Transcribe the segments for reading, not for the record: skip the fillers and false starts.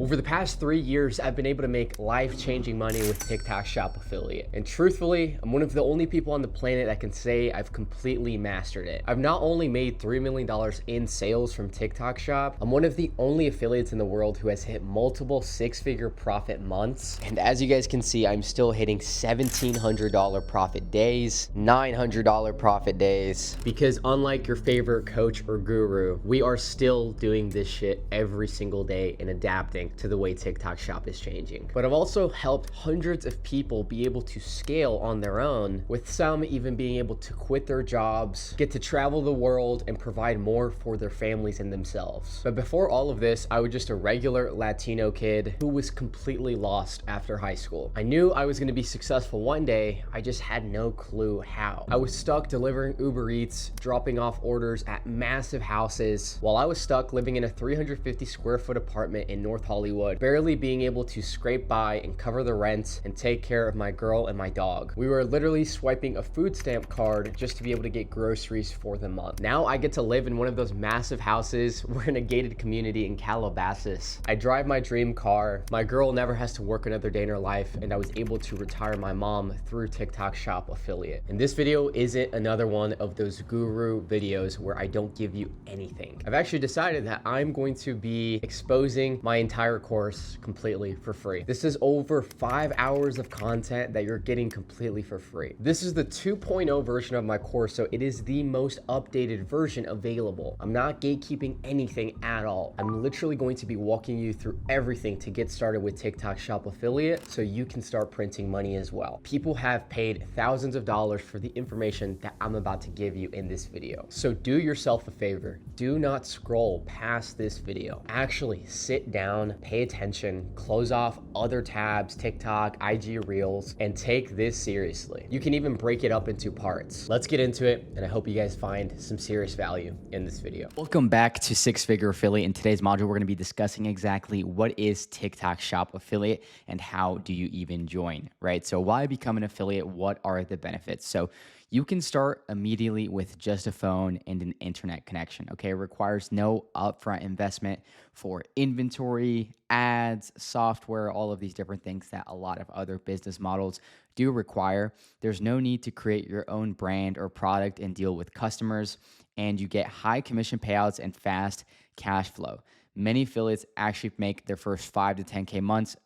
Over the past 3 years, I've been able to make life-changing money with TikTok Shop Affiliate. And truthfully, I'm one of the only people on the planet that can say I've completely mastered it. I've not only made $3 million in sales from TikTok Shop, I'm one of the only affiliates in the world who has hit multiple six-figure profit months. And as you guys can see, I'm still hitting $1,700 profit days, $900 profit days, because unlike your favorite coach or guru, we are still doing this shit every single day and adapting to the way TikTok Shop is changing. But I've also helped hundreds of people be able to scale on their own, with some even being able to quit their jobs, get to travel the world, and provide more for their families and themselves. But before all of this, I was just a regular Latino kid who was completely lost after high school. I knew I was going to be successful one day, I just had no clue how. I was stuck delivering Uber Eats, dropping off orders at massive houses, while I was stuck living in a 350 square foot apartment in North Hollywood, barely being able to scrape by and cover the rent and take care of my girl and my dog. We were literally swiping a food stamp card just to be able to get groceries for the month. Now I get to live in one of those massive houses. We're in a gated community in Calabasas. I drive my dream car. My girl never has to work another day in her life, and I was able to retire my mom through TikTok Shop Affiliate. And this video isn't another one of those guru videos where I don't give you anything. I've actually decided that I'm going to be exposing my entire course completely for free. This is over 5 hours of content that you're getting completely for free. This is the 2.0 version of my course, so it is the most updated version available. I'm not gatekeeping anything at all. I'm literally going to be walking you through everything to get started with TikTok Shop Affiliate so you can start printing money as well. People have paid thousands of dollars for the information that I'm about to give you in this video. So do yourself a favor. Do not scroll past this video. Actually sit down, pay attention, close off other tabs, TikTok, IG Reels, and take this seriously. You can even break it up into parts. Let's get into it, and I hope you guys find some serious value in this video. Welcome back to Six Figure Affiliate. In today's module, we're going to be discussing exactly what is TikTok Shop Affiliate and how do you even join, right? So why become an affiliate? What are the benefits? So you can start immediately with just a phone and an internet connection, okay? It requires no upfront investment for inventory, ads, software, all of these different things that a lot of other business models do require. There's no need to create your own brand or product and deal with customers, and you get high commission payouts and fast cash flow. Many affiliates actually make their first 5 to 10K months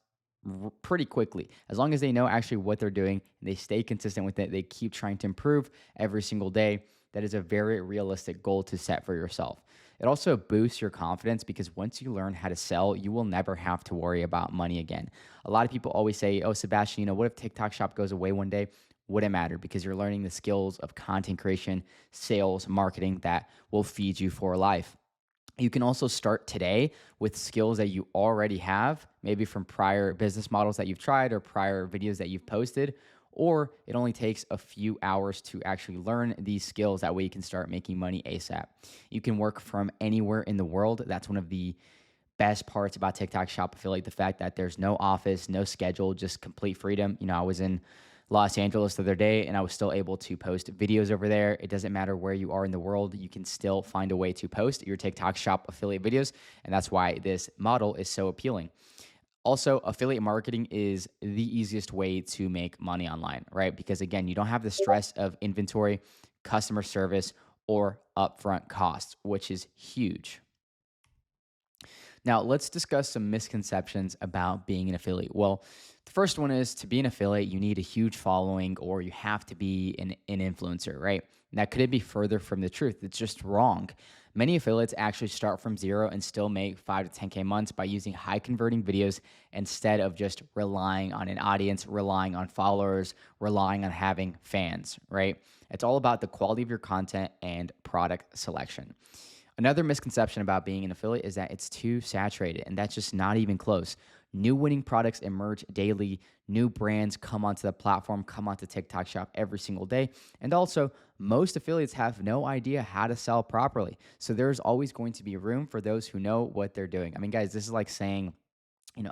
pretty quickly. As long as they know actually what they're doing, and they stay consistent with it, they keep trying to improve every single day. That is a very realistic goal to set for yourself. It also boosts your confidence because once you learn how to sell, you will never have to worry about money again. A lot of people always say, oh, Sebastian, what if TikTok Shop goes away one day? Wouldn't matter because you're learning the skills of content creation, sales, marketing that will feed you for life. You can also start today with skills that you already have, maybe from prior business models that you've tried or prior videos that you've posted, or it only takes a few hours to actually learn these skills. That way you can start making money ASAP. You can work from anywhere in the world. That's one of the best parts about TikTok Shop Affiliate, the fact that there's no office, no schedule, just complete freedom. I was in Los Angeles the other day, and I was still able to post videos over there. It doesn't matter where you are in the world. You can still find a way to post your TikTok Shop Affiliate videos, and that's why this model is so appealing. Also, affiliate marketing is the easiest way to make money online, right? Because again, you don't have the stress of inventory, customer service, or upfront costs, which is huge. Now, let's discuss some misconceptions about being an affiliate. Well, the first one is to be an affiliate, you need a huge following or you have to be an influencer, right? Now, could it be further from the truth? It's just wrong. Many affiliates actually start from zero and still make 5 to 10K months by using high converting videos instead of just relying on an audience, relying on followers, relying on having fans, right? It's all about the quality of your content and product selection. Another misconception about being an affiliate is that it's too saturated, and that's just not even close. New winning products emerge daily. New brands come onto the platform, come onto TikTok Shop every single day. And also, most affiliates have no idea how to sell properly. So there's always going to be room for those who know what they're doing. I mean, guys, this is like saying,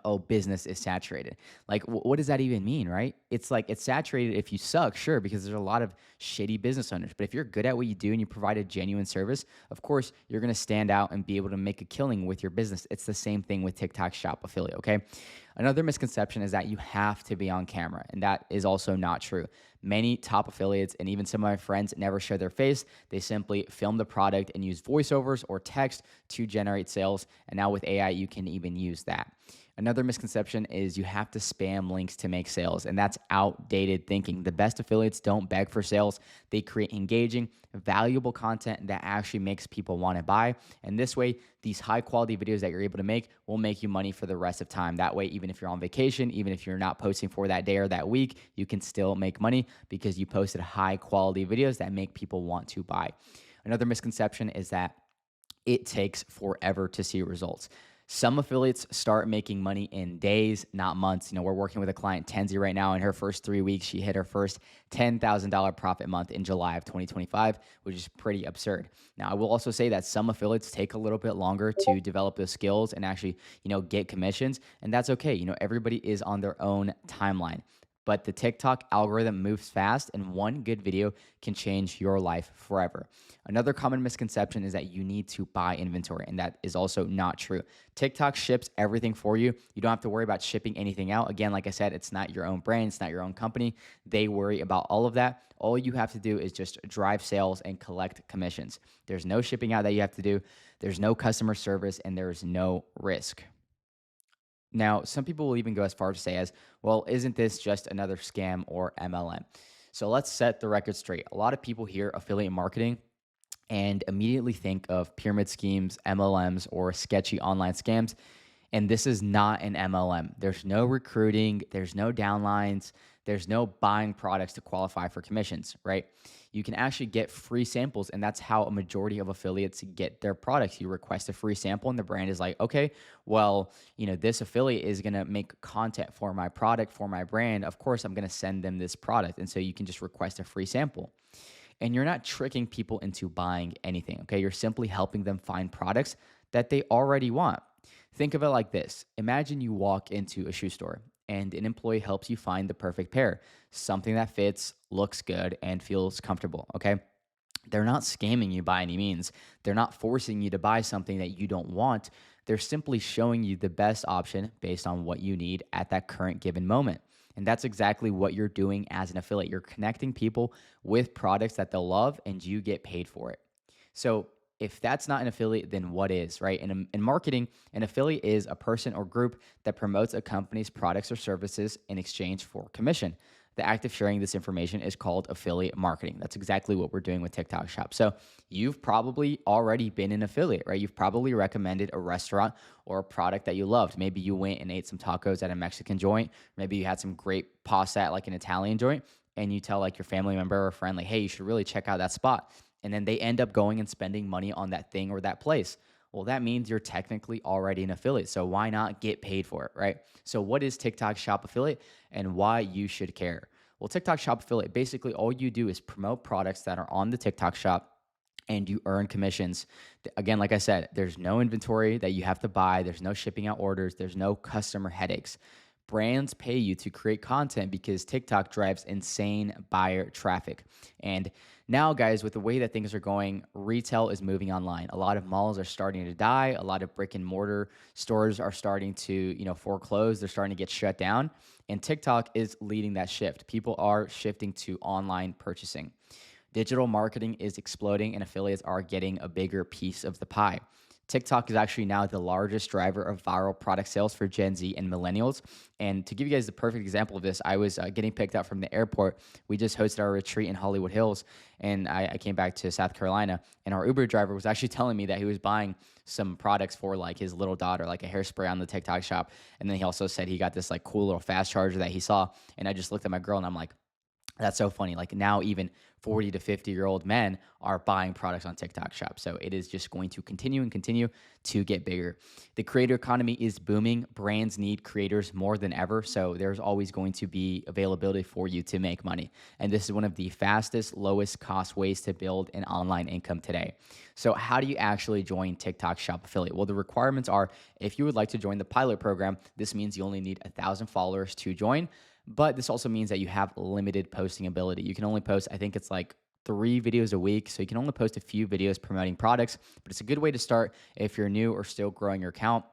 oh, business is saturated. Like, what does that even mean, right? It's like it's saturated if you suck, sure, because there's a lot of shitty business owners. But if you're good at what you do and you provide a genuine service, of course, you're going to stand out and be able to make a killing with your business. It's the same thing with TikTok Shop Affiliate, okay? Another misconception is that you have to be on camera, and that is also not true. Many top affiliates and even some of my friends never show their face. They simply film the product and use voiceovers or text to generate sales. And now with AI, you can even use that. Another misconception is you have to spam links to make sales, and that's outdated thinking. The best affiliates don't beg for sales. They create engaging, valuable content that actually makes people want to buy. And this way, these high quality videos that you're able to make will make you money for the rest of time. That way, even if you're on vacation, even if you're not posting for that day or that week, you can still make money because you posted high quality videos that make people want to buy. Another misconception is that it takes forever to see results. Some affiliates start making money in days, not months. We're working with a client, Tenzi, right now. In her first 3 weeks, she hit her first $10,000 profit month in July of 2025, which is pretty absurd. Now, I will also say that some affiliates take a little bit longer to develop those skills and actually, get commissions, and that's okay. Everybody is on their own timeline. But the TikTok algorithm moves fast, and one good video can change your life forever. Another common misconception is that you need to buy inventory, and that is also not true. TikTok ships everything for you. You don't have to worry about shipping anything out. Again, like I said, it's not your own brand, it's not your own company. They worry about all of that. All you have to do is just drive sales and collect commissions. There's no shipping out that you have to do, there's no customer service, and there's no risk. Now, some people will even go as far to say as, well, isn't this just another scam or MLM? So let's set the record straight. A lot of people hear affiliate marketing and immediately think of pyramid schemes, MLMs, or sketchy online scams. And this is not an MLM. There's no recruiting, there's no downlines, there's no buying products to qualify for commissions, right? You can actually get free samples, and that's how a majority of affiliates get their products. You request a free sample, and the brand is like, okay, well, this affiliate is gonna make content for my product, for my brand. Of course, I'm gonna send them this product. And so you can just request a free sample. And you're not tricking people into buying anything, okay? You're simply helping them find products that they already want. Think of it like this. Imagine you walk into a shoe store and an employee helps you find the perfect pair, something that fits, looks good, and feels comfortable, okay? They're not scamming you by any means. They're not forcing you to buy something that you don't want. They're simply showing you the best option based on what you need at that current given moment. And that's exactly what you're doing as an affiliate. You're connecting people with products that they'll love and you get paid for it. So if that's not an affiliate, then what is, right? In marketing, an affiliate is a person or group that promotes a company's products or services in exchange for commission. The act of sharing this information is called affiliate marketing. That's exactly what we're doing with TikTok Shop. So you've probably already been an affiliate, right? You've probably recommended a restaurant or a product that you loved. Maybe you went and ate some tacos at a Mexican joint. Maybe you had some great pasta at like an Italian joint, and you tell like your family member or friend, like, hey, you should really check out that spot. And then they end up going and spending money on that thing or that place. Well, that means you're technically already an affiliate. So why not get paid for it, right? So what is TikTok Shop Affiliate and why you should care? Well, TikTok Shop Affiliate, basically all you do is promote products that are on the TikTok Shop and you earn commissions. Again, like I said, there's no inventory that you have to buy. There's no shipping out orders. There's no customer headaches. Brands pay you to create content because TikTok drives insane buyer traffic. And now, guys, with the way that things are going, retail is moving online. A lot of malls are starting to die. A lot of brick and mortar stores are starting to, foreclose. They're starting to get shut down. And TikTok is leading that shift. People are shifting to online purchasing. Digital marketing is exploding and affiliates are getting a bigger piece of the pie. TikTok is actually now the largest driver of viral product sales for Gen Z and millennials. And to give you guys the perfect example of this, I was getting picked up from the airport. We just hosted our retreat in Hollywood Hills, and I came back to South Carolina. And our Uber driver was actually telling me that he was buying some products for like his little daughter, like a hairspray on the TikTok Shop. And then he also said he got this like cool little fast charger that he saw. And I just looked at my girl and I'm like, That's so funny. Like now, even 40 to 50-year-old men are buying products on TikTok Shop. So it is just going to continue and continue to get bigger. The creator economy is booming. Brands need creators more than ever. So there's always going to be availability for you to make money. And this is one of the fastest, lowest cost ways to build an online income today. So, how do you actually join TikTok Shop Affiliate? Well, the requirements are if you would like to join the pilot program, this means you only need 1,000 followers to join. But this also means that you have limited posting ability. You can only post, I think it's like 3 videos a week. So you can only post a few videos promoting products, but it's a good way to start if you're new or still growing your account.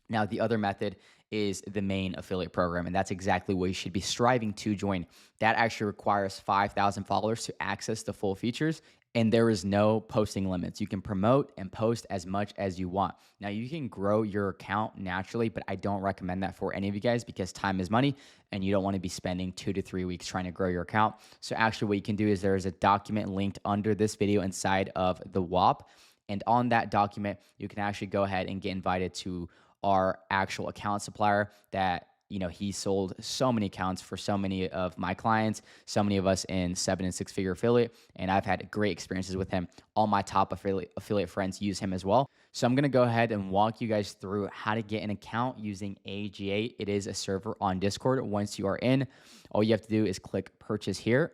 Now, the other method is the main affiliate program, and that's exactly what you should be striving to join. That actually requires 5,000 followers to access the full features, and there is no posting limits. You can promote and post as much as you want. Now, you can grow your account naturally, but I don't recommend that for any of you guys because time is money, and you don't want to be spending 2 to 3 weeks trying to grow your account. So, actually, what you can do is there is a document linked under this video inside of the WAP. And on that document, you can actually go ahead and get invited to our actual account supplier that he sold so many accounts for so many of my clients, so many of us in 7 and 6 figure affiliate, and I've had great experiences with him. All my top affiliate friends use him as well. So I'm going to go ahead and walk you guys through how to get an account using AGA. It is a server on Discord. Once you are in, all you have to do is click purchase here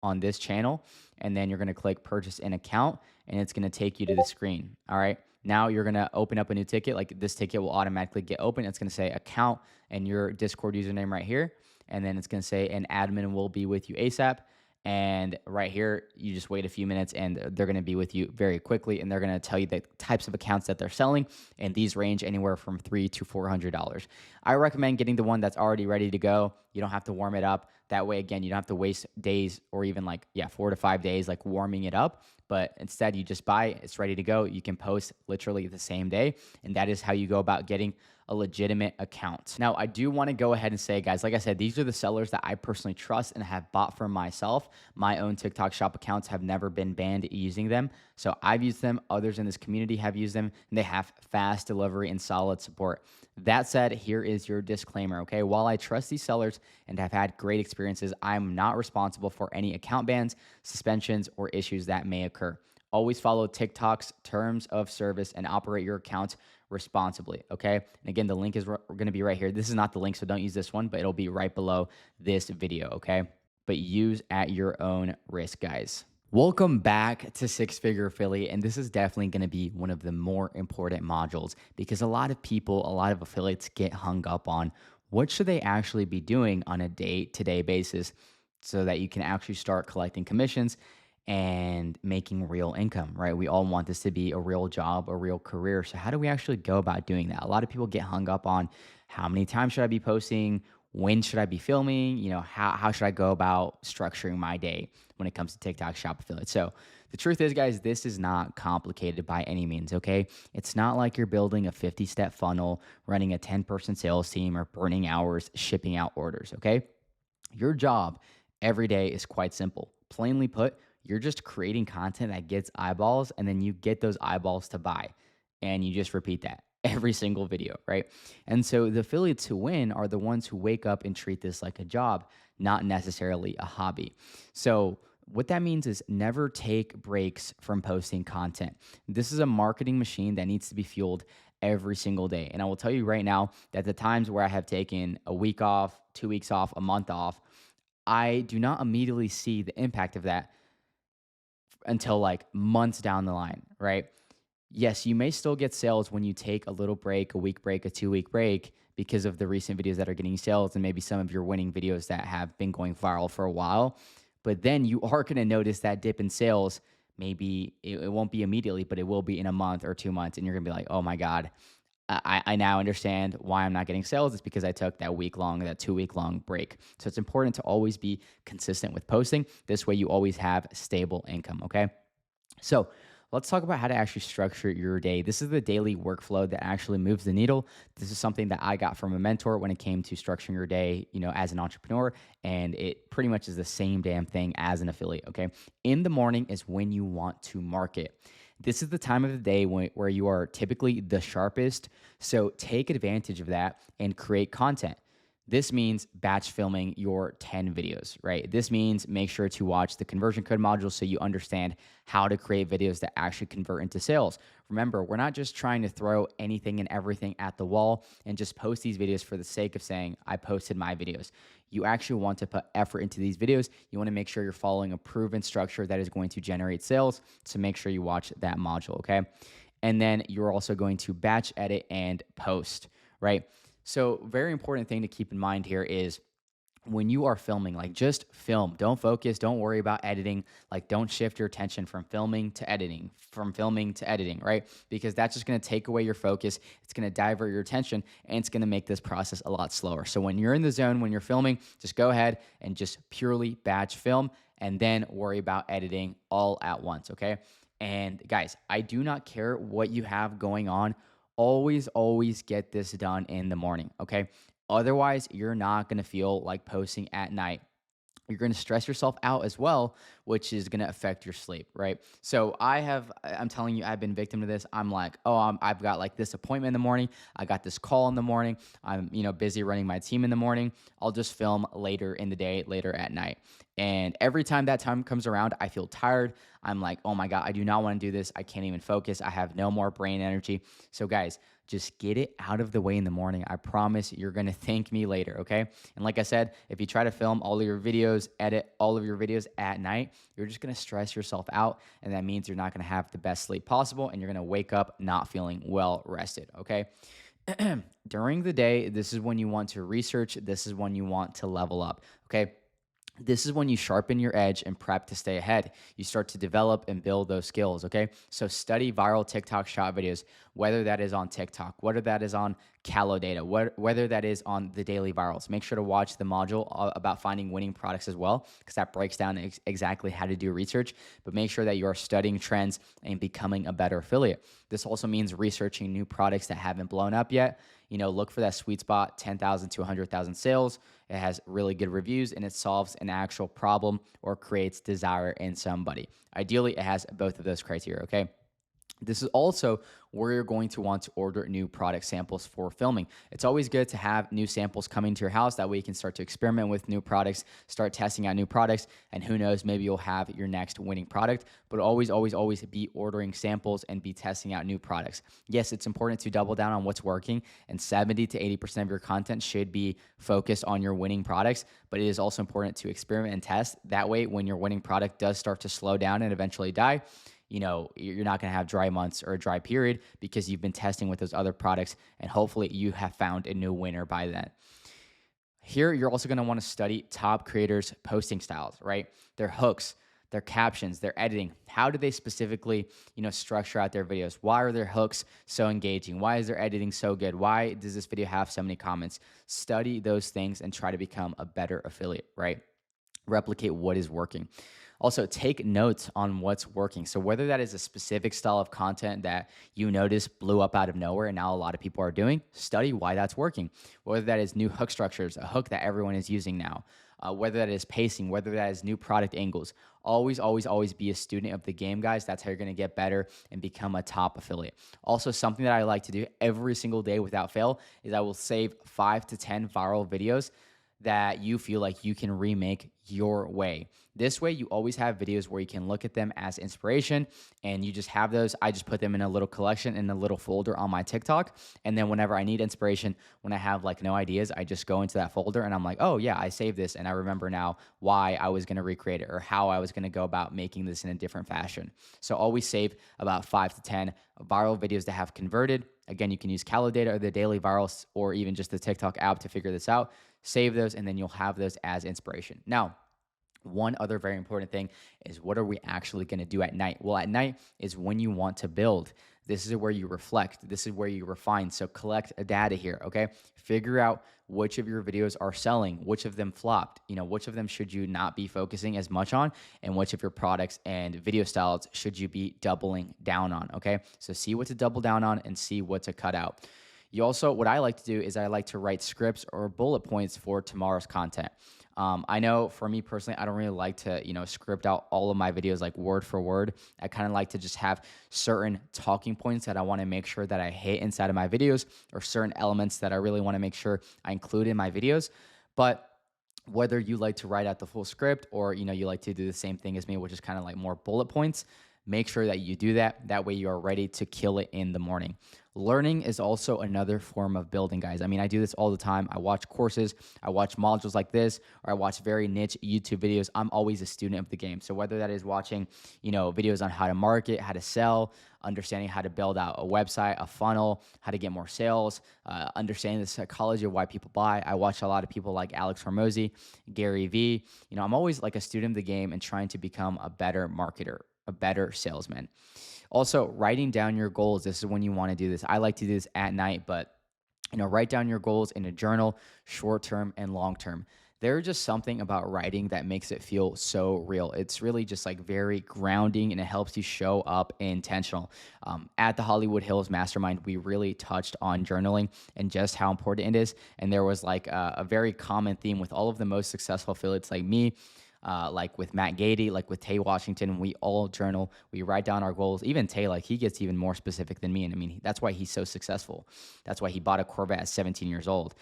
on this channel, and then you're going to click purchase an account, and it's going to take you to the screen. All right. Now you're going to open up a new ticket. Like this ticket will automatically get open. It's going to say account and your Discord username right here. And then it's going to say an admin will be with you ASAP. And right here, you just wait a few minutes and they're going to be with you very quickly. And they're going to tell you the types of accounts that they're selling. And these range anywhere from $300 to $400. I recommend getting the one that's already ready to go. You don't have to warm it up. That way, again, you don't have to waste days or even 4 to 5 days like warming it up. But instead, you just buy it. It's ready to go. You can post literally the same day. And that is how you go about getting a legitimate account. Now, I do want to go ahead and say, guys, like I said, these are the sellers that I personally trust and have bought from myself. My own TikTok shop accounts have never been banned using them. So I've used them. Others in this community have used them, and they have fast delivery and solid support. That said, here is your disclaimer, okay? While I trust these sellers and have had great experiences, I'm not responsible for any account bans, suspensions, or issues that may occur. Always follow TikTok's terms of service and operate your account responsibly, okay? And again, the link is going to be right here. This is not the link, so don't use this one, but it'll be right below this video, okay? But use at your own risk, guys. Welcome back to Six Figure Affiliate, and this is definitely going to be one of the more important modules because a lot of people, a lot of affiliates get hung up on what should they actually be doing on a day-to-day basis so that you can actually start collecting commissions and making real income, right? We all want this to be a real job, a real career. So how do we actually go about doing that? A lot of people get hung up on how many times should I be posting? When should I be filming? How should I go about structuring my day when it comes to TikTok shop affiliate? So the truth is, guys, this is not complicated by any means, okay? It's not like you're building a 50-step funnel, running a 10-person sales team, or burning hours shipping out orders, okay? Your job every day is quite simple. Plainly put, you're just creating content that gets eyeballs, and then you get those eyeballs to buy. And you just repeat that every single video, right? And so the affiliates who win are the ones who wake up and treat this like a job, not necessarily a hobby. So what that means is never take breaks from posting content. This is a marketing machine that needs to be fueled every single day. And I will tell you right now that the times where I have taken a week off, 2 weeks off, a month off, I do not immediately see the impact of that until like months down the line, right? Yes, you may still get sales when you take a little break, a week break, a 2 week break because of the recent videos that are getting sales and maybe some of your winning videos that have been going viral for a while. But then you are going to notice that dip in sales. Maybe it won't be immediately, but it will be in a month or 2 months. And you're going to be like, oh my God, I now understand why I'm not getting sales. It's because I took that 2 week long break. So it's important to always be consistent with posting. This way you always have stable income, okay? So let's talk about how to actually structure your day. This is the daily workflow that actually moves the needle. This is something that I got from a mentor when it came to structuring your day, as an entrepreneur, and it pretty much is the same damn thing as an affiliate, okay? In the morning is when you want to market. This is the time of the day where you are typically the sharpest. So take advantage of that and create content. This means batch filming your 10 videos, right? This means make sure to watch the conversion code module so you understand how to create videos that actually convert into sales. Remember, we're not just trying to throw anything and everything at the wall and just post these videos for the sake of saying, I posted my videos. You actually want to put effort into these videos. You want to make sure you're following a proven structure that is going to generate sales. So make sure you watch that module, okay? And then you're also going to batch edit and post, right? So, very important thing to keep in mind here is when you are filming, like just film. Don't focus. Don't worry about editing. Like, don't shift your attention from filming to editing, right? Because that's just going to take away your focus. It's going to divert your attention and it's going to make this process a lot slower. So, when you're in the zone, when you're filming, just go ahead and just purely batch film and then worry about editing all at once, okay? And guys, I do not care what you have going on. Always get this done in the morning, okay? Otherwise, you're not going to feel like posting at night. You're going to stress yourself out as well, which is going to affect your sleep, right? So I'm telling you, I've been victim to this. I'm like, oh, I've got like this appointment in the morning. I got this call in the morning. I'm, busy running my team in the morning. I'll just film later in the day, later at night. And every time that time comes around, I feel tired. I'm like, oh my God, I do not want to do this. I can't even focus. I have no more brain energy. So guys, just get it out of the way in the morning. I promise you're going to thank me later, okay? And like I said, if you try to film all of your videos, edit all of your videos at night, you're just going to stress yourself out. And that means you're not going to have the best sleep possible and you're going to wake up not feeling well rested, okay? During the day, this is when you want to research. This is when you want to level up, okay? This is when you sharpen your edge and prep to stay ahead. You start to develop and build those skills, okay? So study viral TikTok shot videos, whether that is on TikTok, whether that is on Callow Data, whether that is on the daily virals. Make sure to watch the module about finding winning products as well, because that breaks down exactly how to do research. But make sure that you are studying trends and becoming a better affiliate. This also means researching new products that haven't blown up yet. Look for that sweet spot, 10,000 to 100,000 sales. It has really good reviews and it solves an actual problem or creates desire in somebody. Ideally, it has both of those criteria, okay? This is also where you're going to want to order new product samples for filming. It's always good to have new samples coming to your house. That way you can start to experiment with new products, start testing out new products, and who knows, maybe you'll have your next winning product. But always be ordering samples and be testing out new products. Yes, it's important to double down on what's working, and 70 to 80% of your content should be focused on your winning products, but it is also important to experiment and test. That way, when your winning product does start to slow down and eventually die, you're not going to have dry months or a dry period because you've been testing with those other products and hopefully you have found a new winner by then. Here, you're also going to want to study top creators' posting styles, right? Their hooks, their captions, their editing. How do they specifically, structure out their videos? Why are their hooks so engaging? Why is their editing so good? Why does this video have so many comments? Study those things and try to become a better affiliate, right? Replicate what is working. Also, take notes on what's working. So whether that is a specific style of content that you notice blew up out of nowhere and now a lot of people are doing, study why that's working. Whether that is new hook structures, a hook that everyone is using now, whether that is pacing, whether that is new product angles. Always be a student of the game, guys. That's how you're going to get better and become a top affiliate. Also, something that I like to do every single day without fail is I will save 5 to 10 viral videos that you feel like you can remake your way. This way, you always have videos where you can look at them as inspiration and you just have those. I just put them in a little collection in a little folder on my TikTok. And then whenever I need inspiration, when I have like no ideas, I just go into that folder and I'm like, oh yeah, I saved this. And I remember now why I was going to recreate it or how I was going to go about making this in a different fashion. So always save about 5 to 10 viral videos that have converted. Again, you can use Callow Data or the daily virals or even just the TikTok app to figure this out. Save those, and then you'll have those as inspiration. Now, one other very important thing is what are we actually going to do at night? Well, at night is when you want to build. This is where you reflect. This is where you refine. So collect data here, okay? Figure out which of your videos are selling, which of them flopped, which of them should you not be focusing as much on, and which of your products and video styles should you be doubling down on, okay? So see what to double down on and see what to cut out. You also, what I like to do is I like to write scripts or bullet points for tomorrow's content. I know for me personally, I don't really like to, script out all of my videos like word for word. I kind of like to just have certain talking points that I want to make sure that I hit inside of my videos, or certain elements that I really want to make sure I include in my videos. But whether you like to write out the full script, or you like to do the same thing as me, which is kind of like more bullet points, make sure that you do that. That way you are ready to kill it in the morning. Learning is also another form of building, guys. I mean, I do this all the time. I watch courses, I watch modules like this, or I watch very niche YouTube videos. I'm always a student of the game. So whether that is watching, videos on how to market, how to sell, understanding how to build out a website, a funnel, how to get more sales, understanding the psychology of why people buy. I watch a lot of people like Alex Hormozy, Gary Vee. I'm always like a student of the game and trying to become a better marketer, a better salesman. Also, writing down your goals. This is when you want to do this. I like to do this at night, but write down your goals in a journal, short term and long term. There's just something about writing that makes it feel so real. It's really just like very grounding, and it helps you show up intentional. At the Hollywood Hills Mastermind, we really touched on journaling and just how important it is. And there was like a very common theme with all of the most successful affiliates like me, like with Matt Gady, like with Tay Washington. We all journal, we write down our goals. Even Tay, like he gets even more specific than me. And I mean, that's why he's so successful. That's why he bought a Corvette at 17 years old.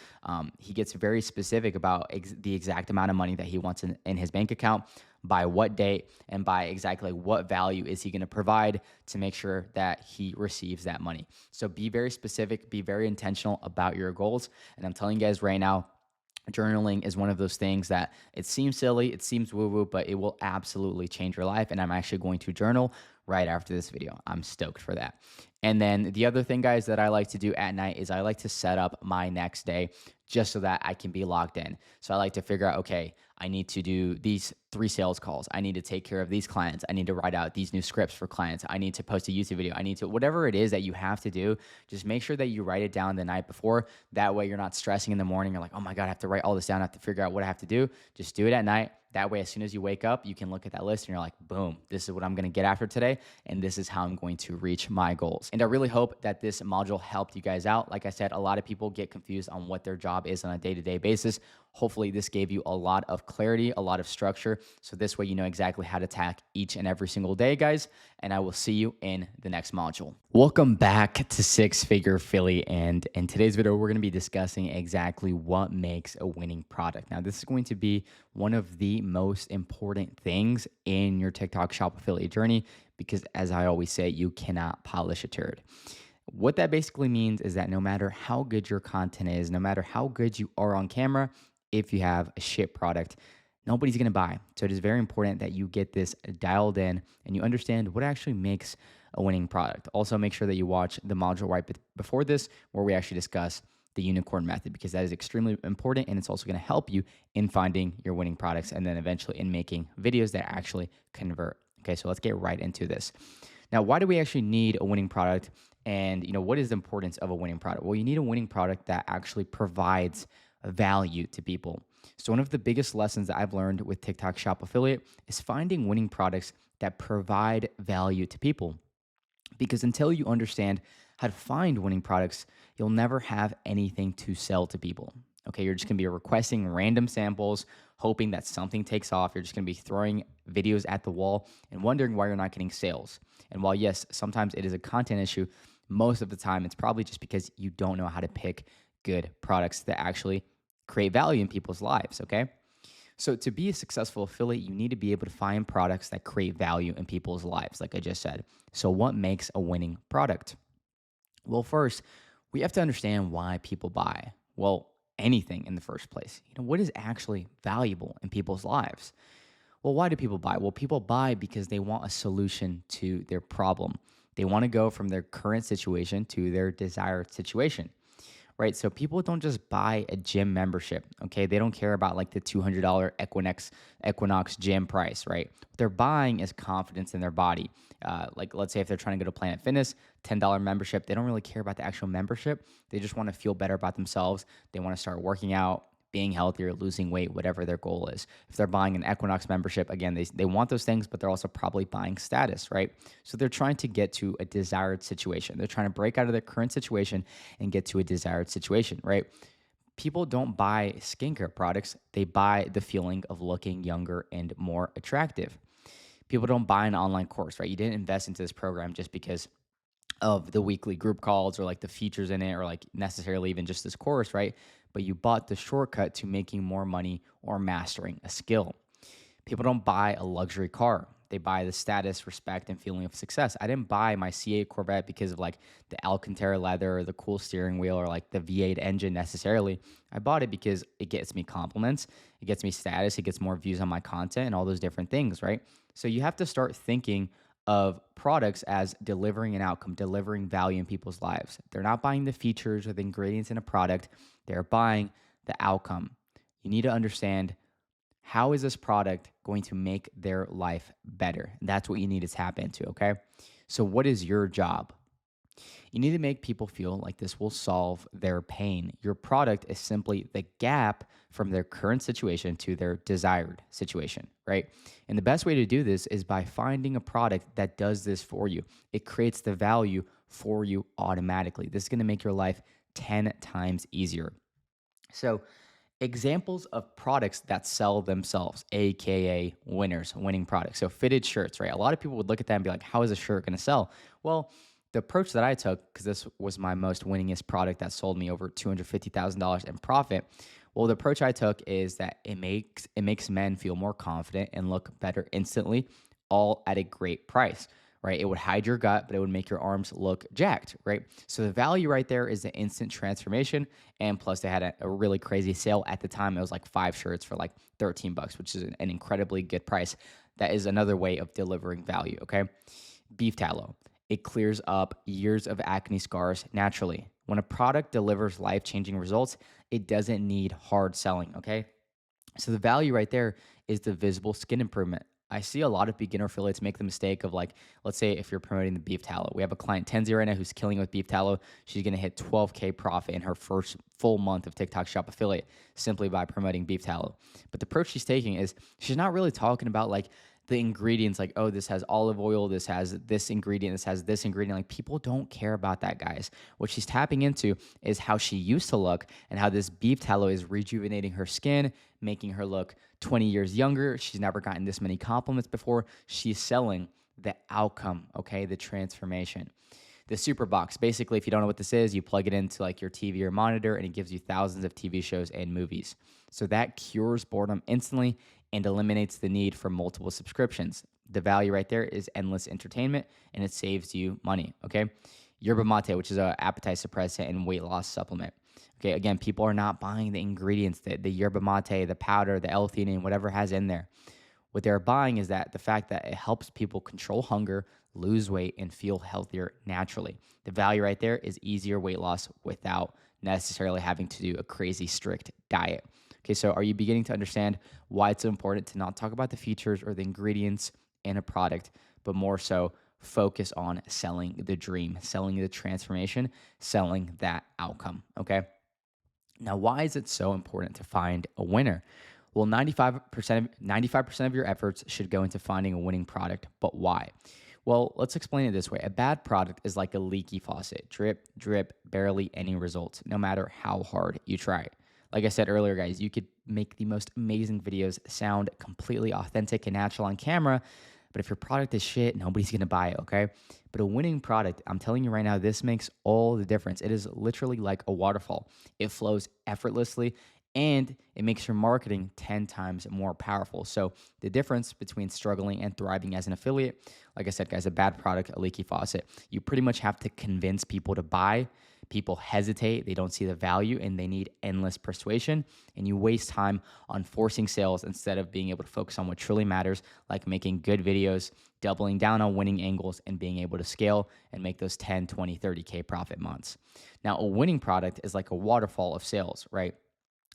He gets very specific about the exact amount of money that he wants in his bank account, by what date, and by exactly what value is he going to provide to make sure that he receives that money. So be very specific, be very intentional about your goals. And I'm telling you guys right now, journaling is one of those things that it seems silly, it seems woo-woo, but it will absolutely change your life. And I'm actually going to journal right after this video. I'm stoked for that. And then the other thing, guys, that I like to do at night is I like to set up my next day just so that I can be locked in. So I like to figure out, okay, I need to do these 3 sales calls. I need to take care of these clients. I need to write out these new scripts for clients. I need to post a YouTube video. I need to, whatever it is that you have to do, just make sure that you write it down the night before. That way you're not stressing in the morning. You're like, oh my God, I have to write all this down. I have to figure out what I have to do. Just do it at night. That way, as soon as you wake up, you can look at that list and you're like, boom, this is what I'm going to get after today. And this is how I'm going to reach my goals. And I really hope that this module helped you guys out. Like I said, a lot of people get confused on what their job is on a day-to-day basis. Hopefully this gave you a lot of clarity, a lot of structure. So this way you know exactly how to attack each and every single day, guys. And I will see you in the next module. Welcome back to Six Figure Philly. And in today's video, we're going to be discussing exactly what makes a winning product. Now, this is going to be one of the most important things in your TikTok shop affiliate journey, because as I always say, you cannot polish a turd. What that basically means is that no matter how good your content is, no matter how good you are on camera, if you have a shit product, nobody's going to buy. So it is very important that you get this dialed in and you understand what actually makes a winning product. Also, make sure that you watch the module right before this, where we actually discuss the unicorn method, because that is extremely important, and it's also going to help you in finding your winning products and then eventually in making videos that actually convert. Okay, so let's get right into this. Now, why do we actually need a winning product? And what is the importance of a winning product? Well, you need a winning product that actually provides value to people. So one of the biggest lessons that I've learned with TikTok Shop Affiliate is finding winning products that provide value to people. Because until you understand how to find winning products, you'll never have anything to sell to people. Okay, you're just gonna be requesting random samples, hoping that something takes off. You're just gonna be throwing videos at the wall and wondering why you're not getting sales. And while yes, sometimes it is a content issue, most of the time it's probably just because you don't know how to pick good products that actually create value in people's lives, okay? So to be a successful affiliate, you need to be able to find products that create value in people's lives, like I just said. So what makes a winning product? Well, first, we have to understand why people buy. Well, anything in the first place. What is actually valuable in people's lives? Well, why do people buy? Well, people buy because they want a solution to their problem. They want to go from their current situation to their desired situation, right? So people don't just buy a gym membership, okay? They don't care about like the $200 Equinox gym price, right? What they're buying is confidence in their body. Like let's say if they're trying to go to Planet Fitness, $10 membership, they don't really care about the actual membership. They just want to feel better about themselves. They want to start working out, being healthier, losing weight, whatever their goal is. If they're buying an Equinox membership, again, they want those things, but they're also probably buying status, right? So they're trying to get to a desired situation. They're trying to break out of their current situation and get to a desired situation, right? People don't buy skincare products, they buy the feeling of looking younger and more attractive. People don't buy an online course, right? You didn't invest into this program just because of the weekly group calls or like the features in it or like necessarily even just this course, right? But you bought the shortcut to making more money or mastering a skill. People don't buy a luxury car. They buy the status, respect, and feeling of success. I didn't buy my C8 Corvette because of like the Alcantara leather or the cool steering wheel or like the V8 engine necessarily. I bought it because it gets me compliments, it gets me status, it gets more views on my content and all those different things, right? So you have to start thinking of products as delivering an outcome, delivering value in people's lives. They're not buying the features or the ingredients in a product, they're buying the outcome. You need to understand, how is this product going to make their life better? And that's what you need to tap into, okay? So, what is your job? You need to make people feel like this will solve their pain. Your product is simply the gap from their current situation to their desired situation, right? And the best way to do this is by finding a product that does this for you. It creates the value for you automatically. This is going to make your life 10 times easier. So, examples of products that sell themselves, aka winners, winning products. So fitted shirts, right? A lot of people would look at that and be like, how is a shirt going to sell? Well, the approach that I took, because this was my most winningest product that sold me over $250,000 in profit. Well, the approach I took is that it makes men feel more confident and look better instantly, all at a great price, right? It would hide your gut, but it would make your arms look jacked, right? So the value right there is the instant transformation. And plus, they had a really crazy sale at the time. It was like 5 shirts for like 13 bucks, which is an incredibly good price. That is another way of delivering value, okay? Beef tallow. It clears up years of acne scars naturally. When a product delivers life-changing results, it doesn't need hard selling, okay? So the value right there is the visible skin improvement. I see a lot of beginner affiliates make the mistake of like, let's say if you're promoting the beef tallow. We have a client, Tenzi, right now who's killing it with beef tallow. She's going to hit 12K profit in her first full month of TikTok Shop affiliate simply by promoting beef tallow. But the approach she's taking is she's not really talking about like the ingredients, like, oh, this has olive oil, this has this ingredient, this has this ingredient. Like, people don't care about that, guys. What she's tapping into is how she used to look and how this beef tallow is rejuvenating her skin, making her look 20 years younger. She's never gotten this many compliments before. She's selling the outcome, okay, the transformation. The super box, basically, if you don't know what this is, you plug it into like your TV or monitor and it gives you thousands of TV shows and movies. So that cures boredom instantly and eliminates the need for multiple subscriptions. The value right there is endless entertainment and it saves you money, okay? Yerba mate, which is an appetite suppressant and weight loss supplement. Okay, again, people are not buying the ingredients, the yerba mate, the powder, the L-theanine, whatever has in there. What they're buying is that the fact that it helps people control hunger, lose weight, and feel healthier naturally. The value right there is easier weight loss without necessarily having to do a crazy strict diet. Okay, so are you beginning to understand why it's so important to not talk about the features or the ingredients in a product, but more so focus on selling the dream, selling the transformation, selling that outcome, okay? Now, why is it so important to find a winner? Well, 95% of your efforts should go into finding a winning product, but why? Well, let's explain it this way. A bad product is like a leaky faucet. Drip, drip, barely any results, no matter how hard you try. Like I said earlier, guys, you could make the most amazing videos sound completely authentic and natural on camera, but if your product is shit, nobody's gonna buy it, okay? But a winning product, I'm telling you right now, this makes all the difference. It is literally like a waterfall. It flows effortlessly and it makes your marketing 10 times more powerful. So the difference between struggling and thriving as an affiliate, like I said, guys, a bad product, a leaky faucet, you pretty much have to convince people to buy. People hesitate, they don't see the value, and they need endless persuasion. And you waste time on forcing sales instead of being able to focus on what truly matters, like making good videos, doubling down on winning angles, and being able to scale and make those 10, 20, 30K profit months. Now, a winning product is like a waterfall of sales, right?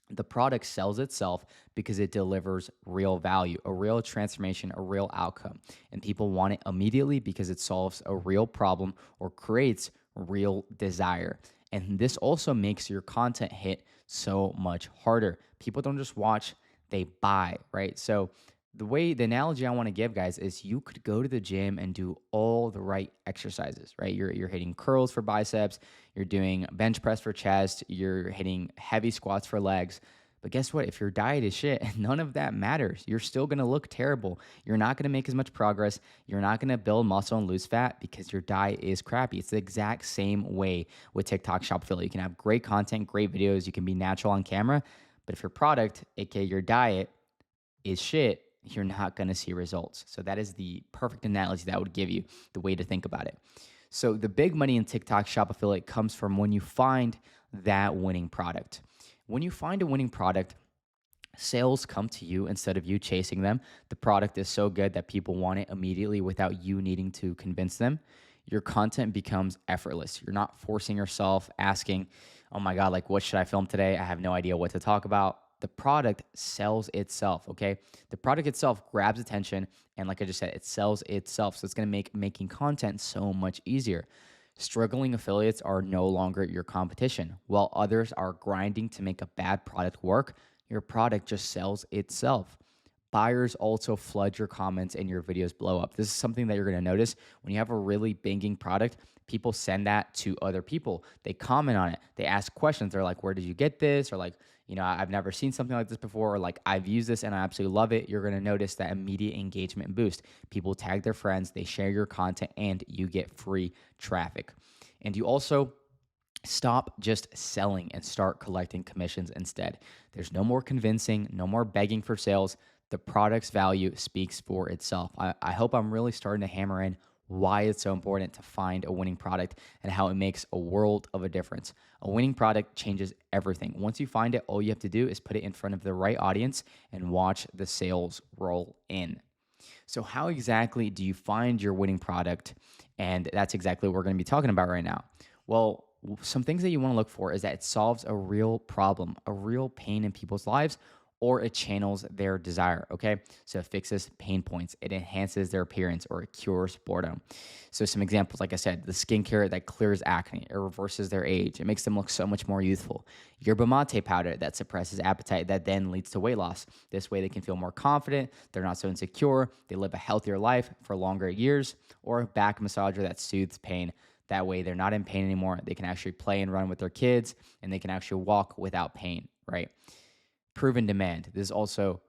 The product sells itself because it delivers real value, a real transformation, a real outcome. And people want it immediately because it solves a real problem or creates real desire. And this also makes your content hit so much harder. People don't just watch, they buy, right? So the analogy I want to give guys is you could go to the gym and do all the right exercises, right? You're hitting curls for biceps, you're doing bench press for chest, you're hitting heavy squats for legs. But guess what? If your diet is shit, none of that matters. You're still going to look terrible. You're not going to make as much progress. You're not going to build muscle and lose fat because your diet is crappy. It's the exact same way with TikTok Shop Affiliate. You can have great content, great videos. You can be natural on camera. But if your product, aka your diet, is shit, you're not going to see results. So that is the perfect analogy that I would give you, the way to think about it. So the big money in TikTok Shop Affiliate comes from when you find that winning product. When you find a winning product, sales come to you instead of you chasing them. The product is so good that people want it immediately without you needing to convince them. Your content becomes effortless. You're not forcing yourself, asking, oh my God, like what should I film today? I have no idea what to talk about. The product sells itself, okay? The product itself grabs attention, and like I just said, it sells itself. So it's gonna make making content so much easier. Struggling affiliates are no longer your competition. While others are grinding to make a bad product work, your product just sells itself. Buyers also flood your comments and your videos blow up. This is something that you're going to notice when you have a really banging product. People send that to other people. They comment on it. They ask questions. They're like, where did you get this? Or like, I've never seen something like this before. Or like, I've used this and I absolutely love it. You're going to notice that immediate engagement boost. People tag their friends, they share your content, and you get free traffic. And you also stop just selling and start collecting commissions instead. There's no more convincing, no more begging for sales. The product's value speaks for itself. I hope I'm really starting to hammer in why it's so important to find a winning product and how it makes a world of a difference. A winning product changes everything. Once you find it, all you have to do is put it in front of the right audience and watch the sales roll in. So, how exactly do you find your winning product? And that's exactly what we're going to be talking about right now. Well, some things that you want to look for is that it solves a real problem, a real pain in people's lives, or it channels their desire. Okay. So it fixes pain points, it enhances their appearance, or it cures boredom. So, some examples, like I said, the skincare that clears acne, it reverses their age, it makes them look so much more youthful. Yerba mate powder that suppresses appetite, that then leads to weight loss. This way they can feel more confident, they're not so insecure, they live a healthier life for longer years. Or a back massager that soothes pain. That way they're not in pain anymore. They can actually play and run with their kids, and they can actually walk without pain, right? Proven demand. This is also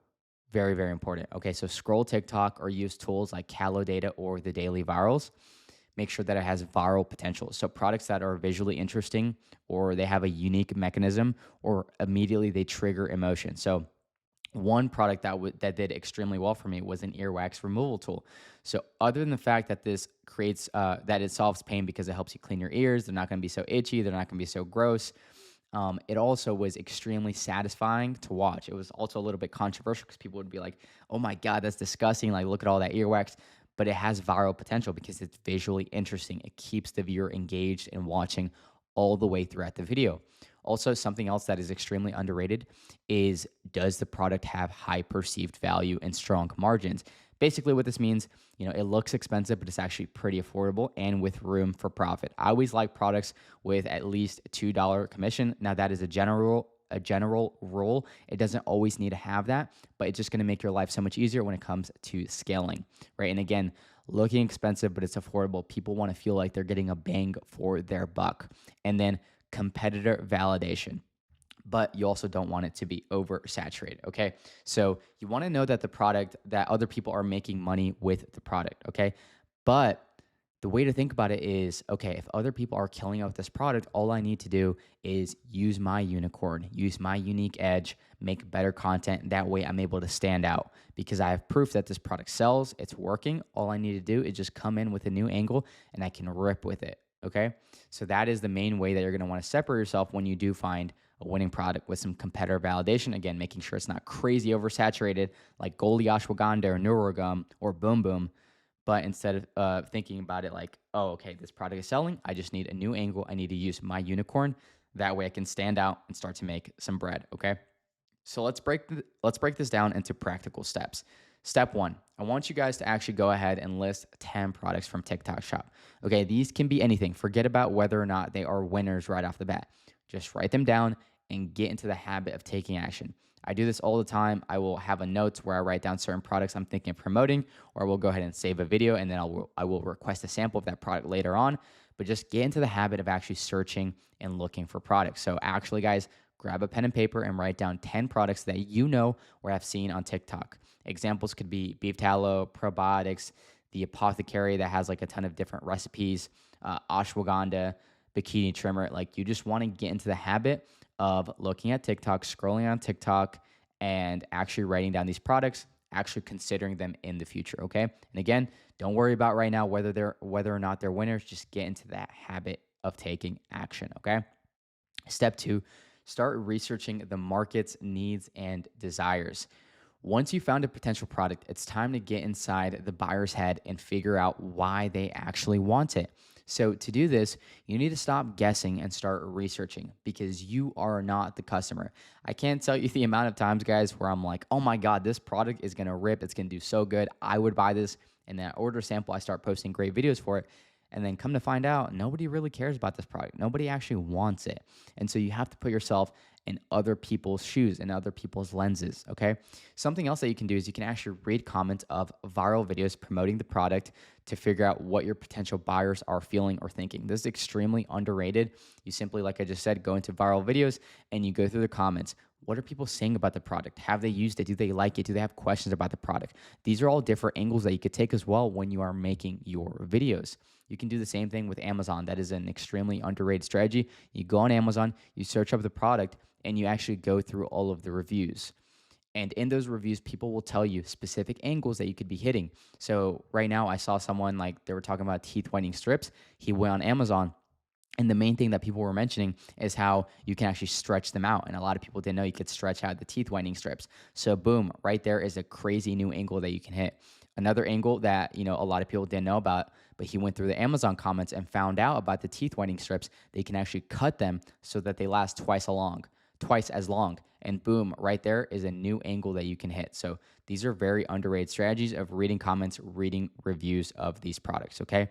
very, very important. Okay, so scroll TikTok or use tools like Calo Data or the Daily Virals. Make sure that it has viral potential. So products that are visually interesting, or they have a unique mechanism, or immediately they trigger emotion. So one product that did extremely well for me was an earwax removal tool. So other than the fact that this creates that it solves pain because it helps you clean your ears, they're not going to be so itchy, they're not going to be so gross. It also was extremely satisfying to watch. It was also a little bit controversial because people would be like, "Oh my God, that's disgusting! Like, look at all that earwax." But it has viral potential because it's visually interesting. It keeps the viewer engaged and watching all the way throughout the video. Also, something else that is extremely underrated is, does the product have high perceived value and strong margins? Basically, what this means, it looks expensive, but it's actually pretty affordable and with room for profit. I always like products with at least $2 commission. Now, that is a general rule. It doesn't always need to have that, but it's just going to make your life so much easier when it comes to scaling, right? And again, looking expensive, but it's affordable. People want to feel like they're getting a bang for their buck. And then competitor validation, but you also don't want it to be oversaturated. Okay. So you want to know that that other people are making money with the product. Okay. But the way to think about it is, okay, if other people are killing out this product, all I need to do is use my unicorn, use my unique edge, make better content. That way I'm able to stand out because I have proof that this product sells, it's working. All I need to do is just come in with a new angle and I can rip with it. Okay. So that is the main way that you're going to want to separate yourself when you do find a winning product with some competitor validation. Again, making sure it's not crazy oversaturated like Goldie Ashwagandha or Neurogum or Boom Boom. But instead of thinking about it like, oh, okay, this product is selling, I just need a new angle. I need to use my unicorn. That way I can stand out and start to make some bread. Okay. So let's break this down into practical steps. Step one, I want you guys to actually go ahead and list 10 products from TikTok Shop. Okay, these can be anything. Forget about whether or not they are winners right off the bat. Just write them down and get into the habit of taking action. I do this all the time. I will have a notes where I write down certain products I'm thinking of promoting, or I will go ahead and save a video and then I will request a sample of that product later on. But just get into the habit of actually searching and looking for products. So actually, guys, grab a pen and paper and write down 10 products that you know or have seen on TikTok. Examples could be beef tallow, probiotics, the apothecary that has like a ton of different recipes, ashwagandha, bikini trimmer. Like you just want to get into the habit of looking at TikTok, scrolling on TikTok, and actually writing down these products, actually considering them in the future. Okay. And again, don't worry about right now whether or not they're winners. Just get into that habit of taking action. Okay. Step two, start researching the market's needs and desires. Once you found a potential product, it's time to get inside the buyer's head and figure out why they actually want it. So, to do this, you need to stop guessing and start researching because you are not the customer. I can't tell you the amount of times, guys, where I'm like, oh my God, this product is gonna rip. It's gonna do so good. I would buy this. And then I order a sample, I start posting great videos for it. And then come to find out, nobody really cares about this product. Nobody actually wants it. And so you have to put yourself in other people's shoes and other people's lenses, okay? Something else that you can do is you can actually read comments of viral videos promoting the product to figure out what your potential buyers are feeling or thinking. This is extremely underrated. You simply, like I just said, go into viral videos and you go through the comments. What are people saying about the product? Have they used it? Do they like it? Do they have questions about the product? These are all different angles that you could take as well when you are making your videos. You can do the same thing with Amazon. That is an extremely underrated strategy. You go on Amazon, you search up the product, and you actually go through all of the reviews. And in those reviews, people will tell you specific angles that you could be hitting. So right now, I saw someone like they were talking about teeth whitening strips. He went on Amazon. And the main thing that people were mentioning is how you can actually stretch them out. And a lot of people didn't know you could stretch out the teeth whitening strips. So boom, right there is a crazy new angle that you can hit. Another angle that, a lot of people didn't know about, but he went through the Amazon comments and found out about the teeth whitening strips. They can actually cut them so that they last twice as long. And boom, right there is a new angle that you can hit. So these are very underrated strategies of reading comments, reading reviews of these products, okay?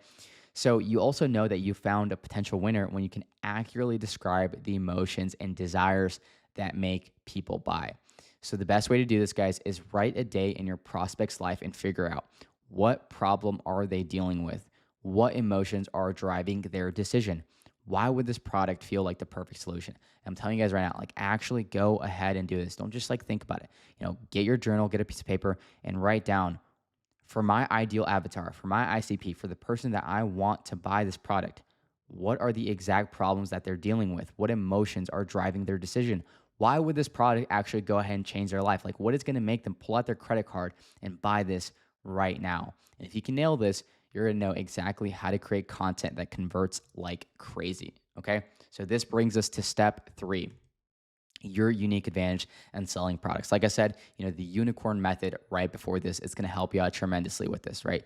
So you also know that you found a potential winner when you can accurately describe the emotions and desires that make people buy. So the best way to do this, guys, is write a day in your prospect's life and figure out what problem are they dealing with? What emotions are driving their decision? Why would this product feel like the perfect solution? I'm telling you guys right now, like actually go ahead and do this. Don't just like think about it. Get your journal, get a piece of paper and write down for my ideal avatar, for my ICP, for the person that I want to buy this product, what are the exact problems that they're dealing with? What emotions are driving their decision? Why would this product actually go ahead and change their life? Like, what is going to make them pull out their credit card and buy this right now? And if you can nail this, you're going to know exactly how to create content that converts like crazy. Okay. So this brings us to step three, your unique advantage and selling products. Like I said, the unicorn method right before this is going to help you out tremendously with this, right?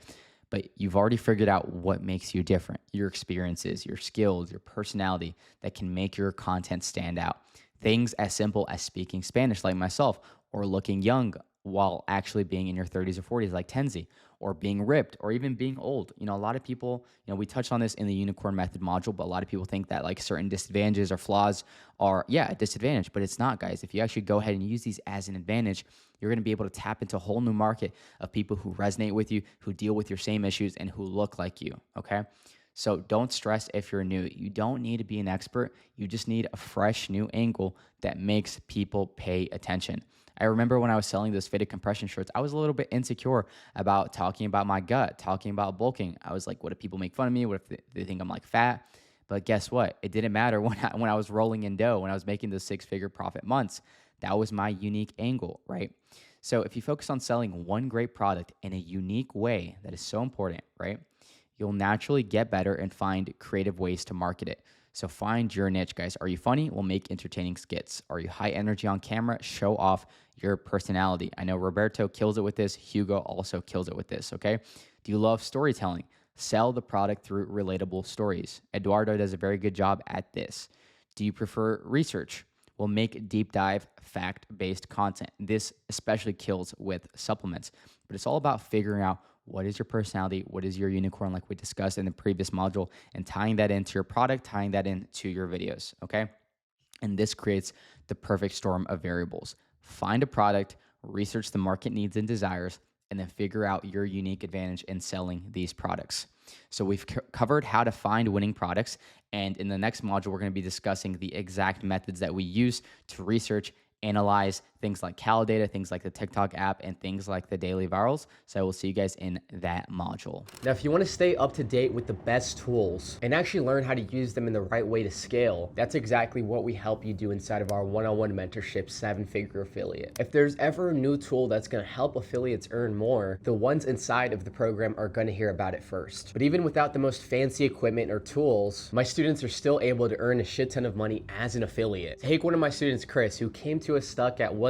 But you've already figured out what makes you different, your experiences, your skills, your personality that can make your content stand out. Things as simple as speaking Spanish like myself, or looking young while actually being in your 30s or 40s like Tenzi, or being ripped, or even being old. A lot of people, we touched on this in the unicorn method module, but a lot of people think that like certain disadvantages or flaws are, a disadvantage, but it's not, guys. If you actually go ahead and use these as an advantage, you're going to be able to tap into a whole new market of people who resonate with you, who deal with your same issues, and who look like you, okay? So don't stress if you're new. You don't need to be an expert. You just need a fresh new angle that makes people pay attention. I remember when I was selling those fitted compression shorts, I was a little bit insecure about talking about my gut, talking about bulking. I was like, what if people make fun of me? What if they think I'm like fat? But guess what? It didn't matter when I was rolling in dough, when I was making those six-figure profit months. That was my unique angle, right? So if you focus on selling one great product in a unique way, that is so important, right? You'll naturally get better and find creative ways to market it. So find your niche, guys. Are you funny? Well, make entertaining skits. Are you high energy on camera? Show off your personality. I know Roberto kills it with this. Hugo also kills it with this, okay? Do you love storytelling? Sell the product through relatable stories. Eduardo does a very good job at this. Do you prefer research? will make deep dive fact-based content. This especially kills with supplements, but it's all about figuring out what is your personality, what is your unicorn, like we discussed in the previous module, and tying that into your product, tying that into your videos, okay? And this creates the perfect storm of variables. Find a product, research the market needs and desires, and then figure out your unique advantage in selling these products. So we've covered how to find winning products. And in the next module, we're going to be discussing the exact methods that we use to research, analyze things like Data, things like the TikTok app, and things like the daily virals. So we'll see you guys in that module. Now, if you want to stay up to date with the best tools and actually learn how to use them in the right way to scale, that's exactly what we help you do inside of our one-on-one mentorship, 7-Figure Affiliate. If there's ever a new tool that's going to help affiliates earn more, the ones inside of the program are going to hear about it first. But even without the most fancy equipment or tools, my students are still able to earn a shit ton of money as an affiliate. Take one of my students, Chris, who came to us stuck at $1,000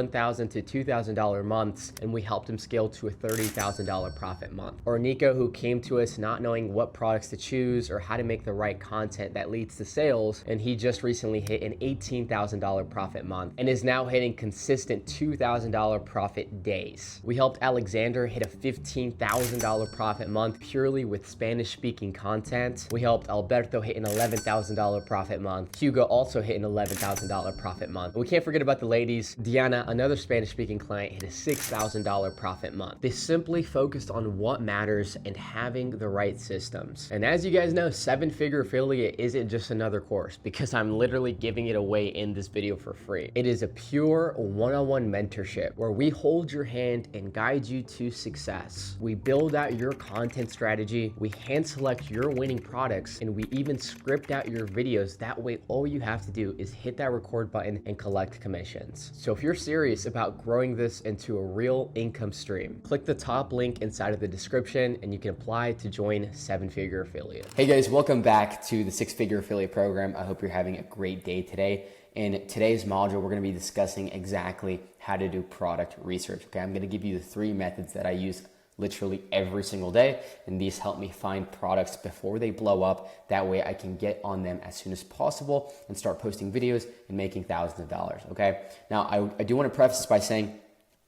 to $2,000 months, and we helped him scale to a $30,000 profit month. Or Nico, who came to us not knowing what products to choose or how to make the right content that leads to sales, and he just recently hit an $18,000 profit month and is now hitting consistent $2,000 profit days. We helped Alexander hit a $15,000 profit month purely with Spanish-speaking content. We helped Alberto hit an $11,000 profit month. Hugo also hit an $11,000 profit month. We can't forget about the ladies. Diana, another Spanish-speaking client, hit a $6,000 profit month. They simply focused on what matters and having the right systems. And as you guys know, 7-Figure Affiliate isn't just another course, because I'm literally giving it away in this video for free. It is a pure one-on-one mentorship where we hold your hand and guide you to success. We build out your content strategy, we hand select your winning products, and we even script out your videos. That way, all you have to do is hit that record button and collect commissions. So if you're serious about growing this into a real income stream, click the top link inside of the description and you can apply to join 7-Figure Affiliate. Hey guys, welcome back to the 6-Figure Affiliate program. I hope you're having a great day today. In today's module, we're going to be discussing exactly how to do product research. Okay, I'm going to give you the 3 methods that I use literally every single day, and these help me find products before they blow up. That way I can get on them as soon as possible and start posting videos and making thousands of dollars. Okay, now I do want to preface this by saying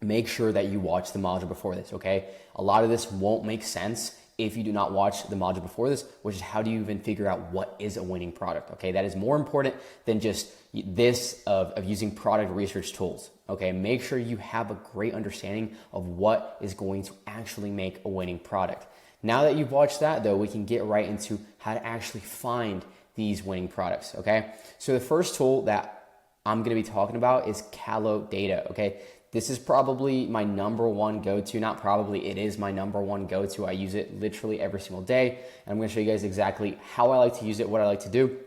make sure that you watch the module before this. Okay, a lot of this won't make sense if you do not watch the module before this, which is how do you even figure out what is a winning product. Okay, that is more important than just this of using product research tools. Okay, make sure you have a great understanding of what is going to actually make a winning product. Now that you've watched that though, we can get right into how to actually find these winning products. Okay, so the first tool that I'm going to be talking about is Data. Okay, this is probably my number one go-to. Not probably, it is my number one go-to. I use it literally every single day. And I'm going to show you guys exactly how I like to use it, what I like to do.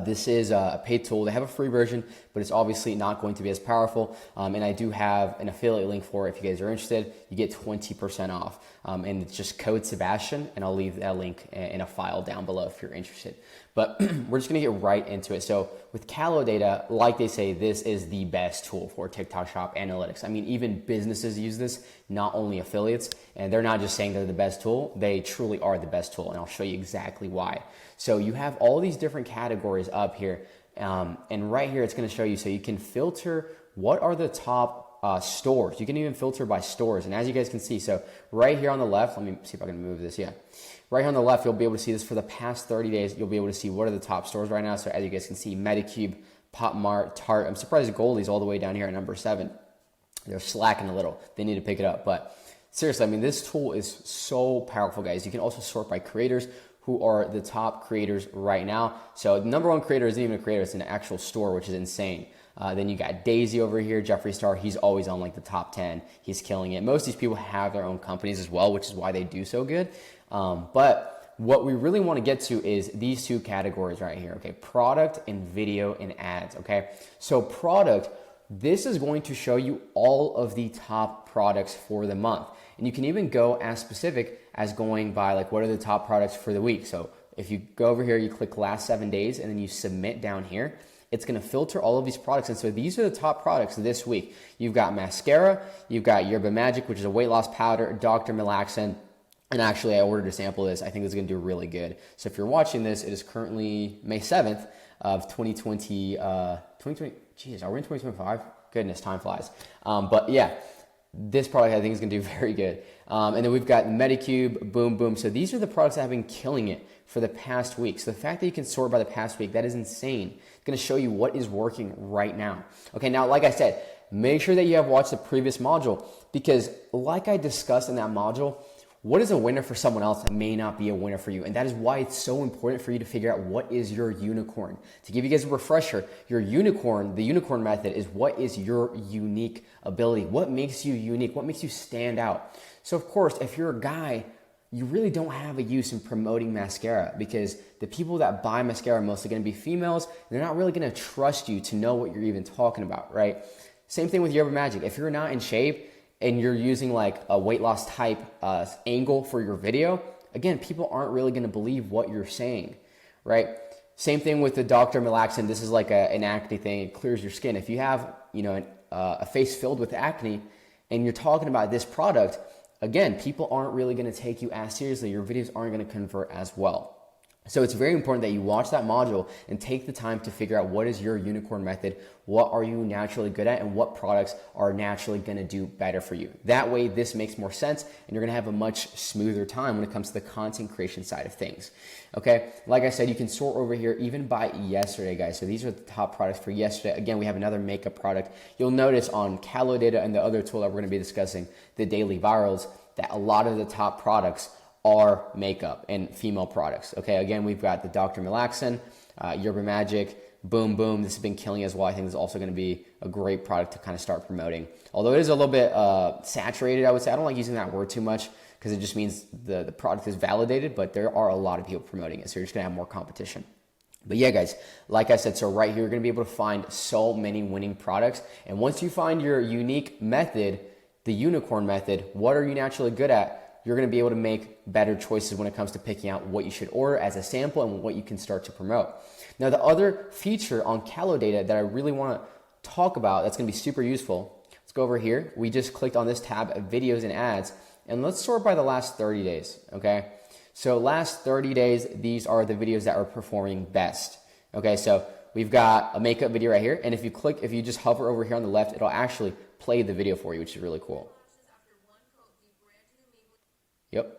This is a paid tool. They have a free version, but it's obviously not going to be as powerful. And I do have an affiliate link for it. If you guys are interested, you get 20% off. And it's just code Sebastian, and I'll leave that link in a file down below if you're interested. But we're just gonna get right into it. So with Data, like they say, this is the best tool for TikTok Shop analytics. I mean, even businesses use this, not only affiliates, and they're not just saying they're the best tool, they truly are the best tool, and I'll show you exactly why. So you have all these different categories up here, and right here it's gonna show you, so you can filter what are the top stores. You can even filter by stores, and as you guys can see, so right here on the left, let me see if I can move this, yeah. Right here on the left, you'll be able to see this for the past 30 days. You'll be able to see what are the top stores right now. So as you guys can see, Medicube, Pop Mart, Tarte. I'm surprised Goldie's all the way down here at number 7. They're slacking a little. They need to pick it up. But seriously, I mean, this tool is so powerful, guys. You can also sort by creators who are the top creators right now. So the number one creator isn't even a creator. It's an actual store, which is insane. Then you got Daisy over here, Jeffree Star. He's always on like the top 10. He's killing it. Most of these people have their own companies as well, which is why they do so good. But what we really want to get to is these 2 categories right here. Okay, product and video and ads. Okay, so product, this is going to show you all of the top products for the month. And you can even go as specific as going by like, what are the top products for the week? So if you go over here, you click last 7 days and then you submit down here, it's going to filter all of these products. And so these are the top products this week. You've got mascara, you've got Yerba Magic, which is a weight loss powder, Dr. Malaxin. And actually, I ordered a sample of this. I think it's going to do really good. So if you're watching this, it is currently May 7th of 2020, Geez, are we in 2025? Goodness, time flies. But yeah, this product I think is going to do very good. And then we've got Medicube, Boom Boom. So these are the products that have been killing it for the past week. So the fact that you can sort by the past week, that is insane. It's going to show you what is working right now. Okay, now like I said, make sure that you have watched the previous module, because like I discussed in that module, what is a winner for someone else may not be a winner for you. And that is why it's so important for you to figure out what is your unicorn. To give you guys a refresher, your unicorn, the unicorn method is what is your unique ability? What makes you unique? What makes you stand out? So of course, if you're a guy, you really don't have a use in promoting mascara, because the people that buy mascara are mostly going to be females. And they're not really going to trust you to know what you're even talking about, right? Same thing with Yerba Magic. If you're not in shape and you're using like a weight loss type angle for your video, again, people aren't really going to believe what you're saying, right? Same thing with the Dr. Malaxin. This is like an acne thing. It clears your skin. If you have, a face filled with acne and you're talking about this product, again, people aren't really going to take you as seriously. Your videos aren't going to convert as well. So it's very important that you watch that module and take the time to figure out what is your unicorn method, what are you naturally good at, and what products are naturally going to do better for you. That way, this makes more sense, and you're going to have a much smoother time when it comes to the content creation side of things. Okay, like I said, you can sort over here even by yesterday, guys. So these are the top products for yesterday. Again, we have another makeup product. You'll notice on Calo Data and the other tool that we're going to be discussing, the daily virals, that a lot of the top products are makeup and female products. Okay, again, we've got the Dr. Malaxin, Yerba Magic, Boom Boom. This has been killing as well. I think this is also going to be a great product to kind of start promoting. Although it is a little bit saturated, I would say. I don't like using that word too much because it just means the product is validated, but there are a lot of people promoting it, so you're just going to have more competition. But yeah, guys, like I said, so right here, you're going to be able to find so many winning products. And once you find your unique method, the unicorn method, what are you naturally good at? You're going to be able to make better choices when it comes to picking out what you should order as a sample and what you can start to promote. Now, the other feature on Calo Data that I really want to talk about that's going to be super useful, let's go over here. We just clicked on this tab of videos and ads, and let's sort by the last 30 days, okay? So last 30 days, these are the videos that are performing best, okay? So we've got a makeup video right here, and if you just hover over here on the left, it'll actually play the video for you, which is really cool. Yep.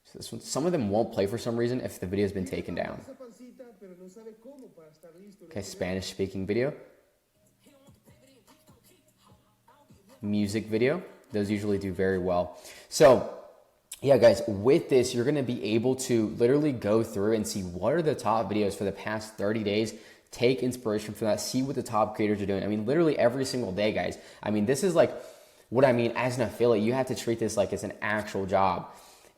So this one, some of them won't play for some reason if the video has been taken down. Okay, Spanish speaking video. Music video. Those usually do very well. So yeah, guys, with this, you're going to be able to literally go through and see what are the top videos for the past 30 days. Take inspiration from that. See what the top creators are doing. I mean, literally every single day, guys. I mean, this is like what I mean as an affiliate. You have to treat this like it's an actual job.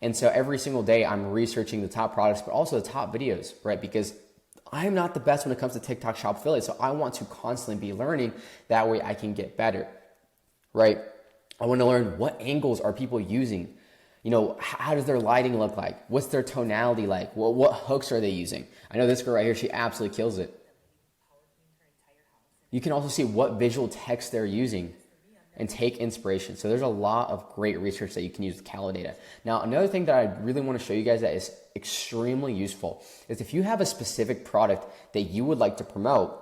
And so every single day I'm researching the top products, but also the top videos, right? Because I'm not the best when it comes to TikTok Shop affiliate. So I want to constantly be learning. That way I can get better, right? I want to learn what angles are people using. How does their lighting look like? What's their tonality like? What hooks are they using? I know this girl right here, she absolutely kills it. You can also see what visual text they're using and take inspiration. So there's a lot of great research that you can use with Calo Data. Now, another thing that I really want to show you guys that is extremely useful is if you have a specific product that you would like to promote.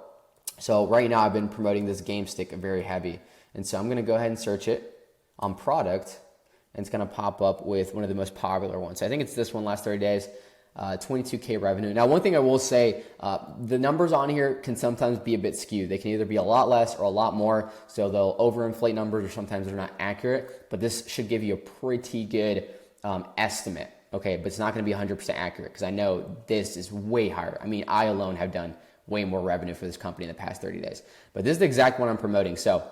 So right now I've been promoting this game stick very heavy. And so I'm going to go ahead and search it on product, and it's going to pop up with one of the most popular ones. So I think it's this one, last 30 days. 22K revenue. Now, one thing I will say, the numbers on here can sometimes be a bit skewed. They can either be a lot less or a lot more. So they'll overinflate numbers, or sometimes they're not accurate, but this should give you a pretty good estimate. Okay, but it's not going to be 100% accurate because I know this is way higher. I mean, I alone have done way more revenue for this company in the past 30 days, but this is the exact one I'm promoting. So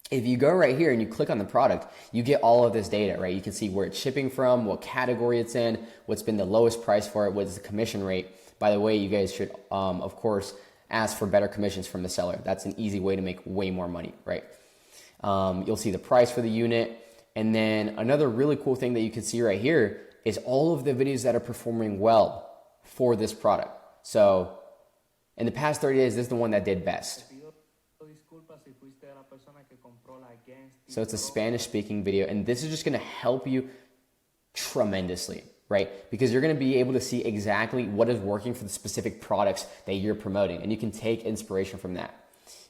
if you go right here and you click on the product, you get all of this data, right? You can see where it's shipping from, what category it's in, what's been the lowest price for it, what's the commission rate. By the way, you guys should, of course, ask for better commissions from the seller. That's an easy way to make way more money, right? You'll see the price for the unit. And then another really cool thing that you can see right here is all of the videos that are performing well for this product. So in the past 30 days, this is the one that did best. So it's a Spanish speaking video, and this is just going to help you tremendously, right? Because you're going to be able to see exactly what is working for the specific products that you're promoting, and you can take inspiration from that.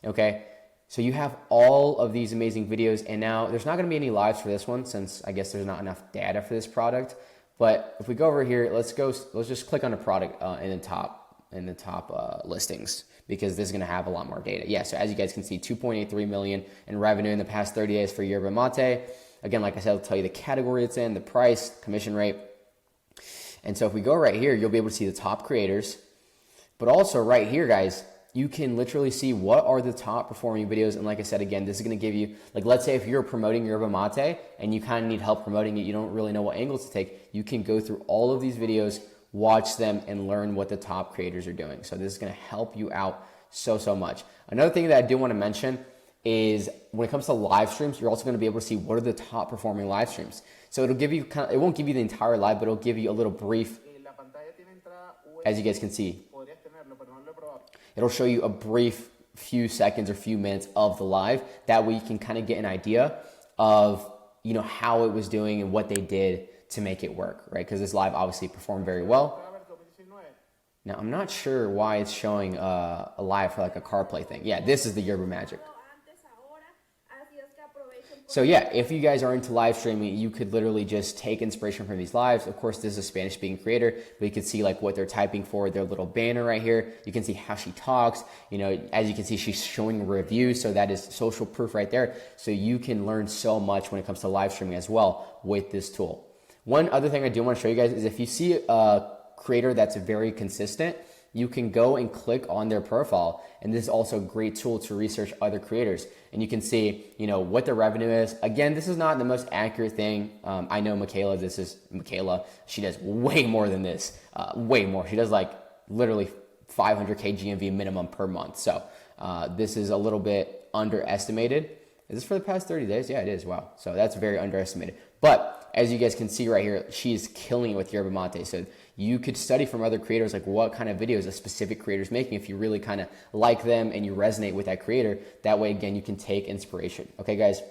Okay, so you have all of these amazing videos, and now there's not going to be any lives for this one since I guess there's not enough data for this product. But if we go over here, let's just click on a product in the top listings, because this is going to have a lot more data. Yeah, so as you guys can see, 2.83 million in revenue in the past 30 days for yerba mate. Again, like I said, I'll tell you the category it's in, the price, commission rate. And so if we go right here, you'll be able to see the top creators. But also right here, guys, you can literally see what are the top performing videos. And like I said, again, this is going to give you, like, let's say if you're promoting yerba mate and you kind of need help promoting it, you don't really know what angles to take, you can go through all of these videos, watch them, and learn what the top creators are doing. So this is going to help you out so much. Another thing that I do want to mention is when it comes to live streams, you're also going to be able to see what are the top performing live streams. So it'll give you it won't give you the entire live, but it'll give you a little brief, as you guys can see. It'll show you a brief few seconds or few minutes of the live. That way you can kind of get an idea of, you know, how it was doing and what they did to make it work, right? Because this live obviously performed very well. Now, I'm not sure why it's showing a live for like a CarPlay thing. Yeah, this is the Yerba Magic. So yeah, if you guys are into live streaming, you could literally just take inspiration from these lives. Of course, this is a Spanish speaking creator, but you can see like what they're typing for their little banner right here. You can see how she talks. You know, as you can see, she's showing reviews. So that is social proof right there. So you can learn so much when it comes to live streaming as well with this tool. One other thing I do want to show you guys is if you see a creator that's very consistent, you can go and click on their profile. And this is also a great tool to research other creators. And you can see, you know, what their revenue is. Again, this is not the most accurate thing. I know Michaela, she does way more than this, way more. She does like literally 500K GMV minimum per month. So this is a little bit underestimated. Is this for the past 30 days? Yeah, it is. Wow. So that's very underestimated. But as you guys can see right here, she's killing it with yerba mate. So you could study from other creators, like what kind of videos a specific creator is making if you really kind of like them and you resonate with that creator. That way, again, you can take inspiration. Okay, guys?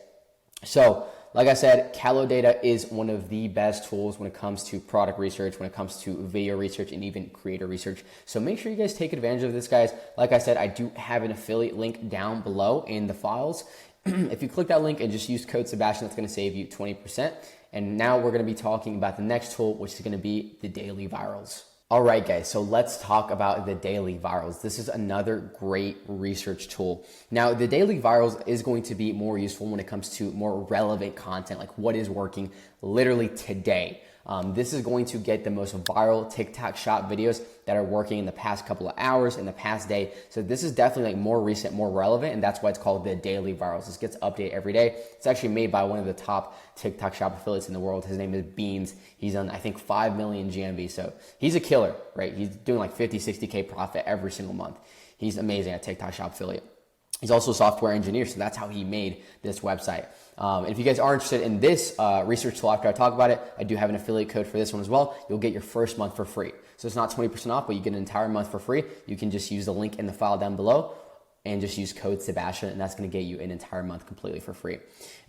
So like I said, Calo Data is one of the best tools when it comes to product research, when it comes to video research, and even creator research. So make sure you guys take advantage of this, guys. Like I said, I do have an affiliate link down below in the files. If you click that link and just use code Sebastian, that's going to save you 20%. And now we're going to be talking about the next tool, which is going to be the daily virals. All right, guys, so let's talk about the daily virals. This is another great research tool. Now, the daily virals is going to be more useful when it comes to more relevant content, like what is working literally today. This is going to get the most viral TikTok shop videos that are working in the past couple of hours, in the past day. So this is definitely like more recent, more relevant, and that's why it's called the daily virals. This gets updated every day. It's actually made by one of the top TikTok shop affiliates in the world. His name is Beans. He's on, I think, 5 million GMV. So he's a killer, right? He's doing like 50, 60K profit every single month. He's amazing at TikTok shop affiliate. He's also a software engineer, so that's how he made this website. And if you guys are interested in this research tool after I talk about it, I do have an affiliate code for this one as well. You'll get your first month for free. So it's not 20% off, but you get an entire month for free. You can just use the link in the file down below and just use code Sebastian, and that's going to get you an entire month completely for free.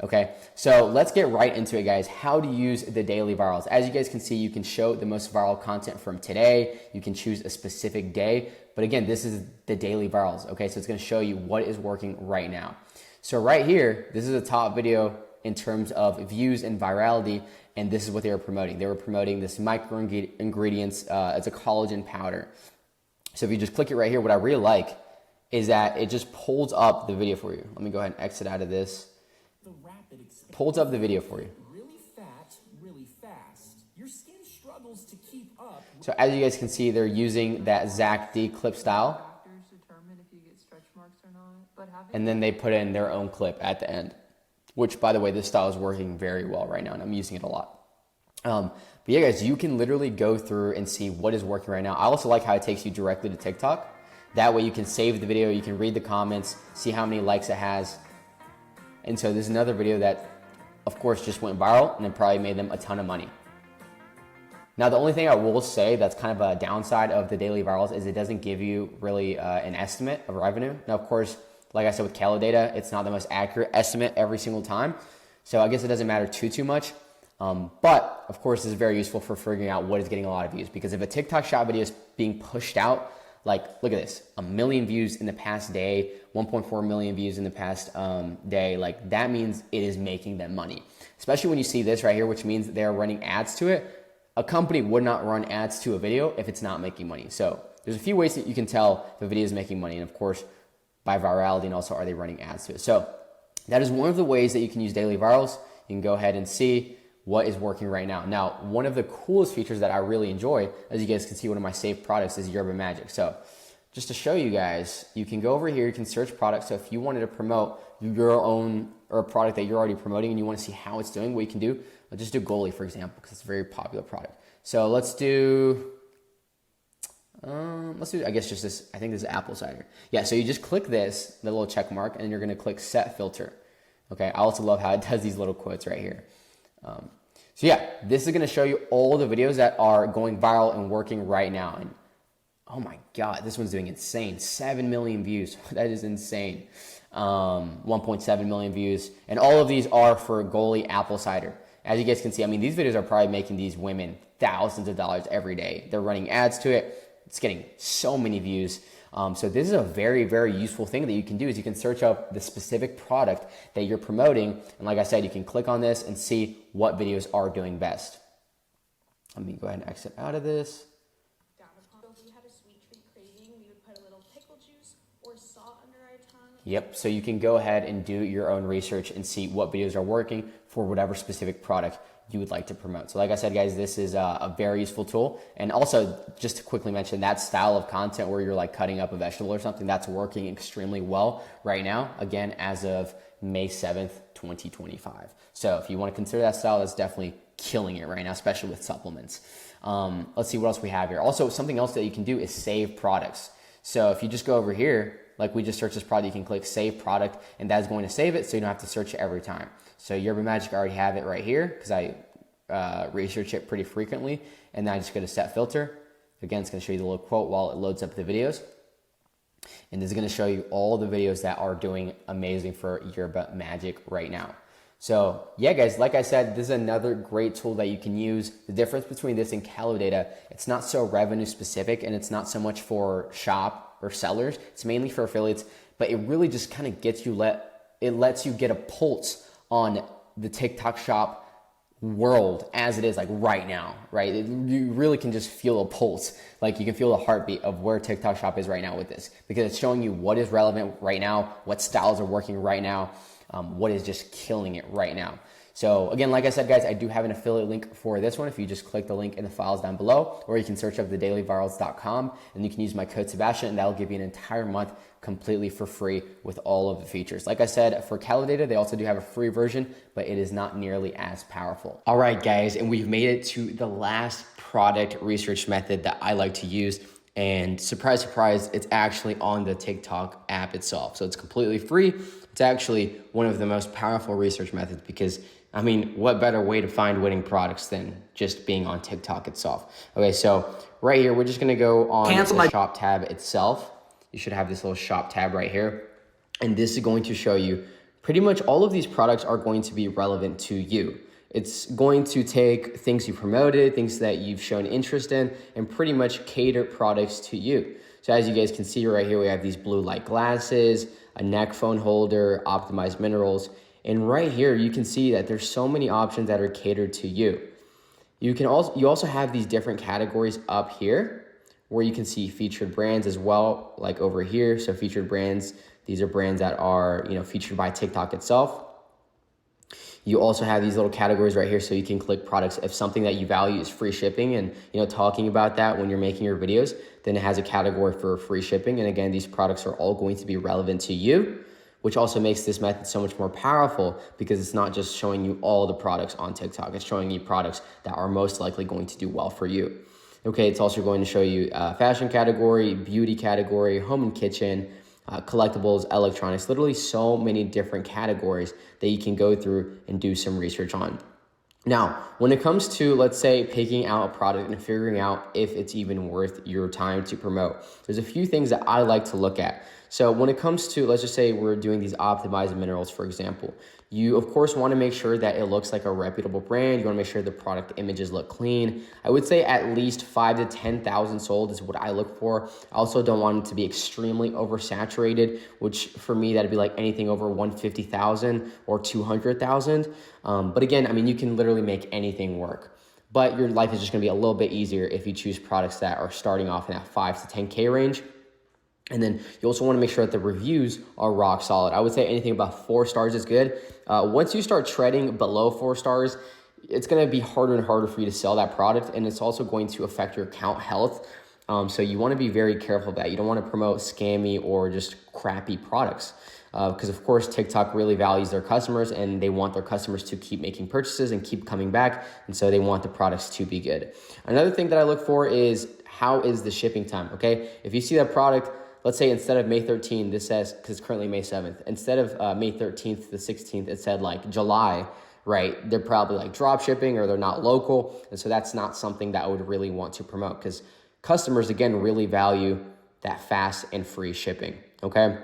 Okay, so let's get right into it, guys. How to use the daily virals. As you guys can see, you can show the most viral content from today. You can choose a specific day. But again, this is the daily virals, okay? So it's going to show you what is working right now. So right here, this is a top video in terms of views and virality, and this is what they were promoting. They were promoting this micro ingredients. It's a collagen powder. So if you just click it right here, what I really like is that it just pulls up the video for you. Let me go ahead and exit out of this. Pulls up the video for you. Really fat, really fast. Your skin struggles to keep up. So as you guys can see, they're using that Zach D clip style. And then they put in their own clip at the end, which, by the way, this style is working very well right now, and I'm using it a lot. But yeah, guys, you can literally go through and see what is working right now. I also like how it takes you directly to TikTok. That way you can save the video, you can read the comments, see how many likes it has. And so there's another video that, of course, just went viral, and it probably made them a ton of money. Now, the only thing I will say that's kind of a downside of the daily virals is it doesn't give you really an estimate of revenue. Now, of course, like I said with Calo Data, it's not the most accurate estimate every single time. So I guess it doesn't matter too much. But of course, this is very useful for figuring out what is getting a lot of views, because if a TikTok shop video is being pushed out, like look at this, 1 million views in the past day, 1.4 million views in the past day, like that means it is making them money. Especially when you see this right here, which means they're running ads to it. A company would not run ads to a video if it's not making money. So there's a few ways that you can tell if a video is making money, and of course by virality, and also are they running ads to it. So that is one of the ways that you can use daily virals. You can go ahead and see what is working right now. Now, one of the coolest features that I really enjoy, as you guys can see, one of my saved products is Yerba Magic. So just to show you guys, you can go over here, you can search products. So if you wanted to promote your own or a product that you're already promoting and you want to see how it's doing, what you can do, just do Goalie, for example, because it's a very popular product. So let's do, I guess just this, I think this is apple cider. Yeah, so you just click this, the little check mark, and you're going to click set filter. Okay, I also love how it does these little quotes right here. So yeah, this is going to show you all the videos that are going viral and working right now. And oh my God, this one's doing insane. 7 million views. That is insane. 1.7 million views. And all of these are for Goalie apple cider. As you guys can see, I mean, these videos are probably making these women thousands of dollars every day. They're running ads to it. It's getting so many views. So this is a very, very useful thing that you can do, is you can search up the specific product that you're promoting. And like I said, you can click on this and see what videos are doing best. Let me go ahead and exit out of this. If we had a sweet treat craving, we would put a little pickle juice or salt under our tongue. Yep, so you can go ahead and do your own research and see what videos are working for whatever specific product you would like to promote. So like I said, guys, this is a very useful tool. And also, just to quickly mention, that style of content where you're like cutting up a vegetable or something, that's working extremely well right now, again, as of May 7th, 2025. So if you want to consider that style, that's definitely killing it right now, especially with supplements. Let's see what else we have here. Also, something else that you can do is save products. So if you just go over here, like we just searched this product, you can click save product, and that's going to save it so you don't have to search it every time. So Yerba Magic, I already have it right here because I research it pretty frequently. And then I just go to set filter. Again, it's going to show you the little quote while it loads up the videos. And this is going to show you all the videos that are doing amazing for Yerba Magic right now. So yeah, guys, like I said, this is another great tool that you can use. The difference between this and Calo Data, it's not so revenue specific, and it's not so much for shop or sellers. It's mainly for affiliates, but it really just kind of gets you, it lets you get a pulse on the TikTok shop world as it is like right now, right? You really can just feel a pulse. Like you can feel the heartbeat of where TikTok shop is right now with this, because it's showing you what is relevant right now, what styles are working right now, what is just killing it right now. So again, like I said, guys, I do have an affiliate link for this one. If you just click the link in the files down below, or you can search up thedailyvirals.com, and you can use my code Sebastian, and that'll give you an entire month completely for free with all of the features. Like I said, for Calo Data, they also do have a free version, but it is not nearly as powerful. All right, guys, and we've made it to the last product research method that I like to use. And surprise, surprise, it's actually on the TikTok app itself. So it's completely free. It's actually one of the most powerful research methods because, I mean, what better way to find winning products than just being on TikTok itself? Okay, so right here, we're just gonna go on the shop tab itself. You should have this little shop tab right here. And this is going to show you pretty much all of these products are going to be relevant to you. It's going to take things you promoted, things that you've shown interest in, and pretty much cater products to you. So as you guys can see right here, we have these blue light glasses, a neck phone holder, optimized minerals. And right here, you can see that there's so many options that are catered to you. You also have these different categories up here where you can see featured brands as well, like over here. So featured brands, these are brands that are, featured by TikTok itself. You also have these little categories right here, so you can click products. If something that you value is free shipping and talking about that when you're making your videos, then it has a category for free shipping. And again, these products are all going to be relevant to you, which also makes this method so much more powerful because it's not just showing you all the products on TikTok. It's showing you products that are most likely going to do well for you. Okay, it's also going to show you fashion category, beauty category, home and kitchen, collectibles, electronics, literally so many different categories that you can go through and do some research on. Now, when it comes to, let's say, picking out a product and figuring out if it's even worth your time to promote, there's a few things that I like to look at. So when it comes to, let's just say we're doing these optimized minerals, for example, you of course want to make sure that it looks like a reputable brand. You want to make sure the product images look clean. I would say at least 5 to 10,000 sold is what I look for. I also don't want it to be extremely oversaturated, which for me, that'd be like anything over 150,000 or 200,000. But again, I mean, you can literally make anything work. But your life is just going to be a little bit easier if you choose products that are starting off in that 5 to 10K range. And then you also want to make sure that the reviews are rock solid. I would say anything about 4 stars is good. Once you start treading below 4 stars, it's going to be harder and harder for you to sell that product. And it's also going to affect your account health. So you want to be very careful of that. You don't want to promote scammy or just crappy products. Because of course, TikTok really values their customers and they want their customers to keep making purchases and keep coming back. And so they want the products to be good. Another thing that I look for is how is the shipping time, okay? If you see that product, let's say instead of May 13th, this says, because it's currently May 7th, instead of May 13th to the 16th, it said like July, right? They're probably like drop shipping or they're not local. And so that's not something that I would really want to promote because customers, again, really value that fast and free shipping, okay?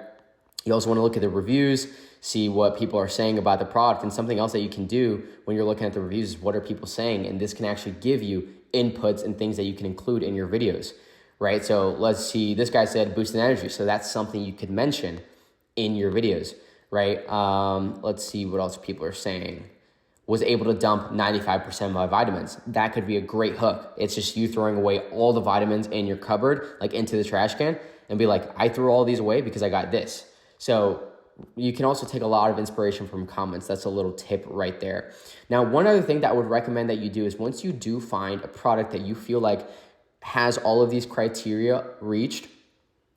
You also want to look at the reviews, see what people are saying about the product. And something else that you can do when you're looking at the reviews is what are people saying? And this can actually give you inputs and things that you can include in your videos. Right? So let's see, this guy said boosted energy. So that's something you could mention in your videos, right? Let's see what else people are saying. Was able to dump 95% of my vitamins. That could be a great hook. It's just you throwing away all the vitamins in your cupboard, like into the trash can and be like, I threw all these away because I got this. So you can also take a lot of inspiration from comments. That's a little tip right there. Now, one other thing that I would recommend that you do is once you do find a product that you feel like has all of these criteria reached,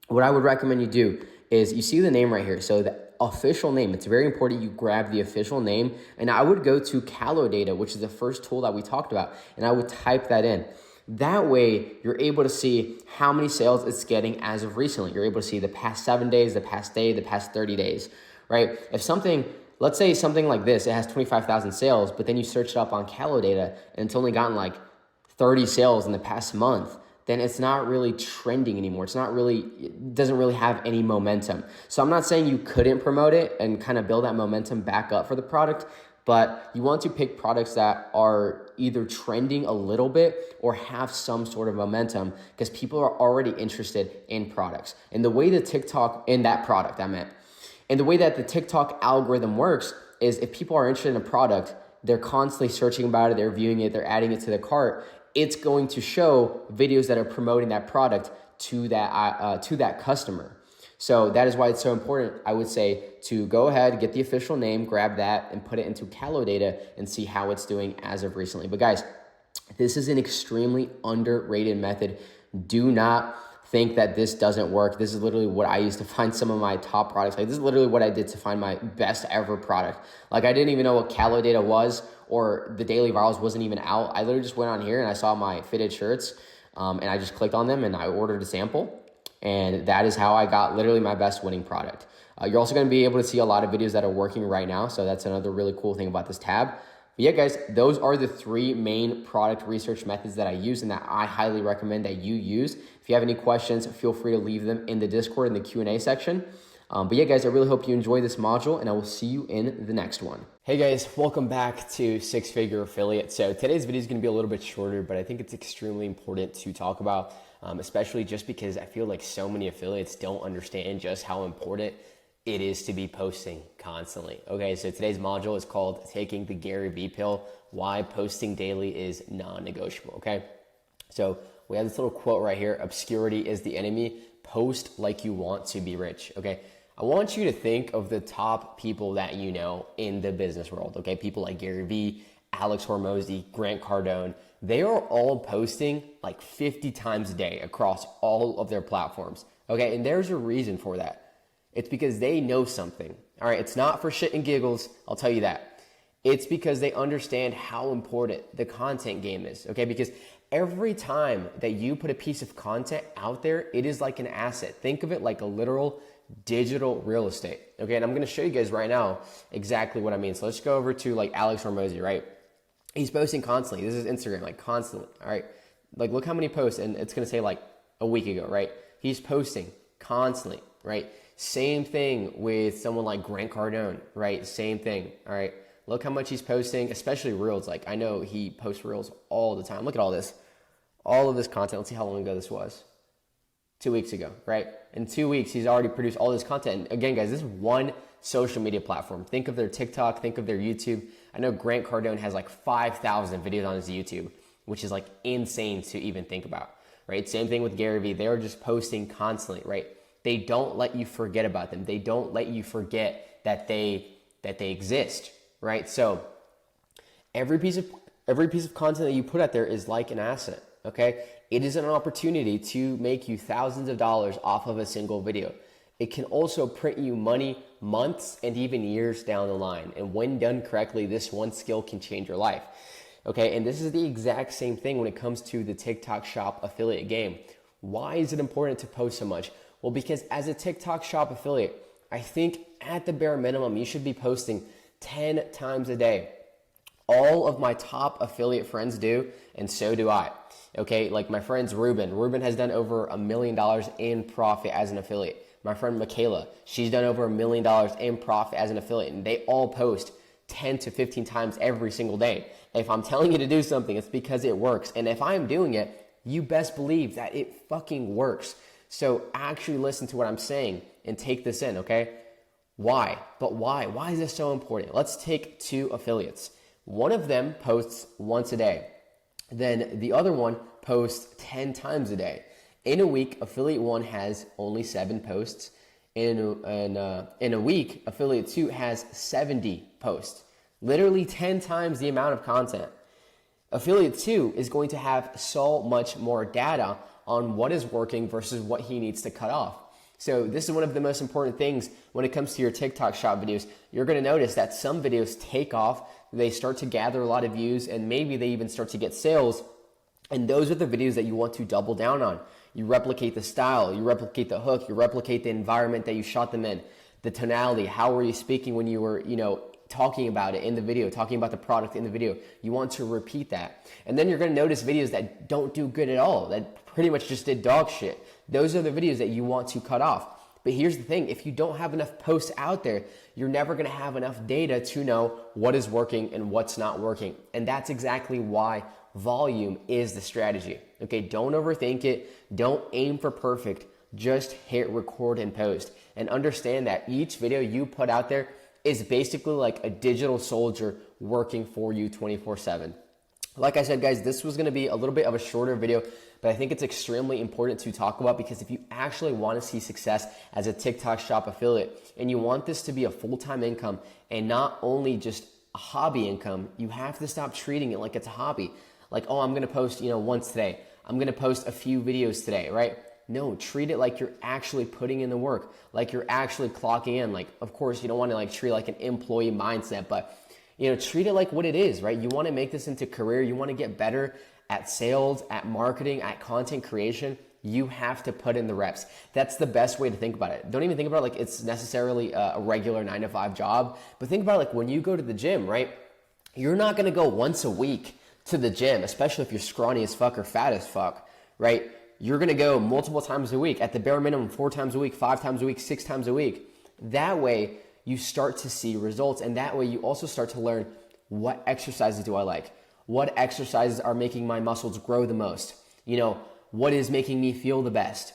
what I would recommend you do is you see the name right here. So the official name, it's very important you grab the official name. And I would go to Calo Data, which is the first tool that we talked about. And I would type that in. That way, you're able to see how many sales it's getting as of recently. You're able to see the past 7 days, the past day, the past 30 days, right? If something, let's say something like this, it has 25,000 sales, but then you search it up on Calo Data and it's only gotten like 30 sales in the past month, then it's not really trending anymore. It doesn't really have any momentum. So I'm not saying you couldn't promote it and kind of build that momentum back up for the product, but you want to pick products that are either trending a little bit or have some sort of momentum because people are already interested in products. And the way the TikTok, in that product I meant, and the way that the TikTok algorithm works is if people are interested in a product, they're constantly searching about it, they're viewing it, they're adding it to the cart, it's going to show videos that are promoting that product to that customer. So that is why it's so important, I would say, to go ahead, get the official name, grab that, and put it into Calo Data and see how it's doing as of recently. But guys, this is an extremely underrated method. Do not think that this doesn't work. This is literally what I used to find some of my top products. Like this is literally what I did to find my best ever product. Like I didn't even know what Calo Data was or the Daily Virals wasn't even out. I literally just went on here and I saw my fitted shirts and I just clicked on them and I ordered a sample. And that is how I got literally my best winning product. You're also going to be able to see a lot of videos that are working right now. So that's another really cool thing about this tab. But yeah, guys, those are the 3 main product research methods that I use and that I highly recommend that you use. If you have any questions, feel free to leave them in the Discord in the Q&A section. But yeah, guys, I really hope you enjoy this module and I will see you in the next one. Hey guys, welcome back to Six Figure Affiliate. So today's video is going to be a little bit shorter, but I think it's extremely important to talk about, especially just because I feel like so many affiliates don't understand just how important it is to be posting constantly. Okay, so today's module is called Taking the Gary Vee Pill, Why Posting Daily is Non-Negotiable, okay? So we have this little quote right here, obscurity is the enemy, post like you want to be rich, okay? I want you to think of the top people that you know in the business world, okay? People like Gary Vee, Alex Hormozy, Grant Cardone. They are all posting like 50 times a day across all of their platforms, okay? And there's a reason for that. It's because they know something, all right? It's not for shit and giggles, I'll tell you that. It's because they understand how important the content game is, okay? Because every time that you put a piece of content out there, it is like an asset. Think of it like a literal digital real estate, okay? And I'm gonna show you guys right now exactly what I mean. So let's go over to like Alex Hormozy, right? He's posting constantly. This is Instagram, like constantly, all right? Like look how many posts, and it's gonna say like a week ago, right? He's posting constantly, right? Same thing with someone like Grant Cardone, right? Same thing, all right? Look how much he's posting, especially Reels. Like, I know he posts Reels all the time. Look at all this. All of this content. Let's see how long ago this was. 2 weeks ago, right? In 2 weeks, he's already produced all this content. And again, guys, this is one social media platform. Think of their TikTok, think of their YouTube. I know Grant Cardone has like 5,000 videos on his YouTube, which is like insane to even think about, right? Same thing with Gary Vee. They're just posting constantly, right? They don't let you forget about them. They don't let you forget that they exist, right? So every piece of content that you put out there is like an asset, okay? It is an opportunity to make you thousands of dollars off of a single video. It can also print you money months and even years down the line. And when done correctly, this one skill can change your life. Okay, and this is the exact same thing when it comes to the TikTok Shop affiliate game. Why is it important to post so much? Well, because as a TikTok Shop affiliate, I think at the bare minimum, you should be posting 10 times a day. All of my top affiliate friends do, and so do I. Okay, like my friends Ruben. Ruben has done over $1 million in profit as an affiliate. My friend Michaela, she's done over $1 million in profit as an affiliate, and they all post 10 to 15 times every single day. If I'm telling you to do something, it's because it works. And if I'm doing it, you best believe that it fucking works. So actually listen to what I'm saying and take this in, okay? Why? But why? Why is this so important? Let's take two affiliates. One of them posts once a day. Then the other one posts 10 times a day. In a week, affiliate 1 has only 7 posts. In a week, affiliate 2 has 70 posts. Literally 10 times the amount of content. Affiliate 2 is going to have so much more data on what is working versus what he needs to cut off. So this is one of the most important things when it comes to your TikTok Shop videos. You're going to notice that some videos take off, they start to gather a lot of views, and maybe they even start to get sales. And those are the videos that you want to double down on. You replicate the style, you replicate the hook, you replicate the environment that you shot them in, the tonality, how were you speaking when you were, talking about it in the video, talking about the product in the video. You want to repeat that. And then you're going to notice videos that don't do good at all, that pretty much just did dog shit. Those are the videos that you want to cut off. But here's the thing, if you don't have enough posts out there, you're never going to have enough data to know what is working and what's not working. And that's exactly why volume is the strategy. Okay, don't overthink it. Don't aim for perfect. Just hit record and post. And understand that each video you put out there is basically like a digital soldier working for you 24/7. Like I said, guys, this was going to be a little bit of a shorter video, but I think it's extremely important to talk about because if you actually want to see success as a TikTok Shop affiliate and you want this to be a full-time income and not only just a hobby income, you have to stop treating it like it's a hobby. Like, oh, I'm going to post, once today. I'm going to post a few videos today, right? No, treat it like you're actually putting in the work, like you're actually clocking in. Like, of course, you don't want to treat it like an employee mindset, but treat it like what it is, right? You want to make this into career. You want to get better at sales, at marketing, at content creation. You have to put in the reps. That's the best way to think about it. Don't even think about it like it's necessarily a regular 9-to-5 job, but think about it like when you go to the gym, right? You're not going to go once a week to the gym, especially if you're scrawny as fuck or fat as fuck, right? You're going to go multiple times a week, at the bare minimum, 4 times a week, 5 times a week, 6 times a week. That way you start to see results. And that way you also start to learn, what exercises do I like? What exercises are making my muscles grow the most? What is making me feel the best?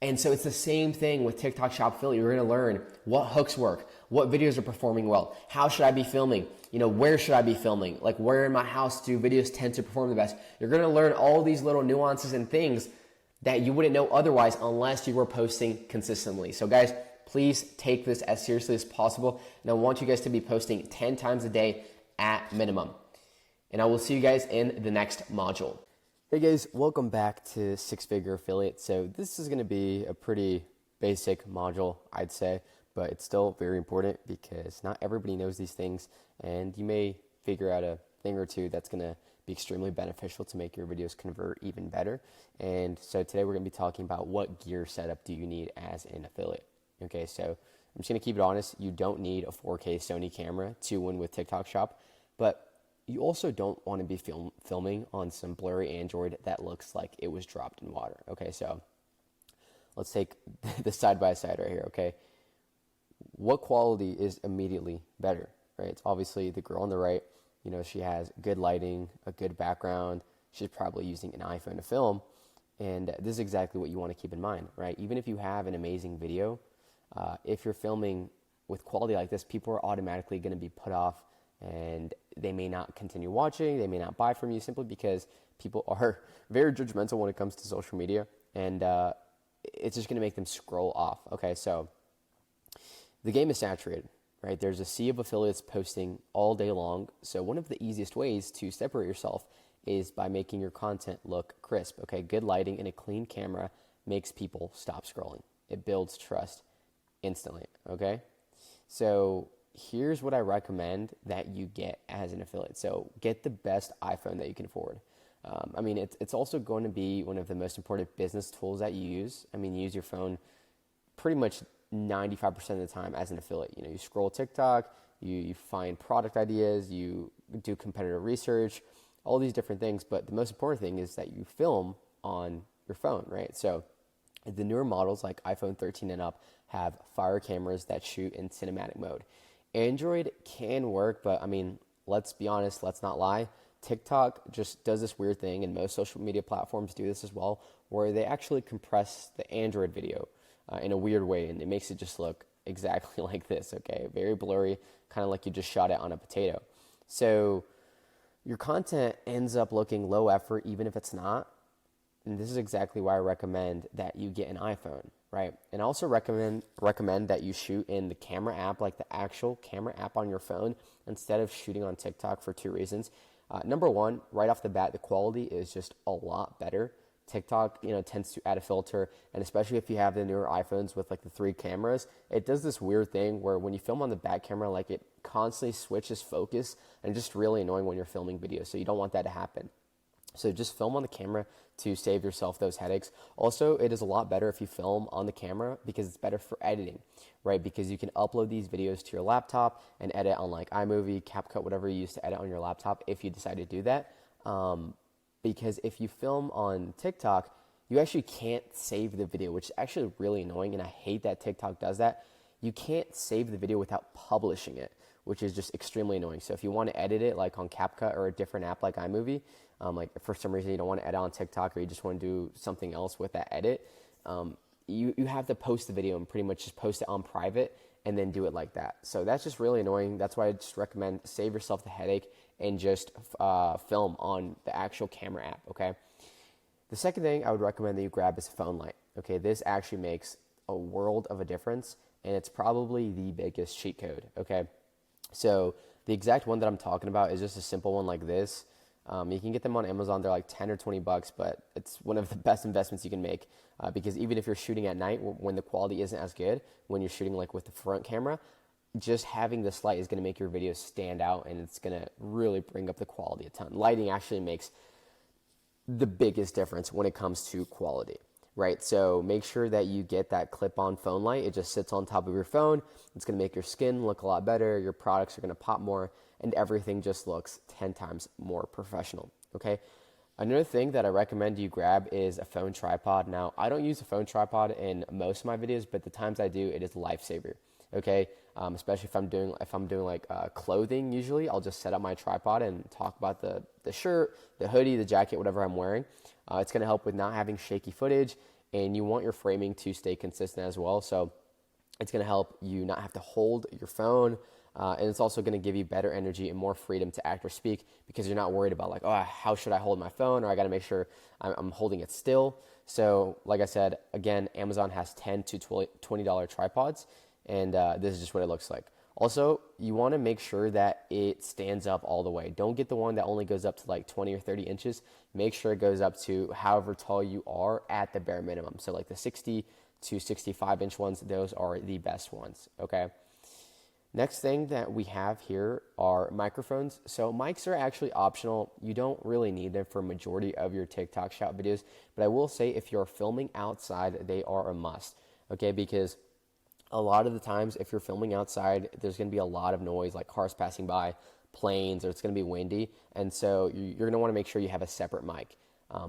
And so it's the same thing with TikTok Shop Affiliate. You're going to learn what hooks work, what videos are performing well, how should I be filming, where should I be filming, like where in my house do videos tend to perform the best. You're going to learn all these little nuances and things that you wouldn't know otherwise unless you were posting consistently. So guys, please take this as seriously as possible. And I want you guys to be posting 10 times a day at minimum. And I will see you guys in the next module. Hey guys, welcome back to Six Figure Affiliate. So this is going to be a pretty basic module, I'd say, but it's still very important because not everybody knows these things, and you may figure out a thing or two that's going to be extremely beneficial to make your videos convert even better. And so today we're going to be talking about what gear setup do you need as an affiliate. Okay, so I'm just going to keep it honest. You don't need a 4K Sony camera to win with TikTok Shop, but you also don't want to be filming on some blurry Android that looks like it was dropped in water. Okay, so let's take the side by side right here, okay? what quality is immediately better, right? It's obviously the girl on the right. She has good lighting, a good background. She's probably using an iPhone to film. And this is exactly what you want to keep in mind, right? Even if you have an amazing video, if you're filming with quality like this, people are automatically going to be put off, and they may not continue watching. They may not buy from you simply because people are very judgmental when it comes to social media, and it's just going to make them scroll off. Okay, so the game is saturated, right? There's a sea of affiliates posting all day long. So one of the easiest ways to separate yourself is by making your content look crisp. Okay, good lighting and a clean camera makes people stop scrolling. It builds trust instantly. Okay, so here's what I recommend that you get as an affiliate. So get the best iPhone that you can afford. It's also going to be one of the most important business tools that you use. You use your phone pretty much 95% of the time as an affiliate. You scroll TikTok, you find product ideas, you do competitor research, all these different things. But the most important thing is that you film on your phone, right? So the newer models like iPhone 13 and up have fire cameras that shoot in cinematic mode. Android can work, but let's be honest, let's not lie. TikTok just does this weird thing, and most social media platforms do this as well, where they actually compress the Android video in a weird way, and it makes it just look exactly like this, okay? Very blurry, kind of like you just shot it on a potato. So your content ends up looking low effort, even if it's not. And this is exactly why I recommend that you get an iPhone, right? And I also recommend that you shoot in the camera app, like the actual camera app on your phone, instead of shooting on TikTok for two reasons. Number one, right off the bat, the quality is just a lot better. TikTok, tends to add a filter, and especially if you have the newer iPhones with like the 3 cameras, it does this weird thing where when you film on the back camera, like it constantly switches focus, and just really annoying when you're filming videos. So you don't want that to happen. So just film on the camera to save yourself those headaches. Also, it is a lot better if you film on the camera because it's better for editing, right? Because you can upload these videos to your laptop and edit on like iMovie, CapCut, whatever you use to edit on your laptop if you decide to do that. Because if you film on TikTok, you actually can't save the video, which is actually really annoying, and I hate that TikTok does that. You can't save the video without publishing it, which is just extremely annoying. So if you want to edit it like on CapCut or a different app like iMovie, like for some reason you don't want to edit on TikTok or you just want to do something else with that edit, you have to post the video and pretty much just post it on private and then do it like that. So that's just really annoying. That's why I just recommend save yourself the headache and just film on the actual camera app, okay? The second thing I would recommend that you grab is a phone light, okay? This actually makes a world of a difference, and it's probably the biggest cheat code, okay? So the exact one that I'm talking about is just a simple one like this. You can get them on Amazon. They're like 10 or 20 bucks, but it's one of the best investments you can make because even if you're shooting at night when the quality isn't as good, when you're shooting like with the front camera, just having this light is going to make your videos stand out, and it's going to really bring up the quality a ton. Lighting actually makes the biggest difference when it comes to quality, right? So make sure that you get that clip-on phone light. It just sits on top of your phone. It's going to make your skin look a lot better. Your products are going to pop more, and everything just looks 10 times more professional, okay? Another thing that I recommend you grab is a phone tripod. Now, I don't use a phone tripod in most of my videos, but the times I do, it is a lifesaver, okay? Especially if I'm doing like clothing. Usually, I'll just set up my tripod and talk about the shirt, the hoodie, the jacket, whatever I'm wearing. It's going to help with not having shaky footage, and you want your framing to stay consistent as well. So it's going to help you not have to hold your phone, and it's also going to give you better energy and more freedom to act or speak because you're not worried about like, oh, how should I hold my phone, or I got to make sure I'm holding it still. So like I said, again, Amazon has $10 to $20 tripods, and this is just what it looks like. Also, you want to make sure that it stands up all the way. Don't get the one that only goes up to like 20 or 30 inches. Make sure it goes up to however tall you are at the bare minimum. So like the 60 to 65 inch ones, those are the best ones, okay? Next thing that we have here are microphones. So mics are actually optional. You don't really need them for a majority of your TikTok shop videos, but I will say if you're filming outside, they are a must, okay? Because a lot of the times if you're filming outside, there's going to be a lot of noise, like cars passing by, planes, or it's going to be windy, and so you're going to want to make sure you have a separate mic.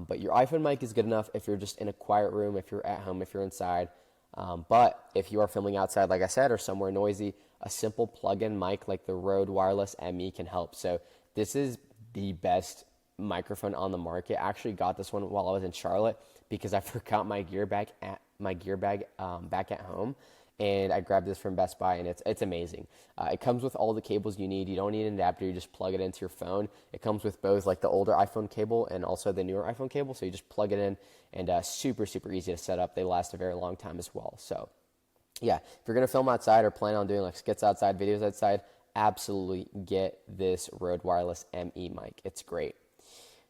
But your iPhone mic is good enough if you're just in a quiet room, if you're at home, if you're inside. But if you are filming outside, like I said, or somewhere noisy, a simple plug-in mic like the Rode Wireless ME can help. So this is the best microphone on the market. I actually got this one while I was in Charlotte because I forgot my gear bag back at home, and I grabbed this from Best Buy, and it's amazing. It comes with all the cables you need. You don't need an adapter. You just plug it into your phone. It comes with both like the older iPhone cable and also the newer iPhone cable. So you just plug it in, and super easy to set up. They last a very long time as well. So yeah, if you're gonna film outside or plan on doing like skits outside, videos outside, absolutely get this Rode Wireless ME mic. It's great.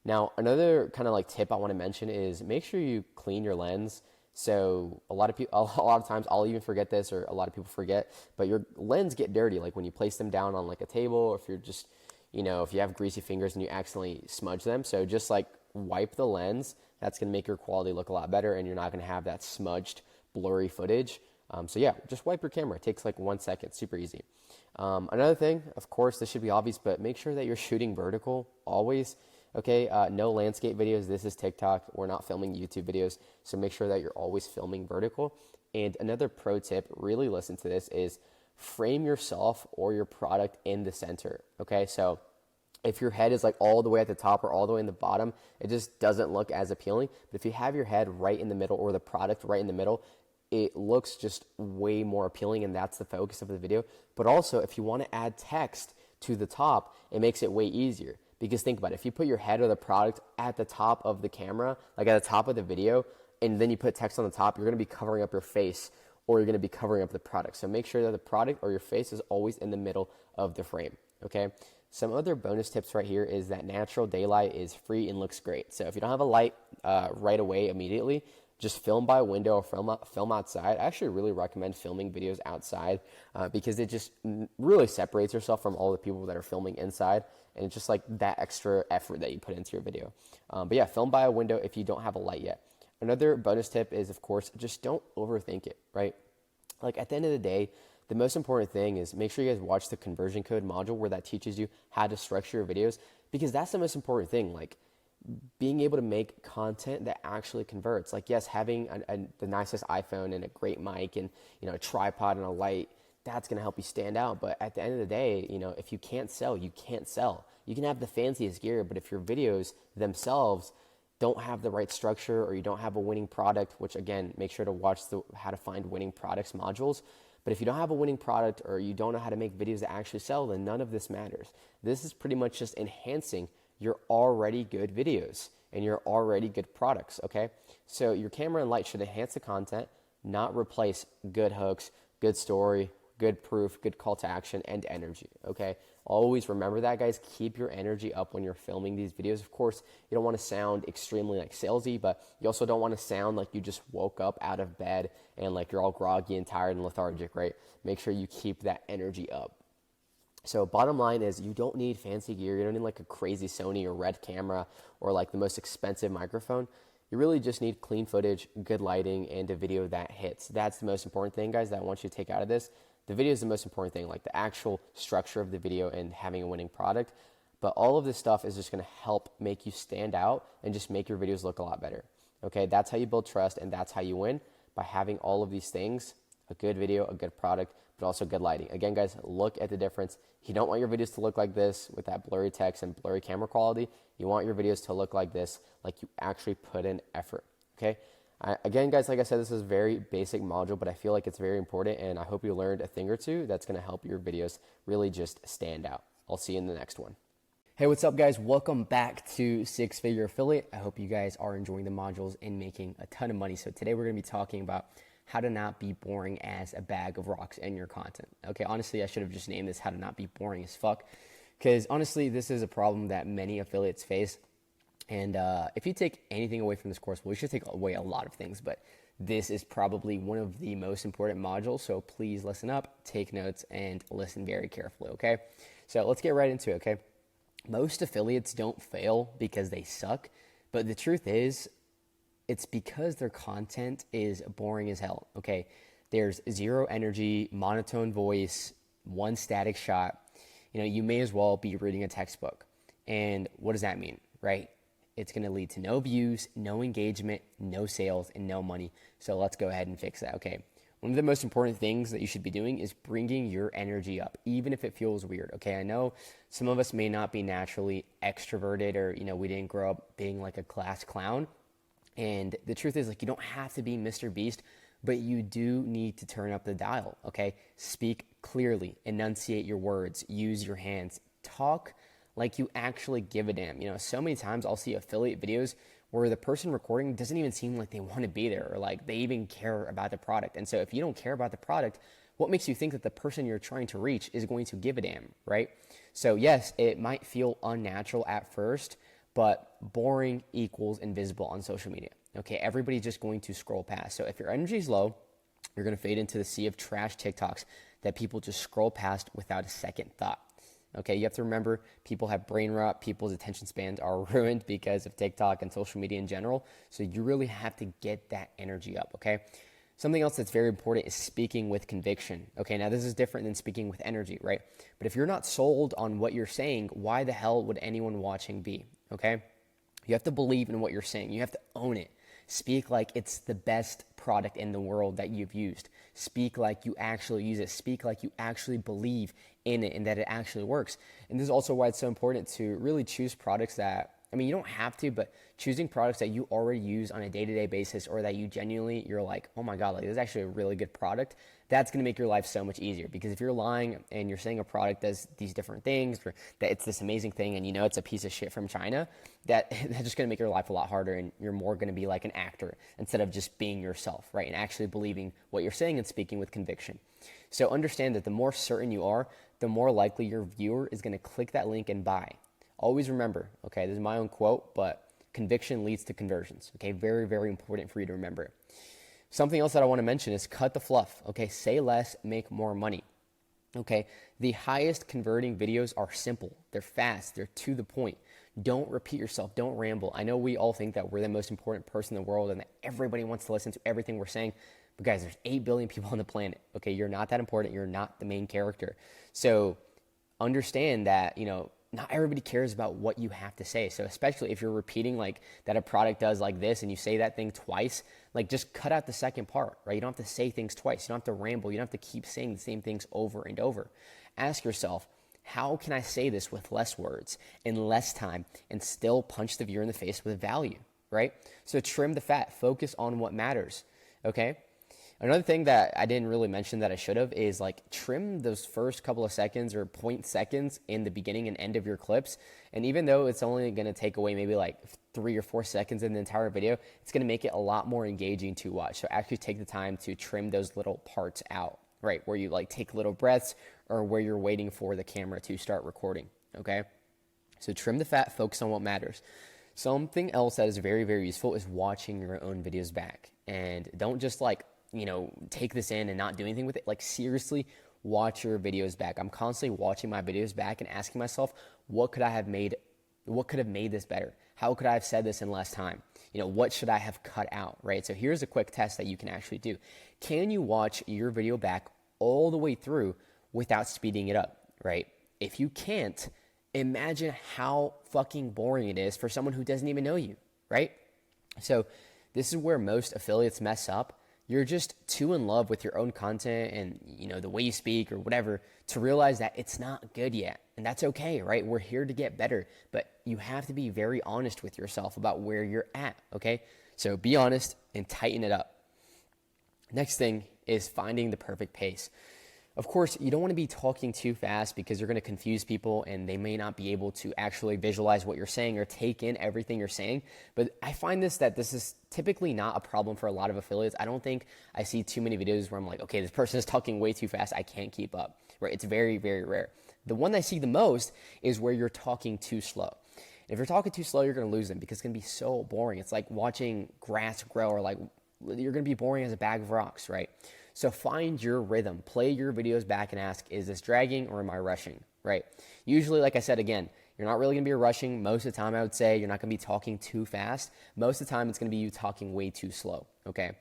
Now, another kind of like tip I want to mention is make sure you clean your lens. So a lot of times I'll even forget this, or a lot of people forget, but your lens get dirty like when you place them down on like a table, or if you're just, if you have greasy fingers and you accidentally smudge them. So just like wipe the lens. That's going to make your quality look a lot better, and you're not going to have that smudged, blurry footage. So yeah, just wipe your camera. It takes like 1 second, super easy. Another thing, of course, this should be obvious, but make sure that you're shooting vertical always. Okay, no landscape videos. This is TikTok. We're not filming YouTube videos. So make sure that you're always filming vertical. And another pro tip, really listen to this, is frame yourself or your product in the center. Okay, so if your head is like all the way at the top or all the way in the bottom, it just doesn't look as appealing. But if you have your head right in the middle, or the product right in the middle, it looks just way more appealing, and that's the focus of the video. But also, if you want to add text to the top, it makes it way easier. Because think about it, if you put your head or the product at the top of the camera, like at the top of the video, and then you put text on the top, you're going to be covering up your face, or you're going to be covering up the product. So make sure that the product or your face is always in the middle of the frame, okay? Some other bonus tips right here is that natural daylight is free and looks great. So if you don't have a light right away immediately, just film by a window or film outside. I actually really recommend filming videos outside because it just really separates yourself from all the people that are filming inside, and it's just like that extra effort that you put into your video. But yeah, film by a window if you don't have a light yet. Another bonus tip is, of course, just don't overthink it, right? Like at the end of the day, the most important thing is make sure you guys watch the conversion code module where that teaches you how to structure your videos, because that's the most important thing. Like being able to make content that actually converts. Like yes, having the nicest iPhone and a great mic and a tripod and a light, that's going to help you stand out. But at the end of the day, if you can't sell, you can't sell. You can have the fanciest gear, but if your videos themselves don't have the right structure, or you don't have a winning product, which again, make sure to watch the how to find winning products modules. But if you don't have a winning product, or you don't know how to make videos that actually sell, then none of this matters. This is pretty much just enhancing your already good videos and your already good products, okay? So your camera and light should enhance the content, not replace good hooks, good story, good proof, good call to action, and energy, okay? Always remember that, guys. Keep your energy up when you're filming these videos. Of course, you don't want to sound extremely like salesy, but you also don't want to sound like you just woke up out of bed and like you're all groggy and tired and lethargic, right? Make sure you keep that energy up. So bottom line is, you don't need fancy gear. You don't need like a crazy Sony or Red camera or like the most expensive microphone. You really just need clean footage, good lighting, and a video that hits. That's the most important thing, guys, that I want you to take out of this. The video is the most important thing, like the actual structure of the video and having a winning product. But all of this stuff is just going to help make you stand out and just make your videos look a lot better. Okay, that's how you build trust, and that's how you win, by having all of these things: a good video, a good product, but also good lighting. Again, guys, look at the difference. You don't want your videos to look like this with that blurry text and blurry camera quality. You want your videos to look like this, like you actually put in effort, okay? Again, guys, like I said, this is a very basic module, but I feel like it's very important, and I hope you learned a thing or two that's going to help your videos really just stand out. I'll see you in the next one. Hey, what's up, guys? Welcome back to Six Figure Affiliate. I hope you guys are enjoying the modules and making a ton of money. So today we're going to be talking about how to not be boring as a bag of rocks in your content. Okay, honestly, I should have just named this how to not be boring as fuck, because honestly, this is a problem that many affiliates face. And if you take anything away from this course, well, you should take away a lot of things, but this is probably one of the most important modules. So please listen up, take notes, and listen very carefully, okay? So let's get right into it, okay? Most affiliates don't fail because they suck, but the truth is, it's because their content is boring as hell, okay? There's zero energy, monotone voice, one static shot. You may as well be reading a textbook. And what does that mean, right? It's going to lead to no views, no engagement, no sales, and no money. So let's go ahead and fix that, okay? one of the most important things that you should be doing is bringing your energy up, even if it feels weird. Okay, I know some of us may not be naturally extroverted, or we didn't grow up being like a class clown. And the truth is, like, you don't have to be Mr. Beast, but you do need to turn up the dial. Okay, speak clearly, enunciate your words, use your hands, talk like you actually give a damn. So many times I'll see affiliate videos where the person recording doesn't even seem like they want to be there, or like they even care about the product. And so if you don't care about the product, what makes you think that the person you're trying to reach is going to give a damn, right? So yes, it might feel unnatural at first, but boring equals invisible on social media. Okay, everybody's just going to scroll past. So if your energy is low, you're going to fade into the sea of trash TikToks that people just scroll past without a second thought. Okay, you have to remember, people have brain rot, people's attention spans are ruined because of TikTok and social media in general. So you really have to get that energy up, okay? Something else that's very important is speaking with conviction. Okay, now this is different than speaking with energy, right? But if you're not sold on what you're saying, why the hell would anyone watching be, okay? You have to believe in what you're saying. You have to own it. Speak like it's the best product in the world that you've used. Speak like you actually use it. Speak like you actually believe in it and that it actually works. And this is also why it's so important to really choose products that, you don't have to, but choosing products that you already use on a day-to-day basis, or that you're like, oh my God, like, this is actually a really good product. That's going to make your life so much easier. Because if you're lying and you're saying a product does these different things, or that it's this amazing thing, and it's a piece of shit from China, that's just going to make your life a lot harder, and you're more going to be like an actor instead of just being yourself, right? And actually believing what you're saying and speaking with conviction. So understand that the more certain you are, the more likely your viewer is going to click that link and buy. Always remember, okay, this is my own quote, but conviction leads to conversions. Okay, very, very important for you to remember. Something else that I want to mention is cut the fluff. Okay, say less, make more money. Okay, the highest converting videos are simple. They're fast. They're to the point. Don't repeat yourself. Don't ramble. I know we all think that we're the most important person in the world and that everybody wants to listen to everything we're saying. But guys, there's 8 billion people on the planet. Okay, you're not that important. You're not the main character. So understand that, not everybody cares about what you have to say. So especially if you're repeating like that a product does like this and you say that thing twice, like just cut out the second part, right? You don't have to say things twice. You don't have to ramble. You don't have to keep saying the same things over and over. Ask yourself, how can I say this with less words and less time and still punch the viewer in the face with value, right? So trim the fat, focus on what matters, okay? Another thing that I didn't really mention that I should have is like trim those first couple of seconds or 0.seconds in the beginning and end of your clips. And even though it's only going to take away maybe like 3 or 4 seconds in the entire video, it's going to make it a lot more engaging to watch. So actually take the time to trim those little parts out, right? Where you like take little breaths, or where you're waiting for the camera to start recording, okay? So trim the fat, focus on what matters. Something else that is very, very useful is watching your own videos back. And don't just like, take this in and not do anything with it. Like seriously, watch your videos back. I'm constantly watching my videos back and asking myself, what could have made this better? How could I have said this in less time? What should I have cut out, right? So here's a quick test that you can actually do. Can you watch your video back all the way through without speeding it up, right? If you can't, imagine how fucking boring it is for someone who doesn't even know you, right? So this is where most affiliates mess up. You're just too in love with your own content and, the way you speak or whatever to realize that it's not good yet. And that's okay, right? We're here to get better, but you have to be very honest with yourself about where you're at, okay? So be honest and tighten it up. Next thing is finding the perfect pace. Of course, you don't want to be talking too fast because you're going to confuse people and they may not be able to actually visualize what you're saying or take in everything you're saying. But I find this is typically not a problem for a lot of affiliates. I don't think I see too many videos where I'm like, okay, this person is talking way too fast. I can't keep up, right? It's very, very rare. The one I see the most is where you're talking too slow. And if you're talking too slow, you're going to lose them because it's going to be so boring. It's like watching grass grow, or like you're going to be boring as a bag of rocks, right? So find your rhythm, play your videos back and ask, is this dragging or am I rushing, right? Usually, like I said, again, you're not really going to be rushing. Most of the time, I would say you're not going to be talking too fast. Most of the time, it's going to be you talking way too slow, okay?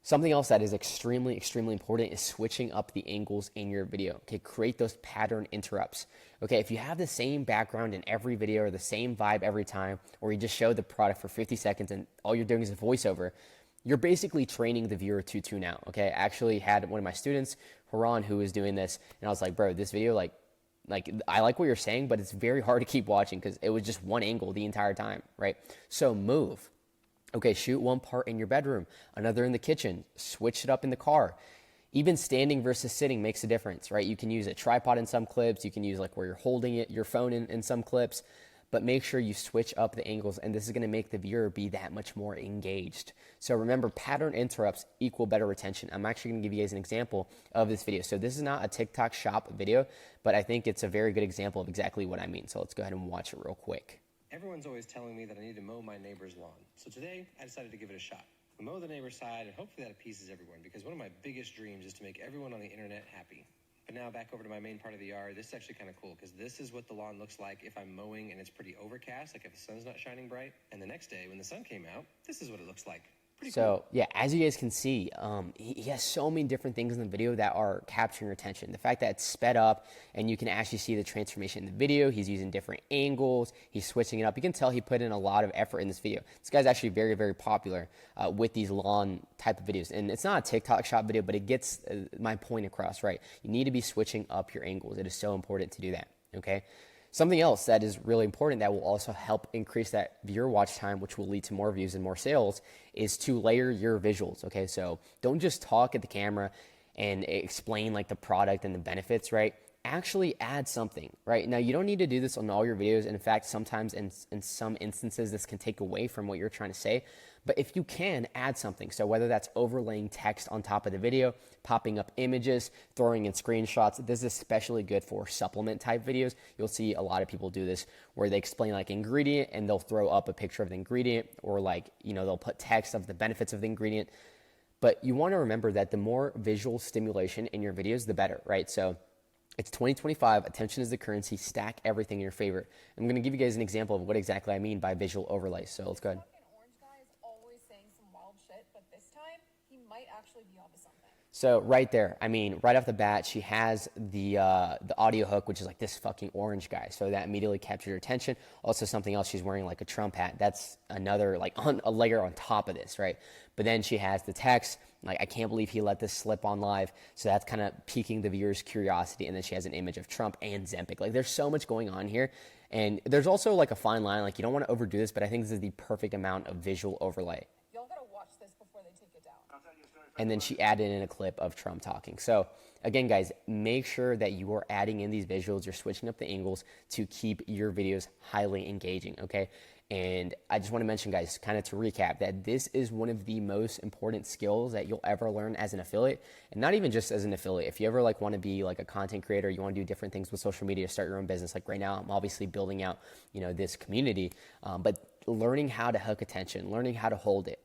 Something else that is extremely, extremely important is switching up the angles in your video, okay? Create those pattern interrupts, okay? If you have the same background in every video or the same vibe every time, or you just show the product for 50 seconds and all you're doing is a voiceover, you're basically training the viewer to tune out, okay? I actually had one of my students, Haran, who was doing this, and I was like, bro, this video, like I like what you're saying, but it's very hard to keep watching because it was just one angle the entire time, right? So move. Okay, shoot one part in your bedroom, another in the kitchen, switch it up in the car. Even standing versus sitting makes a difference, right? You can use a tripod in some clips. You can use like where you're holding it, your phone in some clips, but make sure you switch up the angles, and this is gonna make the viewer be that much more engaged. So remember, pattern interrupts equal better retention. I'm actually gonna give you guys an example of this video. So this is not a TikTok shop video, but I think it's a very good example of exactly what I mean. So let's go ahead and watch it real quick. Everyone's always telling me that I need to mow my neighbor's lawn. So today, I decided to give it a shot. We mow the neighbor's side, and hopefully that appeases everyone, because one of my biggest dreams is to make everyone on the internet happy. But now back over to my main part of the yard. This is actually kind of cool, because this is what the lawn looks like if I'm mowing and it's pretty overcast, like if the sun's not shining bright. And the next day, when the sun came out, this is what it looks like. So yeah, as you guys can see, he has so many different things in the video that are capturing your attention. The fact that it's sped up and you can actually see the transformation in the video. He's using different angles. He's switching it up. You can tell he put in a lot of effort in this video. This guy's actually very, very popular with these lawn type of videos. And it's not a TikTok shop video, but it gets my point across, right? You need to be switching up your angles. It is so important to do that, okay? Something else that is really important that will also help increase that viewer watch time, which will lead to more views and more sales, is to layer your visuals, okay? So don't just talk at the camera and explain like the product and the benefits, right? Actually add something, right? Now, you don't need to do this on all your videos. And in fact, sometimes in some instances, this can take away from what you're trying to say. But if you can, add something. So whether that's overlaying text on top of the video, popping up images, throwing in screenshots, this is especially good for supplement type videos. You'll see a lot of people do this where they explain like ingredient and they'll throw up a picture of the ingredient, or like, you know, they'll put text of the benefits of the ingredient. But you want to remember that the more visual stimulation in your videos, the better, right? So it's 2025. Attention is the currency. Stack everything in your favor. I'm going to give you guys an example of what exactly I mean by visual overlay. So let's go ahead. Orange guy is always saying some wild shit, but this time he might actually be onto something. So right there, I mean, right off the bat, she has the audio hook, which is like this fucking orange guy. So that immediately captured your attention. Also, something else, she's wearing like a Trump hat. That's another like a layer on top of this, right? But then she has the text, like, I can't believe he let this slip on live. So that's kind of piquing the viewer's curiosity. And then she has an image of Trump and Zempic. Like, there's so much going on here. And there's also like a fine line. Like, you don't want to overdo this, but I think this is the perfect amount of visual overlay. Y'all gotta watch this before they take it down. And then she added in a clip of Trump talking. So again, guys, make sure that you are adding in these visuals. You're switching up the angles to keep your videos highly engaging, okay? And I just want to mention, guys, kind of to recap, that this is one of the most important skills that you'll ever learn as an affiliate. And not even just as an affiliate. If you ever like want to be like a content creator, you want to do different things with social media, start your own business. Like right now, I'm obviously building out, you know, this community, but learning how to hook attention, learning how to hold it.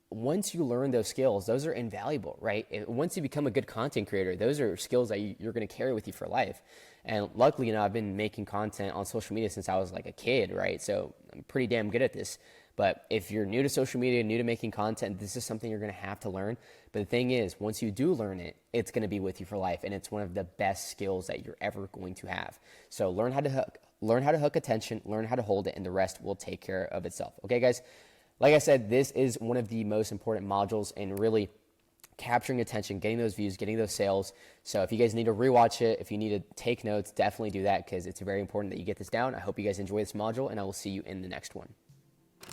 Once you learn those skills, those are invaluable, right? Once you become a good content creator, those are skills that you're going to carry with you for life. And luckily, you know, I've been making content on social media since I was like a kid, right? So I'm pretty damn good at this. But if you're new to social media, new to making content, this is something you're going to have to learn. But the thing is, once you do learn it, it's going to be with you for life. And it's one of the best skills that you're ever going to have. So learn how to hook attention, learn how to hold it, and the rest will take care of itself. Okay, guys? Like I said, this is one of the most important modules in really capturing attention, getting those views, getting those sales. So if you guys need to rewatch it, if you need to take notes, definitely do that because it's very important that you get this down. I hope you guys enjoy this module, and I will see you in the next one.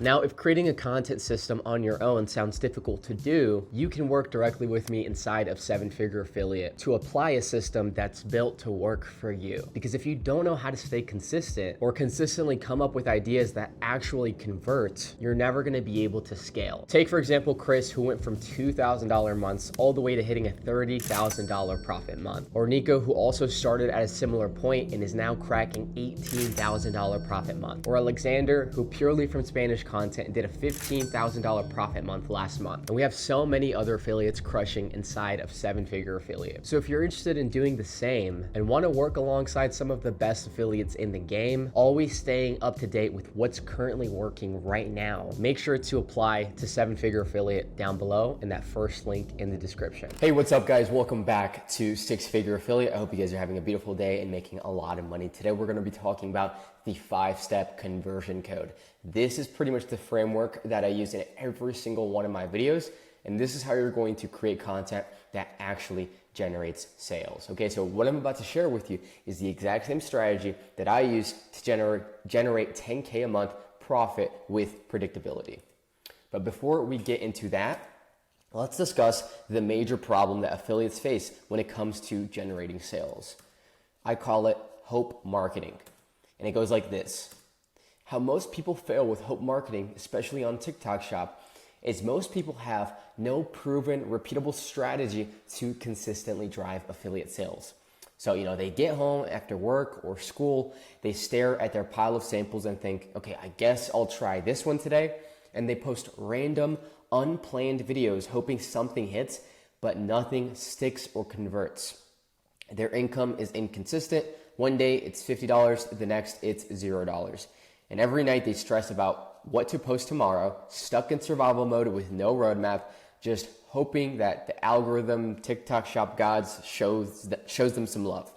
Now, if creating a content system on your own sounds difficult to do, you can work directly with me inside of 7-Figure Affiliate to apply a system that's built to work for you. Because if you don't know how to stay consistent or consistently come up with ideas that actually convert, you're never going to be able to scale. Take, for example, Chris, who went from $2,000 months all the way to hitting a $30,000 profit month. Or Nico, who also started at a similar point and is now cracking $18,000 profit month. Or Alexander, who purely from Spanish content and did a $15,000 profit month last month. And we have so many other affiliates crushing inside of 7-Figure Affiliate. So if you're interested in doing the same and want to work alongside some of the best affiliates in the game, always staying up to date with what's currently working right now, make sure to apply to 7-Figure Affiliate down below in that first link in the description. Hey, what's up, guys? Welcome back to 6-Figure Affiliate. I hope you guys are having a beautiful day and making a lot of money. Today, we're going to be talking about the 5-step conversion code. This is pretty much the framework that I use in every single one of my videos. And this is how you're going to create content that actually generates sales. Okay, so what I'm about to share with you is the exact same strategy that I use to generate 10K a month profit with predictability. But before we get into that, let's discuss the major problem that affiliates face when it comes to generating sales. I call it hope marketing. And it goes like this. How most people fail with hope marketing, especially on TikTok Shop, is most people have no proven, repeatable strategy to consistently drive affiliate sales. So, they get home after work or school, they stare at their pile of samples and think, okay, I guess I'll try this one today. And they post random, unplanned videos hoping something hits, but nothing sticks or converts. Their income is inconsistent. One day it's $50, the next it's $0. And every night they stress about what to post tomorrow, stuck in survival mode with no roadmap, just hoping that the algorithm, TikTok Shop gods shows them some love.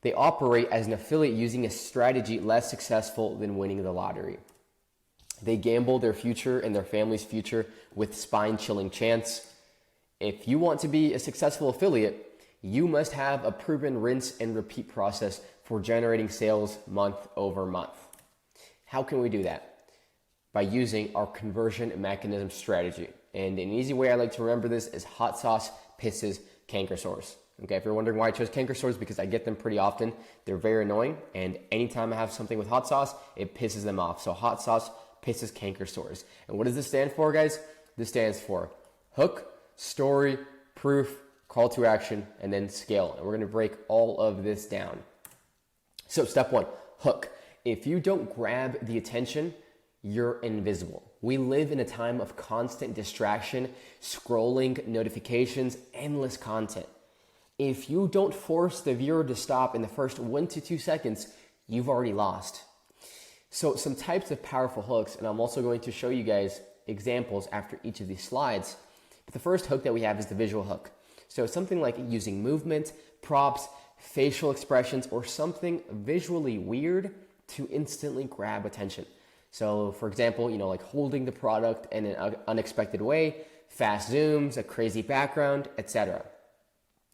They operate as an affiliate using a strategy less successful than winning the lottery. They gamble their future and their family's future with spine-chilling chance. If you want to be a successful affiliate, you must have a proven rinse and repeat process for generating sales month over month. How can we do that? By using our conversion mechanism strategy. And an easy way I like to remember this is hot sauce pisses canker sores. Okay, if you're wondering why I chose canker sores, because I get them pretty often. They're very annoying, and anytime I have something with hot sauce, it pisses them off. So hot sauce pisses canker sores. And what does this stand for, guys? This stands for hook, story, proof, call to action, and then scale. And we're gonna break all of this down. So step one, hook. If you don't grab the attention, you're invisible. We live in a time of constant distraction, scrolling, notifications, endless content. If you don't force the viewer to stop in the first 1 to 2 seconds, you've already lost. So some types of powerful hooks, and I'm also going to show you guys examples after each of these slides. But the first hook that we have is the visual hook. So something like using movement, props, facial expressions, or something visually weird to instantly grab attention. So for example, like holding the product in an unexpected way, fast zooms, a crazy background, etc.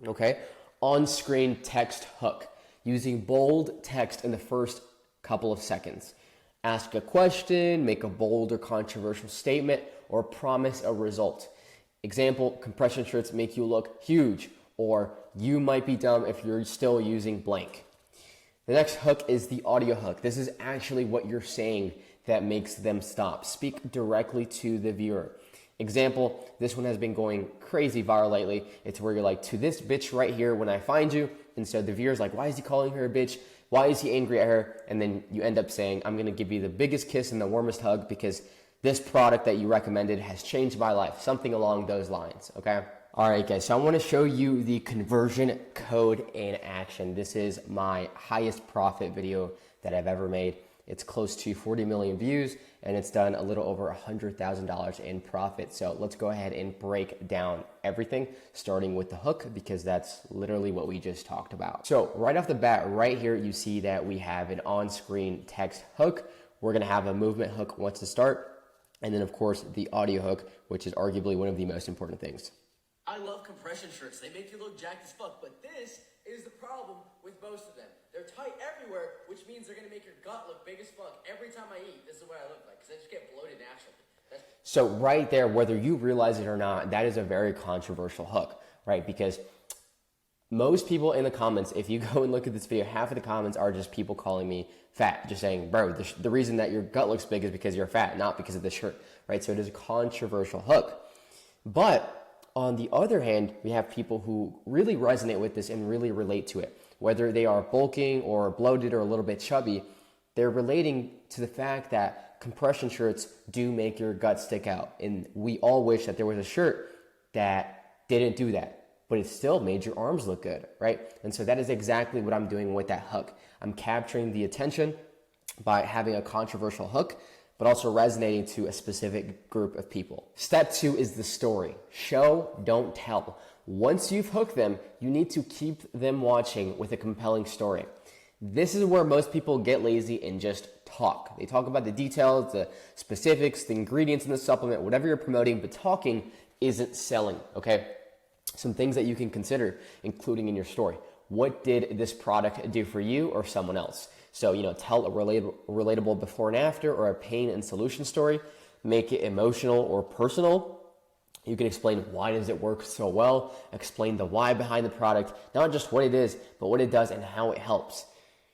Okay, on-screen text hook, using bold text in the first couple of seconds. Ask a question, make a bold or controversial statement, or promise a result. Example, compression shirts make you look huge, or you might be dumb if you're still using blank. The next hook is the audio hook. This is actually what you're saying that makes them stop. Speak directly to the viewer. Example, this one has been going crazy viral lately. It's where you're like, to this bitch right here when I find you. And so the viewer's like, why is he calling her a bitch? Why is he angry at her? And then you end up saying, I'm gonna give you the biggest kiss and the warmest hug because this product that you recommended has changed my life. Something along those lines, okay? All right, guys, so I wanna show you the conversion code in action. This is my highest profit video that I've ever made. It's close to 40 million views, and it's done a little over $100,000 in profit. So let's go ahead and break down everything, starting with the hook, because that's literally what we just talked about. So right off the bat, right here, you see that we have an on-screen text hook. We're gonna have a movement hook once to start, and then of course the audio hook, which is arguably one of the most important things. I love compression shirts. They make you look jacked as fuck, but this is the problem with most of them. They're tight everywhere, which means they're gonna make your gut look big as fuck every time I eat. This is what I look like, because I just get bloated naturally. So right there, whether you realize it or not, that is a very controversial hook, right? Because most people in the comments, if you go and look at this video, half of the comments are just people calling me fat, just saying, bro, the reason that your gut looks big is because you're fat, not because of the shirt, right? So it is a controversial hook. But on the other hand, we have people who really resonate with this and really relate to it. Whether they are bulking or bloated or a little bit chubby, they're relating to the fact that compression shirts do make your gut stick out. And we all wish that there was a shirt that didn't do that, but it still made your arms look good, right? And so that is exactly what I'm doing with that hook. I'm capturing the attention by having a controversial hook, but also resonating to a specific group of people. Step 2 is the story. Show, don't tell. Once you've hooked them, you need to keep them watching with a compelling story. This is where most people get lazy and just talk. They talk about the details, the specifics, the ingredients in the supplement, whatever you're promoting, but talking isn't selling, okay? Some things that you can consider including in your story. What did this product do for you or someone else? So, tell a relatable before and after or a pain and solution story. Make it emotional or personal. You can explain why does it work so well. Explain the why behind the product, not just what it is, but what it does and how it helps.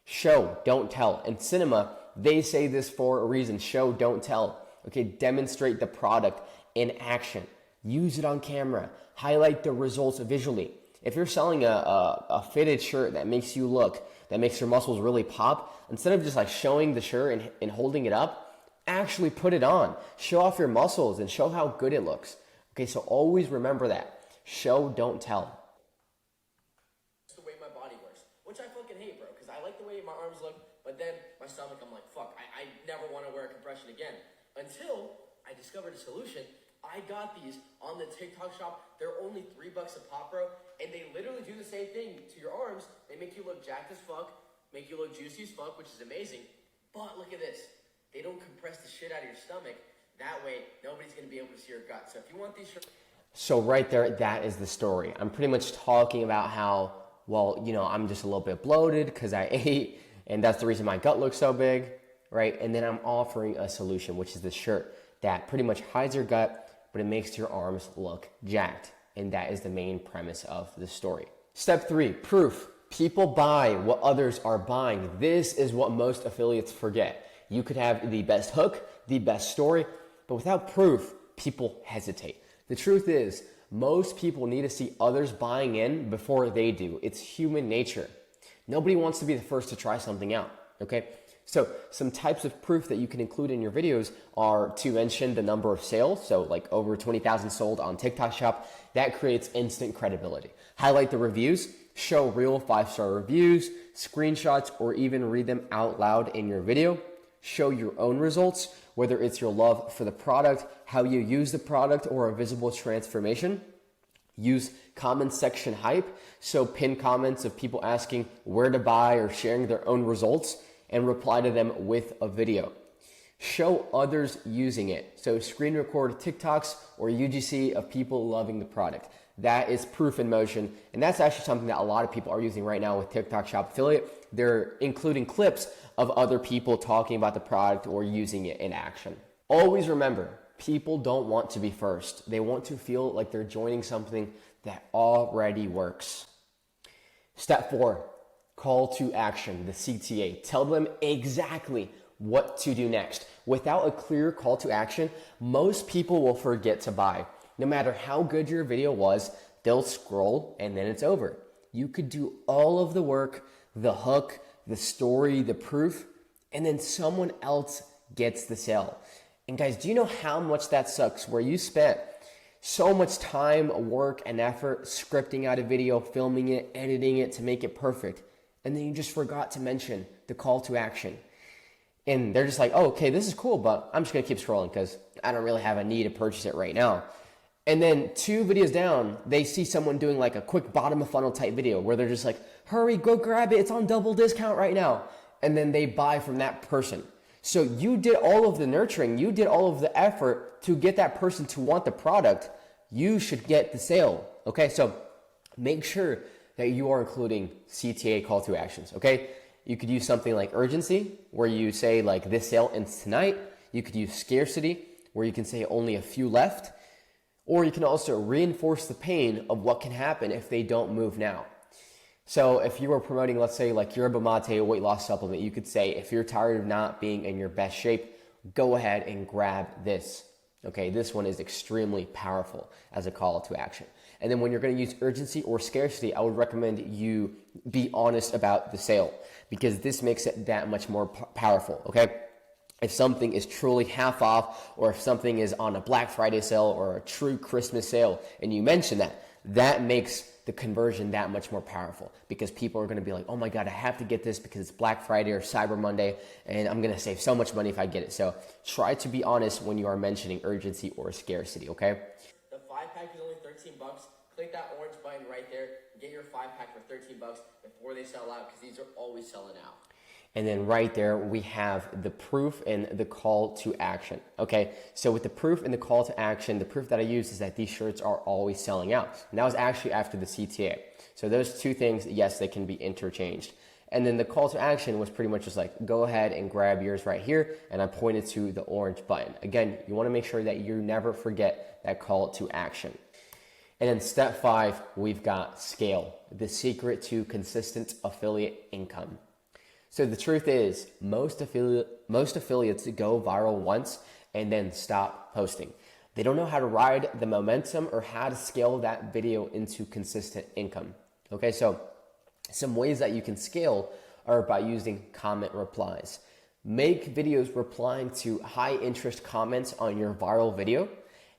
Show, don't tell. In cinema, they say this for a reason. Show, don't tell. Okay, demonstrate the product in action. Use it on camera. Highlight the results visually. If you're selling a fitted shirt that makes you look, that makes your muscles really pop, instead of just like showing the shirt and holding it up, actually put it on. Show off your muscles and show how good it looks. Okay, so always remember that. Show, don't tell. The way my body works, which I fucking hate, bro, because I like the way my arms look, but then my stomach, I'm like, fuck, I never want to wear a compression again. Until I discovered a solution. I got these on the TikTok shop. They're only $3 a pop, bro, and they literally do the same thing to your arms. They make you look jacked as fuck, make you look juicy as fuck, which is amazing. But look at this. They don't compress the shit out of your stomach. That way, nobody's going to be able to see your gut. So if you want these shirts... So right there, that is the story. I'm pretty much talking about how, well, I'm just a little bit bloated because I ate, and that's the reason my gut looks so big, right? And then I'm offering a solution, which is this shirt that pretty much hides your gut, but it makes your arms look jacked. And that is the main premise of the story. Step 3, proof. People buy what others are buying. This is what most affiliates forget. You could have the best hook, the best story, but without proof, people hesitate. The truth is, most people need to see others buying in before they do. It's human nature. Nobody wants to be the first to try something out, okay? So some types of proof that you can include in your videos are to mention the number of sales. So like over 20,000 sold on TikTok shop. That creates instant credibility. Highlight the reviews, show real 5-star reviews, screenshots, or even read them out loud in your video. Show your own results, whether it's your love for the product, how you use the product, or a visible transformation. Use comment section hype. So pin comments of people asking where to buy or sharing their own results, and reply to them with a video. Show others using it. So screen record TikToks or UGC of people loving the product. That is proof in motion. And that's actually something that a lot of people are using right now with TikTok Shop Affiliate. They're including clips of other people talking about the product or using it in action. Always remember, people don't want to be first. They want to feel like they're joining something that already works. Step 4. Call to action, the CTA. Tell them exactly what to do next. Without a clear call to action, most people will forget to buy. No matter how good your video was, they'll scroll and then it's over. You could do all of the work, the hook, the story, the proof, and then someone else gets the sale. And guys, do you know how much that sucks? Where you spent so much time, work, and effort scripting out a video, filming it, editing it to make it perfect. And then you just forgot to mention the call to action. And they're just like, oh, okay, this is cool, but I'm just gonna keep scrolling because I don't really have a need to purchase it right now. And then 2 videos down, they see someone doing like a quick bottom of funnel type video where they're just like, hurry, go grab it, it's on double discount right now. And then they buy from that person. So you did all of the nurturing, you did all of the effort to get that person to want the product. You should get the sale, okay? So make sure that you are including CTA call to actions, okay? You could use something like urgency, where you say like this sale ends tonight. You could use scarcity, where you can say only a few left. Or you can also reinforce the pain of what can happen if they don't move now. So if you were promoting, let's say like yerba mate weight loss supplement, you could say, if you're tired of not being in your best shape, go ahead and grab this. Okay, this one is extremely powerful as a call to action. And then when you're going to use urgency or scarcity, I would recommend you be honest about the sale because this makes it that much more powerful, okay? If something is truly half off or if something is on a Black Friday sale or a true Christmas sale and you mention that, that makes the conversion that much more powerful because people are going to be like, oh my God, I have to get this because it's Black Friday or Cyber Monday and I'm going to save so much money if I get it. So try to be honest when you are mentioning urgency or scarcity, okay? The 5-pack is only $13. click that orange button right there and get your 5-pack for 13 bucks before they sell out, because these are always selling out. And then right there, we have the proof and the call to action. Okay, so with the proof and the call to action, the proof that I use is that these shirts are always selling out. And that was actually after the CTA. So those two things, yes, they can be interchanged. And then the call to action was pretty much just like, go ahead and grab yours right here. And I pointed to the orange button. Again, you want to make sure that you never forget that call to action. And then step 5, we've got scale, the secret to consistent affiliate income. So the truth is, most affiliates go viral once and then stop posting. They don't know how to ride the momentum or how to scale that video into consistent income. Okay, so some ways that you can scale are by using comment replies. Make videos replying to high interest comments on your viral video.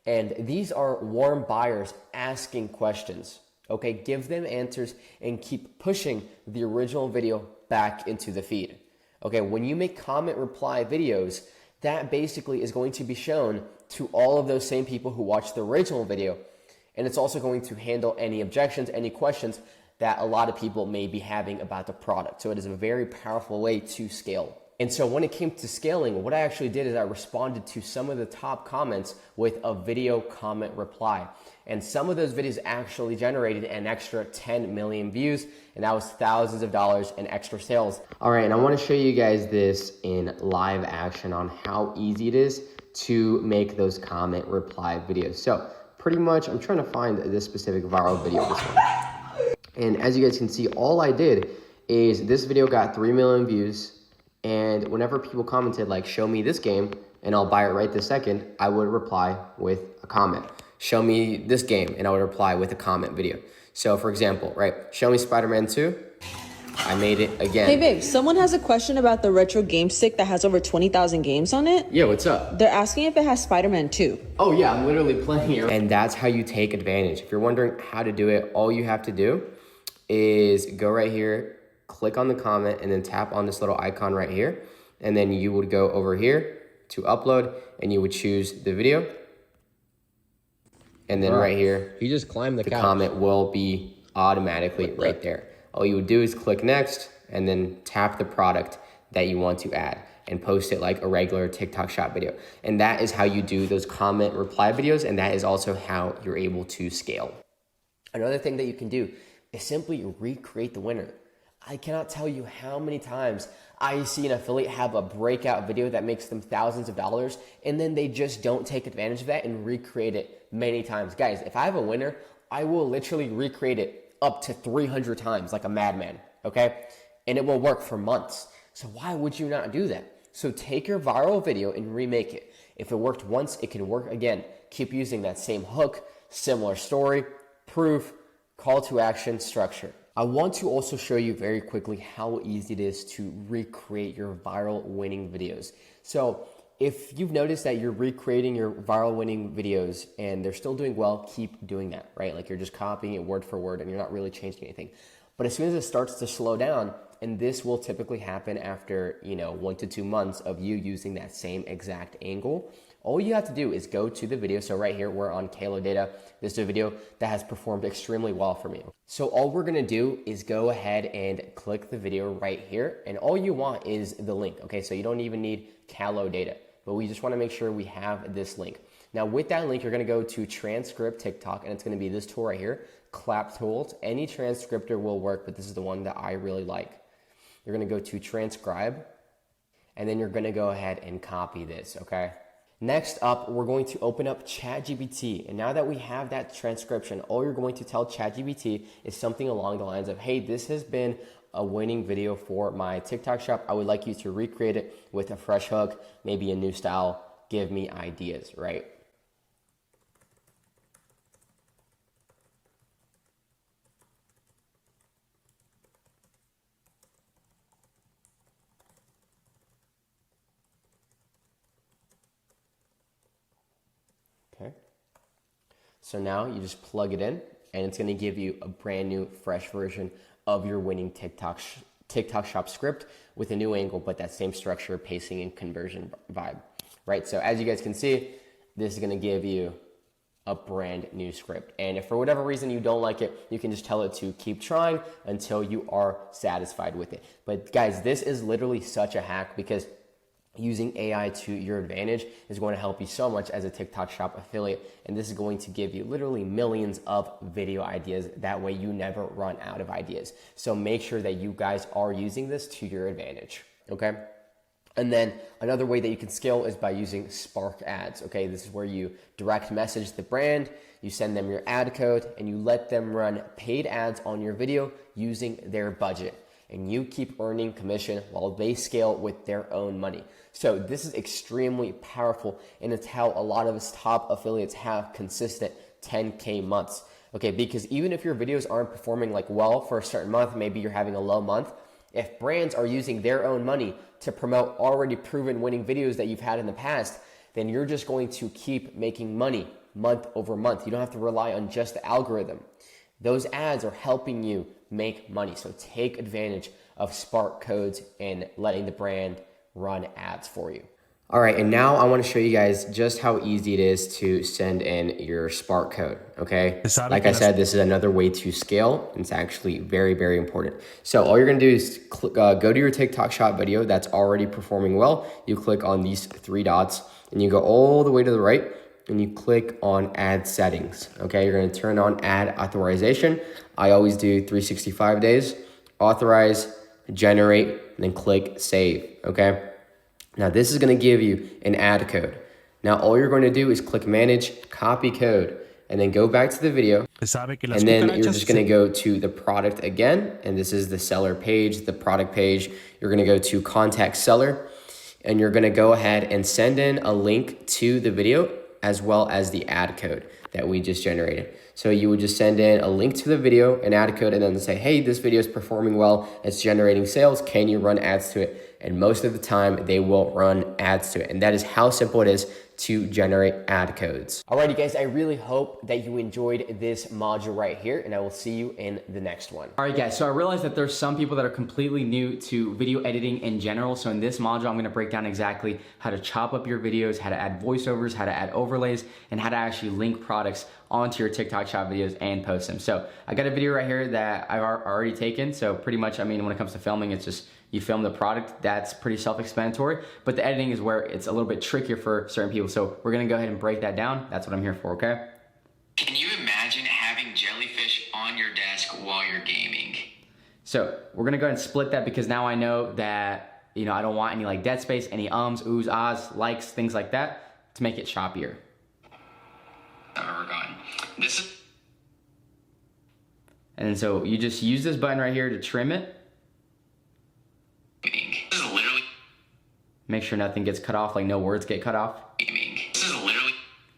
And these are warm buyers asking questions. Okay, give them answers and keep pushing the original video back into the feed. Okay, when you make comment reply videos, that basically is going to be shown to all of those same people who watched the original video. And it's also going to handle any objections, any questions that a lot of people may be having about the product. So it is a very powerful way to scale. And so when it came to scaling, what I actually did is I responded to some of the top comments with a video comment reply. And some of those videos actually generated an extra 10 million views, and that was thousands of dollars in extra sales. All right, and I want to show you guys this in live action on how easy it is to make those comment reply videos. So pretty much, I'm trying to find this specific viral video, this one. And as you guys can see, all I did is this video got 3 million views. And whenever people commented like, show me this game and I'll buy it right this second, I would reply with a comment. Show me this game and I would reply with a comment video. So for example, right, show me Spider-Man 2. I made it again. Hey babe, someone has a question about the retro game stick that has over 20,000 games on it. Yeah, what's up? They're asking if it has Spider-Man 2. Oh yeah, I'm literally playing it. And that's how you take advantage. If you're wondering how to do it, all you have to do is go right here, click on the comment, and then tap on this little icon right here. And then you would go over here to upload, and you would choose the video. And then right here, you just climb the couch. Comment will be automatically right there. All you would do is click next, and then tap the product that you want to add and post it like a regular TikTok shop video. And that is how you do those comment reply videos, and that is also how you're able to scale. Another thing that you can do is simply recreate the winner. I cannot tell you how many times I see an affiliate have a breakout video that makes them thousands of dollars, and then they just don't take advantage of that and recreate it many times. Guys, if I have a winner, I will literally recreate it up to 300 times like a madman, okay? And it will work for months. So why would you not do that? So take your viral video and remake it. If it worked once, it can work again. Keep using that same hook, similar story, proof, call to action, structure. I want to also show you very quickly how easy it is to recreate your viral winning videos. So if you've noticed that you're recreating your viral winning videos and they're still doing well, keep doing that, right? Like you're just copying it word for word and you're not really changing anything. But as soon as it starts to slow down, and this will typically happen after, 1 to 2 months of you using that same exact angle, all you have to do is go to the video. So right here, we're on Kalo Data. This is a video that has performed extremely well for me. So all we're gonna do is go ahead and click the video right here. And all you want is the link, okay? So you don't even need Kalo Data, but we just wanna make sure we have this link. Now with that link, you're gonna go to Transcript TikTok, and it's gonna be this tool right here, Clap Tools. Any transcriptor will work, but this is the one that I really like. You're gonna go to Transcribe, and then you're gonna go ahead and copy this, okay? Next up, we're going to open up ChatGPT. And now that we have that transcription, all you're going to tell ChatGPT is something along the lines of, hey, this has been a winning video for my TikTok shop. I would like you to recreate it with a fresh hook, maybe a new style. Give me ideas, right? Okay. So now you just plug it in, and it's going to give you a brand new, fresh version of your winning TikTok shop script with a new angle, but that same structure, pacing, and conversion vibe, right? So as you guys can see, this is going to give you a brand new script. And if for whatever reason you don't like it, you can just tell it to keep trying until you are satisfied with it. But guys, this is literally such a hack because using AI to your advantage is going to help you so much as a TikTok Shop affiliate. And this is going to give you literally millions of video ideas. That way you never run out of ideas. So make sure that you guys are using this to your advantage, okay? And then another way that you can scale is by using Spark ads, okay? This is where you direct message the brand, you send them your ad code, and you let them run paid ads on your video using their budget. And you keep earning commission while they scale with their own money. So this is extremely powerful, and it's how a lot of us top affiliates have consistent 10K months, okay? Because even if your videos aren't performing like well for a certain month, maybe you're having a low month, if brands are using their own money to promote already proven winning videos that you've had in the past, then you're just going to keep making money month over month. You don't have to rely on just the algorithm. Those ads are helping you make money. So take advantage of Spark codes and letting the brand run ads for you. All right, and now I want to show you guys just how easy it is to send in your Spark code, okay? Like I said, this is another way to scale. It's actually very, very important. So all you're going to do is go to your TikTok Shop video that's already performing well. You click on these three dots, and you go all the way to the right, and you click on ad settings, okay? You're going to turn on ad authorization. I always do 365 days, authorize, generate, and then click save, okay? Now this is going to give you an ad code. Now all you're going to do is click manage, copy code, and then go back to the video. And then you're just going to go to the product again. And this is the seller page, the product page. You're going to go to contact seller, and you're going to go ahead and send in a link to the video as well as the ad code that we just generated. So you would just send in a link to the video, an ad code, and then say, hey, this video is performing well. It's generating sales. Can you run ads to it? And most of the time they will run ads to it. And that is how simple it is to generate ad codes. Alrighty guys, I really hope that you enjoyed this module right here, and I will see you in the next one. Alright guys, so I realized that there's some people that are completely new to video editing in general. So in this module, I'm gonna break down exactly how to chop up your videos, how to add voiceovers, how to add overlays, and how to actually link products onto your TikTok Shop videos and post them. So I got a video right here that I've already taken. So pretty much, I mean, when it comes to filming, it's just you film the product. That's pretty self-explanatory, but the editing is where it's a little bit trickier for certain people. So we're gonna go ahead and break that down. That's what I'm here for, okay? Can you imagine having jellyfish on your desk while you're gaming? So we're gonna go ahead and split that because now I know that, you know, I don't want any like dead space, any ums, oohs, ahs, likes, things like that to make it choppier. We're gone. This is... And then so you just use this button right here to trim it. This is literally... Make sure nothing gets cut off, like no words get cut off. gaming. This is literally...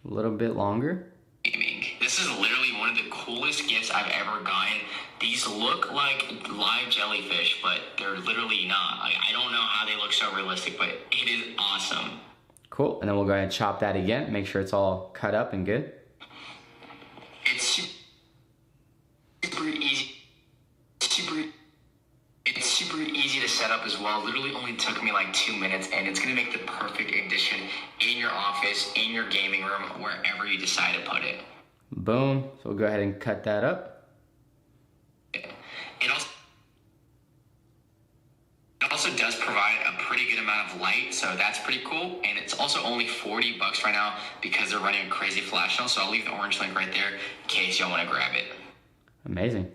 A little bit longer. gaming. This is literally one of the coolest gifts I've ever gotten. These look like live jellyfish, but they're literally not. I don't know how they look so realistic, but it is awesome. Cool, and then we'll go ahead and chop that again. Make sure it's all cut up and good. It's super easy. It's super easy to set up as well. Literally only took me like 2 minutes, and it's gonna make the perfect addition in your office, in your gaming room, wherever you decide to put it. Boom. So we'll go ahead and cut that up. It also does provide a pretty good amount of light, so that's pretty cool. And it's also only $40 right now because they're running a crazy flash sale. So I'll leave the orange link right there in case y'all want to grab it. Amazing.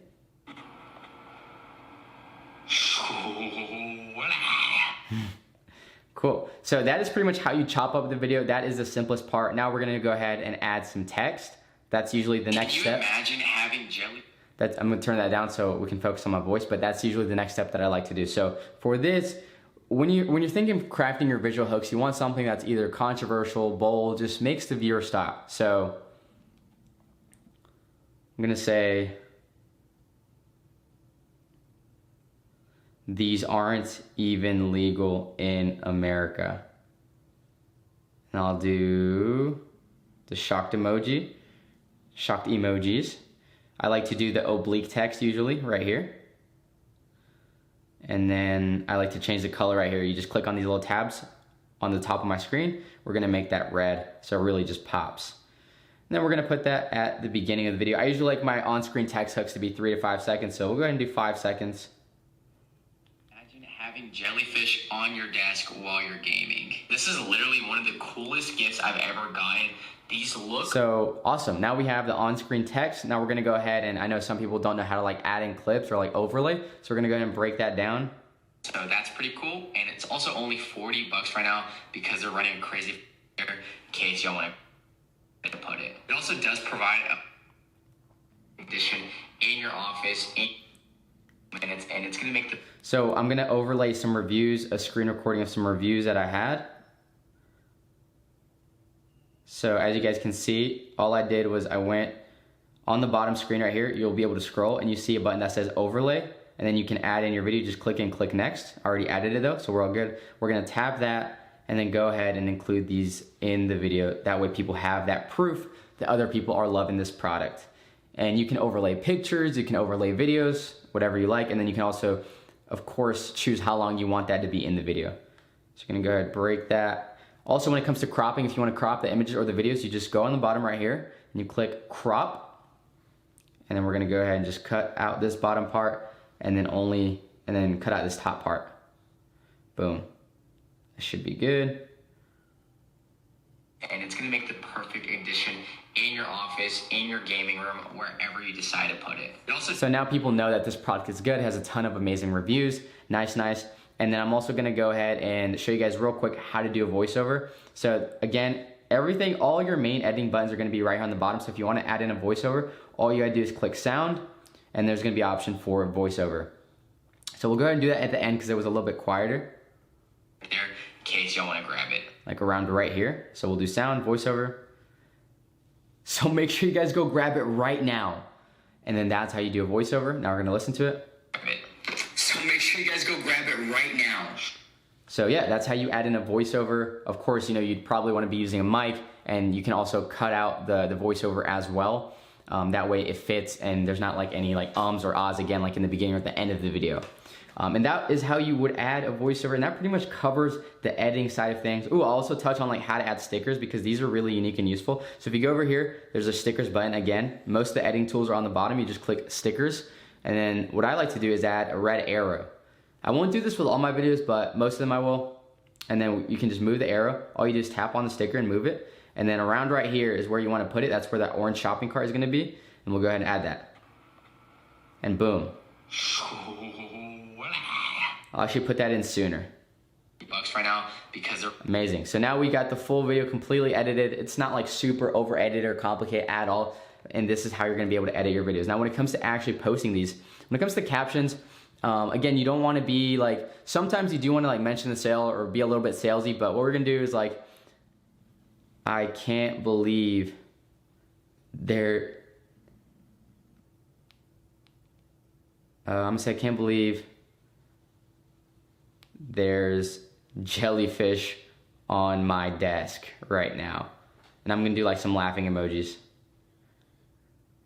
Cool. So that is pretty much how you chop up the video. That is the simplest part. Now we're gonna go ahead and add some text. That's usually the next step. Can you imagine having jelly? I'm gonna turn that down so we can focus on my voice, but that's usually the next step that I like to do. So for this, when you're thinking of crafting your visual hooks, you want something that's either controversial, bold, just makes the viewer stop. So I'm gonna say, these aren't even legal in America. And I'll do the shocked emoji, shocked emojis. I like to do the oblique text usually right here. And then I like to change the color right here. You just click on these little tabs on the top of my screen. We're gonna make that red so it really just pops. And then we're gonna put that at the beginning of the video. I usually like my on-screen text hooks to be 3 to 5 seconds, so we'll go ahead and do 5 seconds. Imagine having jellyfish on your desk while you're gaming. This is literally one of the coolest gifts I've ever gotten. These look so awesome. Now we have the on-screen text. Now we're gonna go ahead and I know some people don't know how to like add in clips or like overlay, so we're gonna go ahead and break that down. So that's pretty cool, and it's also only $40 right now because they're running crazy in case y'all want to put it. It also does provide a condition in your office and it's gonna make the. So I'm gonna overlay some reviews, a screen recording of some reviews that I had. So as you guys can see, all I did was I went on the bottom screen right here, you'll be able to scroll and you see a button that says overlay, and then you can add in your video, just click and click next. I already added it though, so we're all good. We're gonna tap that and then go ahead and include these in the video. That way people have that proof that other people are loving this product. And you can overlay pictures, you can overlay videos, whatever you like, and then you can also, of course, choose how long you want that to be in the video. So you're gonna go ahead and break that. Also, when it comes to cropping, if you want to crop the images or the videos, you just go on the bottom right here and you click crop. And then we're going to go ahead and just cut out this bottom part and then cut out this top part. Boom. That should be good. And it's going to make the perfect addition in your office, in your gaming room, wherever you decide to put it. So now people know that this product is good. It has a ton of amazing reviews. Nice. And then I'm also gonna go ahead and show you guys real quick how to do a voiceover. So again, all your main editing buttons are gonna be right here on the bottom. So if you wanna add in a voiceover, all you gotta do is click sound, and there's gonna be an option for voiceover. So we'll go ahead and do that at the end because it was a little bit quieter. There, in case y'all wanna grab it. Like around right here. So we'll do sound, voiceover. So make sure you guys go grab it right now. And then that's how you do a voiceover. Now we're gonna listen to it. So make sure you guys go grab it right now. So yeah, that's how you add in a voiceover. Of course, you know, you'd probably want to be using a mic, and you can also cut out the voiceover as well. That way it fits and there's not like any like ums or ahs again, like in the beginning or at the end of the video. And that is how you would add a voiceover, and that pretty much covers the editing side of things. Ooh, I'll also touch on like how to add stickers because these are really unique and useful. So if you go over here, there's a stickers button again. Most of the editing tools are on the bottom. You just click stickers. And then what I like to do is add a red arrow. I won't do this with all my videos, but most of them I will. And then you can just move the arrow. All you do is tap on the sticker and move it. And then around right here is where you want to put it. That's where that orange shopping cart is going to be. And we'll go ahead and add that. And boom. I'll actually put that in sooner. $2 right now because they're amazing. So now we got the full video completely edited. It's not like super over edited or complicated at all. And this is how you're gonna be able to edit your videos. Now when it comes to actually posting these, when it comes to captions, again, you don't wanna be like, sometimes you do wanna like mention the sale or be a little bit salesy, but what we're gonna do is like, I can't believe I'm gonna say I can't believe there's jellyfish on my desk right now. And I'm gonna do like some laughing emojis.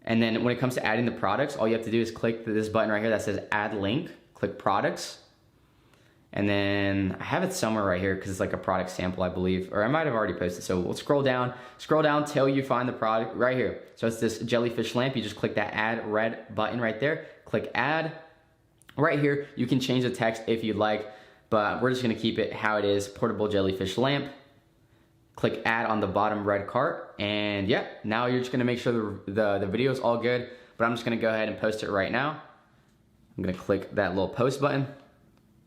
And then when it comes to adding the products, all you have to do is click this button right here that says add link, click products. And then I have it somewhere right here because it's like a product sample, I believe, or I might have already posted. So we'll scroll down till you find the product right here. So it's this jellyfish lamp. You just click that add red button right there, click add. Right here, you can change the text if you'd like, but we're just gonna keep it how it is, portable jellyfish lamp. Click add on the bottom red cart, and yeah, now you're just gonna make sure the video is all good, but I'm just gonna go ahead and post it right now. I'm gonna click that little post button.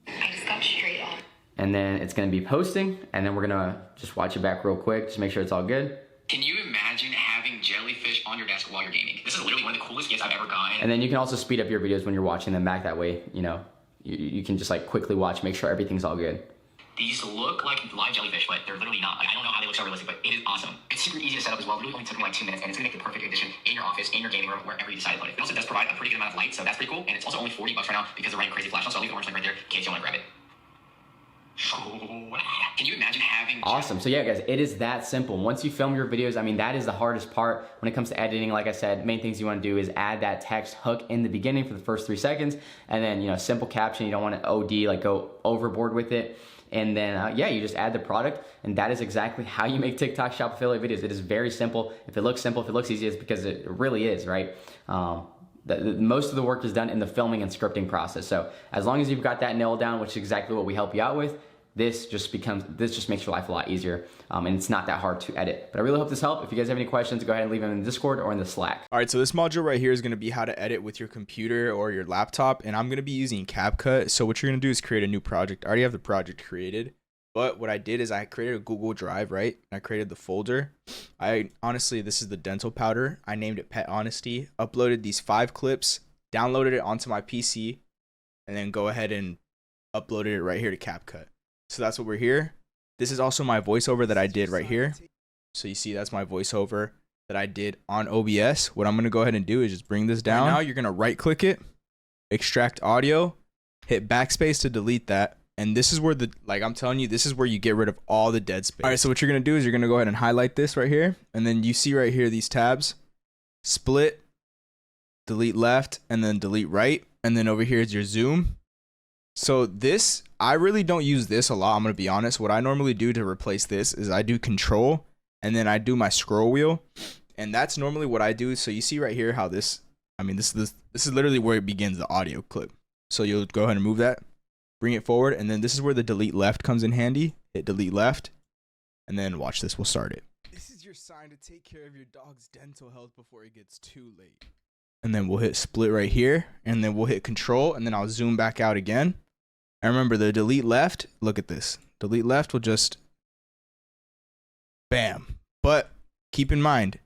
I just got straight on. And then it's gonna be posting, and then we're gonna just watch it back real quick, just make sure it's all good. Can you imagine having jellyfish on your desk while you're gaming? This is literally one of the coolest gifts I've ever gotten. And then you can also speed up your videos when you're watching them back. That way, you know, you can just like quickly watch, make sure everything's all good. These look like live jellyfish, but they're literally not. Like, I don't know how they look so realistic, but it is awesome. It's super easy to set up as well. It really only took me like 2 minutes, and it's gonna make the perfect addition in your office, in your gaming room, wherever you decide to put it. It also does provide a pretty good amount of light, so that's pretty cool. And it's also only $40 right now because they're running crazy flash on, so I'll leave the orange link right there in case you want to grab it. Can you imagine having... Awesome. So yeah, guys, it is that simple. Once you film your videos, I mean, that is the hardest part when it comes to editing. Like I said, main things you want to do is add that text hook in the beginning for the first 3 seconds, and then, you know, simple caption. You don't want to OD, like go overboard with it. And then, yeah, you just add the product, and that is exactly how you make TikTok Shop affiliate videos. It is very simple. If it looks simple, if it looks easy, it's because it really is, right? Most of the work is done in the filming and scripting process. So as long as you've got that nailed down, which is exactly what we help you out with, this just makes your life a lot easier, and it's not that hard to edit. But I really hope this helped. If you guys have any questions, go ahead and leave them in the Discord or in the Slack. All right, so this module right here is going to be how to edit with your computer or your laptop, and I'm going to be using CapCut. So what you're going to do is create a new project. I already have the project created, but what I did is I created a Google Drive, right? I created the folder. Honestly, this is the dental powder. I named it Pet Honesty, uploaded these 5 clips, downloaded it onto my PC, and then go ahead and uploaded it right here to CapCut. So that's what we're here. This is also my voiceover that I did right here. So you see that's my voiceover that I did on OBS. What I'm going to go ahead and do is just bring this down. Right now you're going to right click it, extract audio, hit backspace to delete that. And this is where I'm telling you, this is where you get rid of all the dead space. All right, so what you're going to do is you're going to go ahead and highlight this right here. And then you see right here these tabs, split, delete left, and then delete right. And then over here is your zoom. So this, I really don't use this a lot. I'm going to be honest. What I normally do to replace this is I do control and then I do my scroll wheel. And that's normally what I do. So you see right here how this is literally where it begins the audio clip. So you'll go ahead and move that, bring it forward. And then this is where the delete left comes in handy. Hit delete left. And then watch this. We'll start it. This is your sign to take care of your dog's dental health before it gets too late. And then we'll hit split right here. And then we'll hit control. And then I'll zoom back out again. And remember the delete left, look at this. Delete left will just bam. But keep in mind,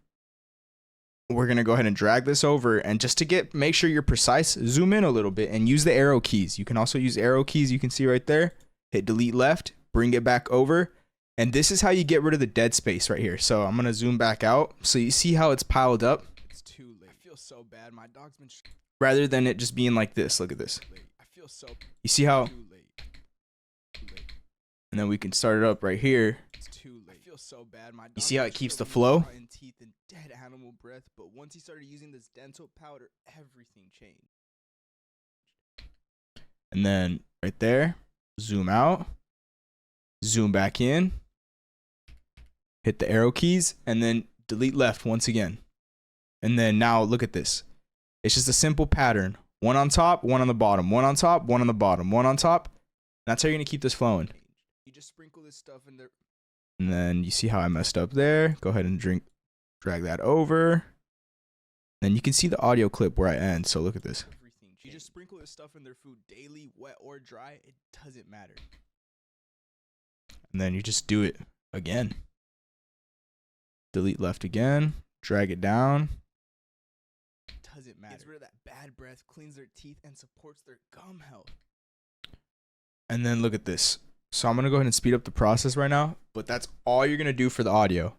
we're going to go ahead and drag this over, and just to make sure you're precise, zoom in a little bit and use the arrow keys. You can also use arrow keys. You can see right there, hit delete left, bring it back over. And this is how you get rid of the dead space right here. So I'm going to zoom back out. So you see how it's piled up. It's too late. I feel so bad. My dog's been rather than it just being like this. Look at this. I feel so you see how and then we can start it up right here. It's too late. I feel so bad. My dog, you see how it keeps the flow? Teeth and dead animal breath, but once he started using this dental powder, everything changed. And then right there, zoom out, zoom back in, hit the arrow keys, and then delete left once again. And then now look at this. It's just a simple pattern. One on top, one on the bottom, one on top, one on the bottom, one on top. That's how you're going to keep this flowing. You just sprinkle this stuff in there. And then you see how I messed up there. Go ahead and drag that over. Then you can see the audio clip where I end. So look at this. You just sprinkle this stuff in their food daily, wet or dry. It doesn't matter. And then you just do it again. Delete left again. Drag it down. Doesn't matter. Gets rid of that bad breath, cleans their teeth, and supports their gum health. And then look at this. So I'm going to go ahead and speed up the process right now, but that's all you're going to do for the audio.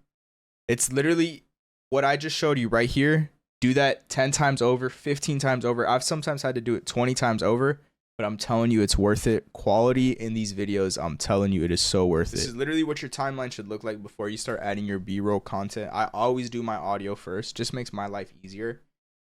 It's literally what I just showed you right here. Do that 10 times over, 15 times over. I've sometimes had to do it 20 times over, but I'm telling you it's worth it. Quality in these videos, I'm telling you it is so worth it. This is literally what your timeline should look like before you start adding your B-roll content. I always do my audio first. Just makes my life easier.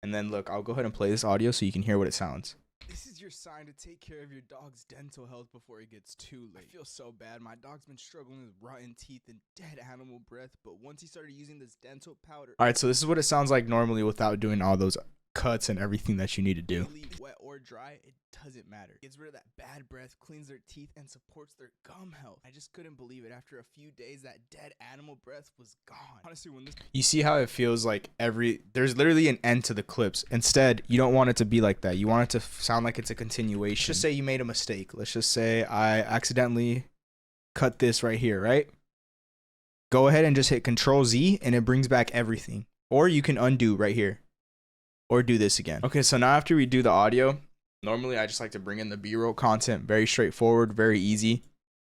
And then look, I'll go ahead and play this audio so you can hear what it sounds. This is your sign to take care of your dog's dental health before it gets too late. I feel so bad. My dog's been struggling with rotten teeth and dead animal breath, but once he started using this dental powder. All right, so this is what it sounds like normally without doing all those cuts and everything that you need to do. Wet or dry, it doesn't matter. Gets rid of that bad breath, cleans their teeth, and supports their gum health. I just couldn't believe it. After a few days, that dead animal breath was gone. Honestly, when this, you see how it feels like there's literally an end to the clips. Instead, you don't want it to be like that. You want it to sound like it's a continuation. Let's just say you made a mistake. Let's just say I accidentally cut this right here, right? Go ahead and just hit Control Z and it brings back everything. Or you can undo right here. Or do this again. Okay, so now after we do the audio, normally I just like to bring in the B-roll content. Very straightforward, very easy.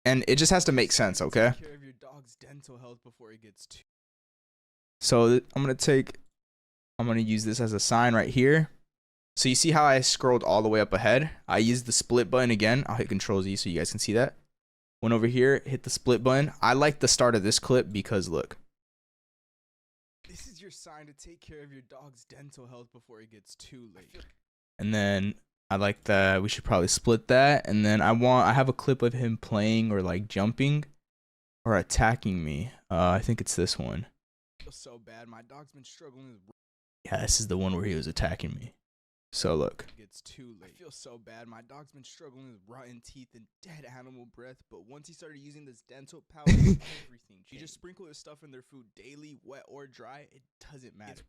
And it just has to make sense, okay? Take care of your dog's dental health before it gets too. So I'm going to use this as a sign right here. So you see how I scrolled all the way up ahead? I used the split button again. I'll hit Control Z so you guys can see that. Went over here, hit the split button. I like the start of this clip because look. This is your sign to take care of your dog's dental health before it gets too late. And then I like that. We should probably split that. And then I have a clip of him playing or like jumping or attacking me. I think it's this one. I feel so bad. My dog's been struggling with... Yeah, this is the one where he was attacking me. So look. It's too late. I feel so bad. My dog's been struggling with rotten teeth and dead animal breath, but once he started using this dental powder, everything changed. You just sprinkle this stuff in their food daily, wet or dry, it doesn't matter.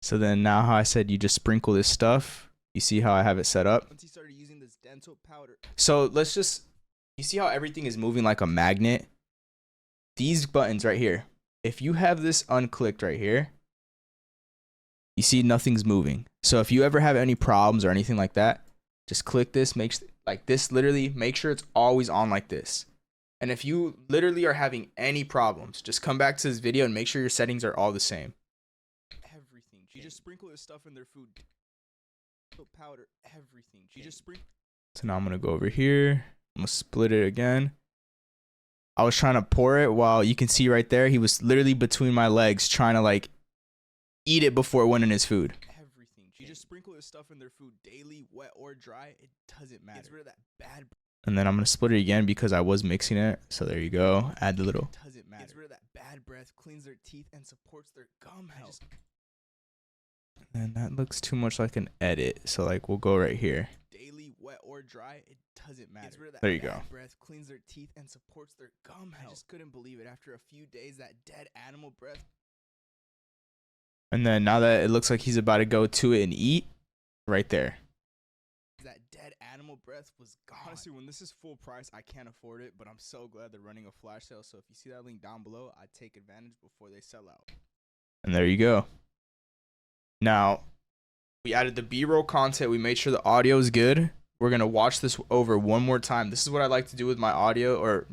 So then now how I said you just sprinkle this stuff, you see how I have it set up? Once he started using this dental powder. So let's just, you see how everything is moving like a magnet? These buttons right here, if you have this unclicked right here, you see nothing's moving. So if you ever have any problems or anything like that, just click this, like this, literally make sure it's always on like this. And if you literally are having any problems, just come back to this video and make sure your settings are all the same. Everything. You just sprinkle this stuff in their food. Powder, everything. You just sprinkle. So now I'm going to go over here. I'm going to split it again. I was trying to pour it while you can see right there, he was literally between my legs trying to like eat it before it went in his food. Everything. You just sprinkle this stuff in their food daily, wet or dry, it doesn't matter. Gets rid of that bad. And then I'm going to split it again because I was mixing it. So there you go. Add the little. It doesn't matter. Gets rid of that bad breath, cleans their teeth, and supports their gum health. And that looks too much like an edit. So like we'll go right here. Daily, wet or dry, it doesn't matter. Gets rid of that there you go. Breath, cleans their teeth, and supports their gum health. I just couldn't believe it. After a few days, that dead animal breath. And then now that it looks like he's about to go to it and eat, right there. That dead animal breath was gone. Honestly, when this is full price, I can't afford it, but I'm so glad they're running a flash sale. So if you see that link down below, I take advantage before they sell out. And there you go. Now, we added the B-roll content. We made sure the audio is good. We're going to watch this over one more time. This is what I like to do with my audio,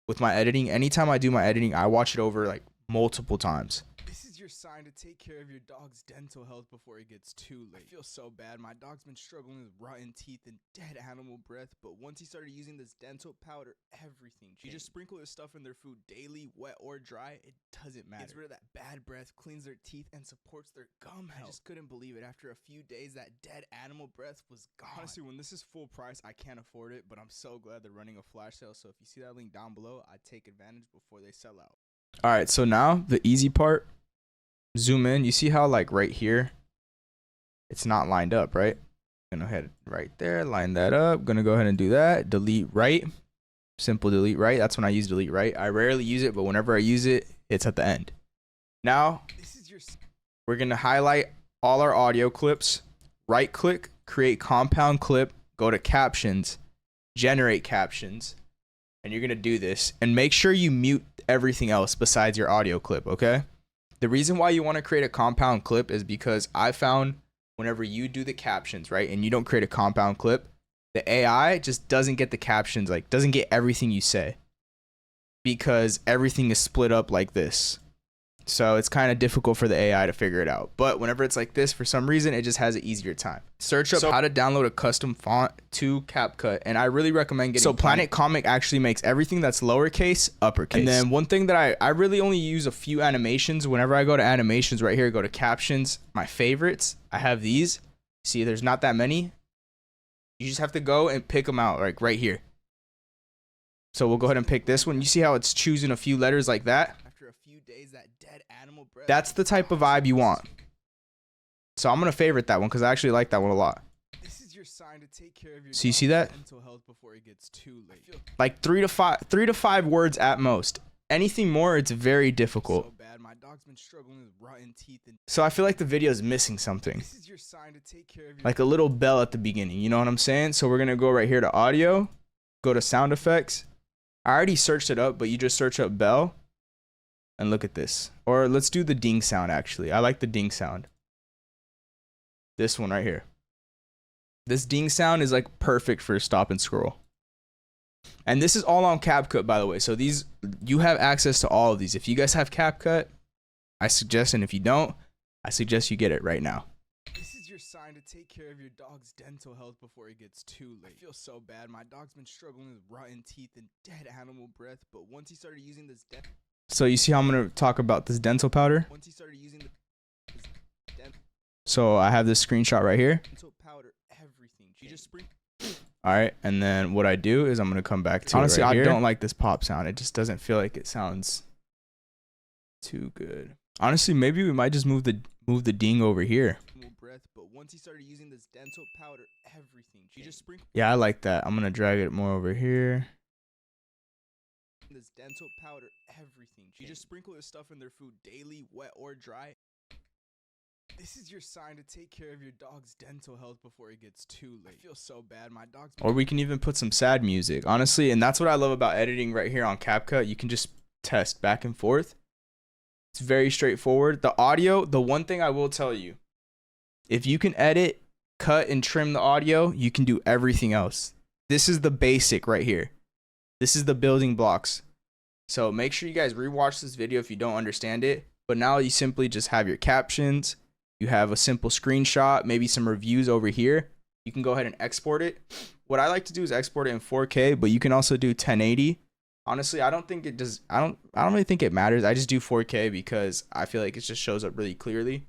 with my editing. Anytime I do my editing, I watch it over like multiple times. Sign to take care of your dog's dental health before it gets too late. I feel so bad. My dog's been struggling with rotten teeth and dead animal breath, but once he started using this dental powder, everything changed. You just sprinkle this stuff in their food daily, wet or dry, it doesn't matter. Gets rid of that bad breath, cleans their teeth, and supports their gum health. I just couldn't believe it. After a few days, that dead animal breath was gone. Honestly, when this is full price, I can't afford it, but I'm so glad they're running a flash sale. So if you see that link down below, I take advantage before they sell out. All right, so now the easy part. Zoom in, you see how like right here it's not lined up, right? Gonna head right there, line that up. Gonna go ahead and do that. Delete right, simple delete right. That's when I use delete right. I rarely use it, but whenever I use it, it's at the end. Now we're gonna highlight all our audio clips, right click, create compound clip, go to captions, generate captions, and you're gonna do this and make sure you mute everything else besides your audio clip. Okay, the reason why you want to create a compound clip is because I found whenever you do the captions, right, and you don't create a compound clip, the AI just doesn't get the captions, like doesn't get everything you say because everything is split up like this. So it's kind of difficult for the AI to figure it out. But whenever it's like this, for some reason, it just has an easier time. Search up how to download a custom font to CapCut. And I really recommend getting Planet Comic actually makes everything that's lowercase, uppercase. And then one thing that I really only use a few animations. Whenever I go to animations right here, go to captions, my favorites. I have these. See, there's not that many. You just have to go and pick them out like right here. So we'll go ahead and pick this one. You see how it's choosing a few letters like that? That's the type of vibe you want. So I'm going to favorite that one because I actually like that one a lot. This is your sign to take care of your so you see that? Mental health before it gets too late. Like 3 to 5 words at most. Anything more, it's very difficult. So bad. My dog's been struggling with rotten teeth so I feel like the video is missing something. This is your sign to take care of your like a little bell at the beginning. You know what I'm saying? So we're going to go right here to audio. Go to sound effects. I already searched it up, but you just search up bell. And look at this. Or let's do the ding sound, actually. I like the ding sound. This one right here. This ding sound is like perfect for stop and scroll. And this is all on CapCut, by the way. So these, you have access to all of these. If you guys have CapCut, I suggest, and if you don't, I suggest you get it right now. This is your sign to take care of your dog's dental health before it gets too late. I feel so bad. My dog's been struggling with rotten teeth and dead animal breath. But once he started using this so you see how I'm going to talk about this dental powder? So I have this screenshot right here. everything. You just sprinkle. All right, and then what I do is I'm gonna come back to honestly, I don't like this pop sound. It just doesn't feel like it sounds too good. Honestly, maybe we might just move the ding over here. Breath, but once he started using this dental powder, everything. You just sprinkle. Yeah, I like that. I'm gonna drag it more over here. This dental powder, everything. You just sprinkle this stuff in their food daily, wet or dry. This is your sign to take care of your dog's dental health before it gets too late. I feel so bad. My dog's. Or we can even put some sad music, honestly. And that's what I love about editing right here on CapCut. You can just test back and forth. It's very straightforward. The audio, the one thing I will tell you, if you can edit, cut, and trim the audio, you can do everything else. This is the basic right here. This is the building blocks. So make sure you guys rewatch this video if you don't understand it. But now you simply just have your captions. You have a simple screenshot, maybe some reviews over here. You can go ahead and export it. What I like to do is export it in 4K, but you can also do 1080. Honestly, I don't think it does. I don't really think it matters. I just do 4K because I feel like it just shows up really clearly.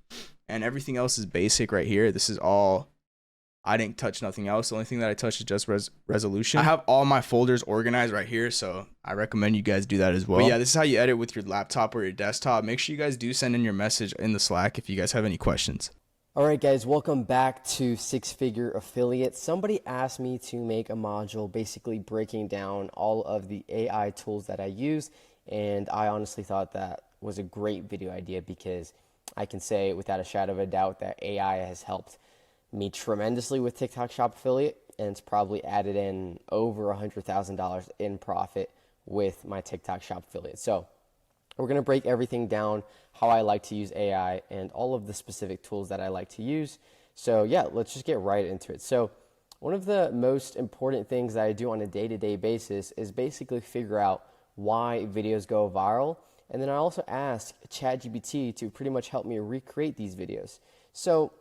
And everything else is basic right here. This is all, I didn't touch nothing else. The only thing that I touched is just resolution. I have all my folders organized right here, so I recommend you guys do that as well. But yeah, this is how you edit with your laptop or your desktop. Make sure you guys do send in your message in the Slack if you guys have any questions. All right, guys, welcome back to Six Figure Affiliate. Somebody asked me to make a module basically breaking down all of the AI tools that I use, and I honestly thought that was a great video idea because I can say without a shadow of a doubt that AI has helped me tremendously with TikTok Shop Affiliate, and it's probably added in over $100,000 in profit with my TikTok Shop Affiliate. So we're going to break everything down, how I like to use AI and all of the specific tools that I like to use. So yeah, let's just get right into it. So one of the most important things that I do on a day-to-day basis is basically figure out why videos go viral. And then I also ask ChatGPT to pretty much help me recreate these videos. So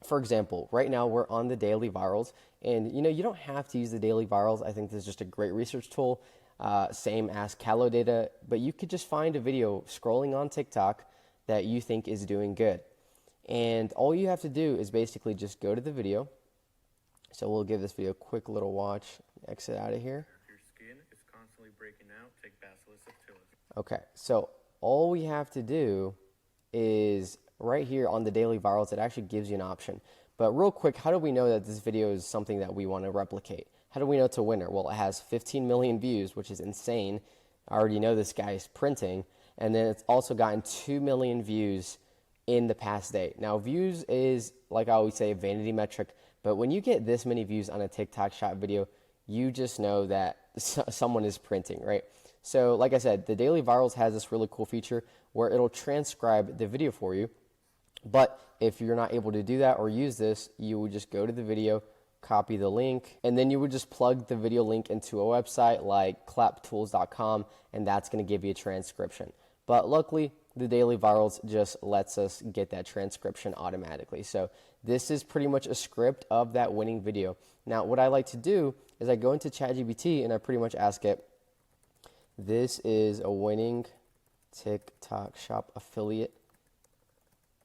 for example, right now we're on the daily virals, and you don't have to use the daily virals. I think this is just a great research tool, same as Calo Data, but you could just find a video scrolling on TikTok that you think is doing good. And all you have to do is basically just go to the video. So we'll give this video a quick little watch, exit out of here. If your skin is constantly breaking out, take Bacillus subtilis. Okay, so all we have to do is right here on the daily virals, it actually gives you an option. But real quick, how do we know that this video is something that we want to replicate? How do we know it's a winner? Well, it has 15 million views, which is insane. I already know this guy is printing. And then it's also gotten 2 million views in the past day. Now, views is, like I always say, a vanity metric. But when you get this many views on a TikTok Shop video, you just know that someone is printing, right? So like I said, the Daily Virals has this really cool feature where it'll transcribe the video for you. But if you're not able to do that or use this, you would just go to the video, copy the link, and then you would just plug the video link into a website like claptools.com, and that's going to give you a transcription. But luckily, the Daily Virals just lets us get that transcription automatically. So this is pretty much a script of that winning video. Now, what I like to do is I go into ChatGPT and I pretty much ask it, this is a winning TikTok Shop affiliate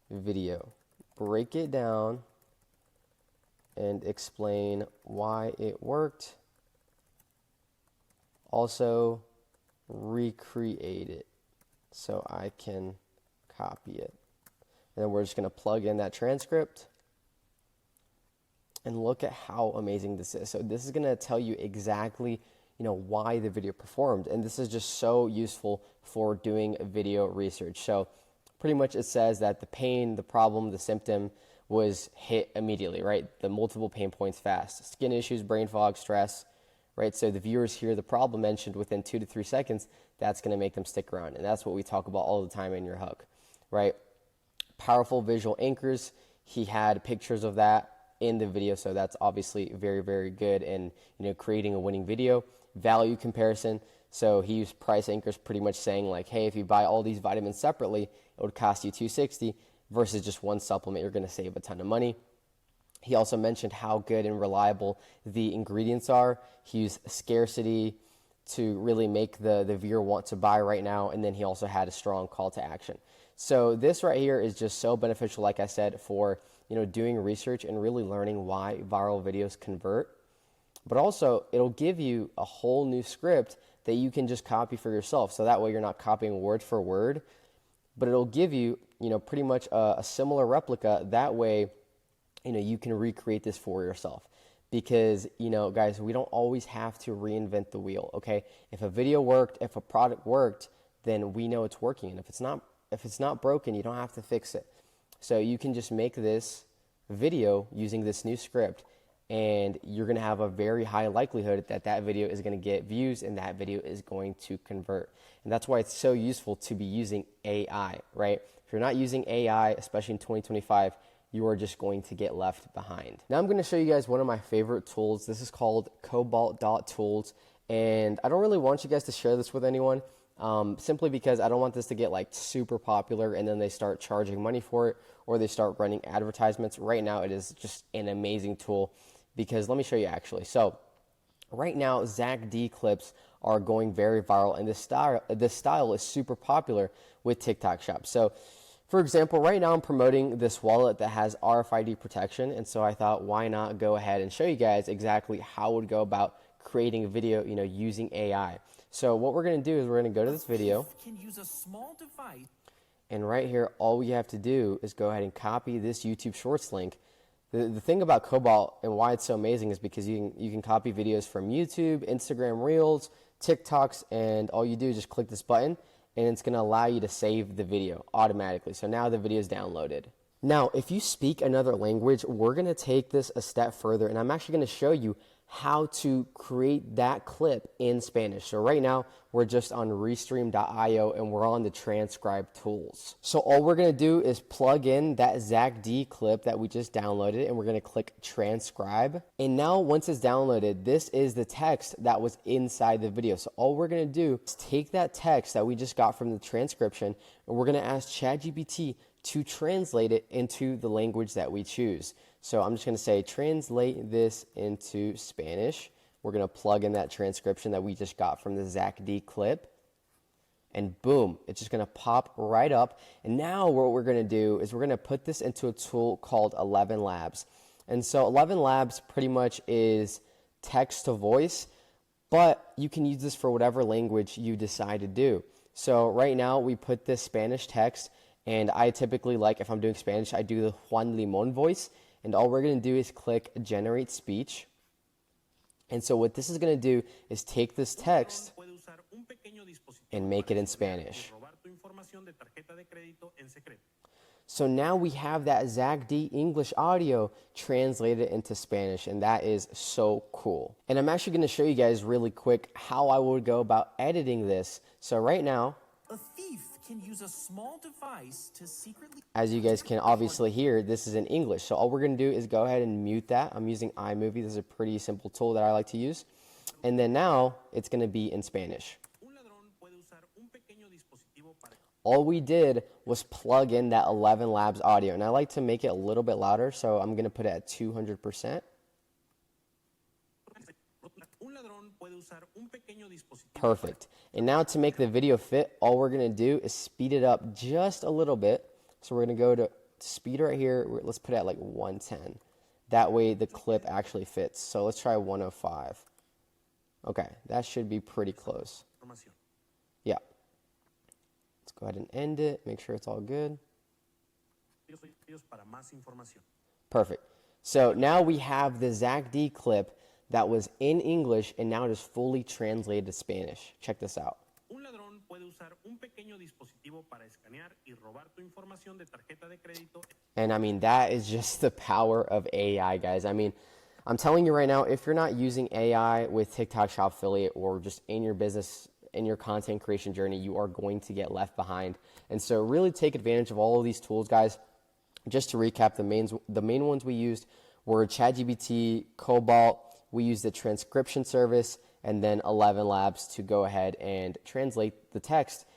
video. Break it down and explain why it worked. Also, recreate it so I can copy it. And then we're just going to plug in that transcript. And look at how amazing this is. So this is going to tell you exactly, why the video performed. And this is just so useful for doing video research. So pretty much it says that the pain, the problem, the symptom was hit immediately, right? The multiple pain points fast. Skin issues, brain fog, stress, right? So the viewers hear the problem mentioned within 2 to 3 seconds, that's going to make them stick around. And that's what we talk about all the time in your hook, right? Powerful visual anchors. He had pictures of that in the video, so that's obviously very, very good in creating a winning video. Value comparison. So he used price anchors, pretty much saying like, hey, if you buy all these vitamins separately, it would cost you $260 versus just one supplement. You're going to save a ton of money. He also mentioned how good and reliable the ingredients are. He used scarcity to really make the viewer want to buy right now. And then he also had a strong call to action. So this right here is just so beneficial, like I said, for doing research and really learning why viral videos convert. But also, it'll give you a whole new script that you can just copy for yourself. So that way you're not copying word for word, but it'll give you, pretty much a similar replica. That way, you can recreate this for yourself. Because, guys, we don't always have to reinvent the wheel, okay? If a video worked, if a product worked, then we know it's working. And if it's not broken, you don't have to fix it. So you can just make this video using this new script, and you're going to have a very high likelihood that that video is going to get views and that video is going to convert. And that's why it's so useful to be using AI, right? If you're not using AI, especially in 2025, you are just going to get left behind. Now I'm going to show you guys one of my favorite tools. This is called Cobalt.tools, and I don't really want you guys to share this with anyone, simply because I don't want this to get like super popular and then they start charging money for it or they start running advertisements. Right now it is just an amazing tool, because let me show you actually. So right now Zach D clips are going very viral, and this style is super popular with TikTok Shop. So for example, right now I'm promoting this wallet that has RFID protection, and so I thought, why not go ahead and show you guys exactly how I would go about creating a video, using AI. So what we're going to do is we're going to go to this video, and right here, all we have to do is go ahead and copy this YouTube Shorts link. The thing about Cobalt and why it's so amazing is because you can copy videos from YouTube, Instagram Reels, TikToks, and all you do is just click this button, and it's going to allow you to save the video automatically. So now the video is downloaded. Now, if you speak another language, we're going to take this a step further, and I'm actually going to show you how to create that clip in Spanish. So right now, we're just on Restream.io, and we're on the transcribe tools. So all we're going to do is plug in that Zach D clip that we just downloaded, and we're going to click transcribe. And now once it's downloaded, this is the text that was inside the video. So all we're going to do is take that text that we just got from the transcription, and we're going to ask ChatGPT to translate it into the language that we choose. So I'm just going to say, translate this into Spanish. We're going to plug in that transcription that we just got from the Zach D clip. And boom, it's just going to pop right up. And now what we're going to do is we're going to put this into a tool called 11 Labs. And so 11 Labs pretty much is text to voice, but you can use this for whatever language you decide to do. So right now we put this Spanish text, and I typically, like if I'm doing Spanish, I do the Juan Limon voice. And all we're going to do is click generate speech. And so what this is going to do is take this text and make it in Spanish. So now we have that Zach D English audio translated into Spanish, and that is so cool. And I'm actually going to show you guys really quick how I would go about editing this. So right now, A thief can use a small device to secretly... As you guys can obviously hear, this is in English. So all we're going to do is go ahead and mute that. I'm using iMovie. This is a pretty simple tool that I like to use. And then now it's going to be in Spanish. All we did was plug in that 11 Labs audio. And I like to make it a little bit louder, so I'm going to put it at 200%. Perfect. And now to make the video fit, all we're going to do is speed it up just a little bit. So we're going to go to speed right here. Let's put it at like 110. That way the clip actually fits. So let's try 105. Okay, that should be pretty close. Yeah. Let's go ahead and end it. Make sure it's all good. Perfect. So now we have the Zach D clip that was in English and now it is fully translated to Spanish. Check this out. And I mean, that is just the power of AI, guys. I mean, I'm telling you right now, if you're not using AI with TikTok Shop Affiliate or just in your business, in your content creation journey, you are going to get left behind. And so really take advantage of all of these tools, guys. Just to recap, the main ones we used were ChatGPT, Cobalt. We used the transcription service, and then 11 Labs to go ahead and translate the text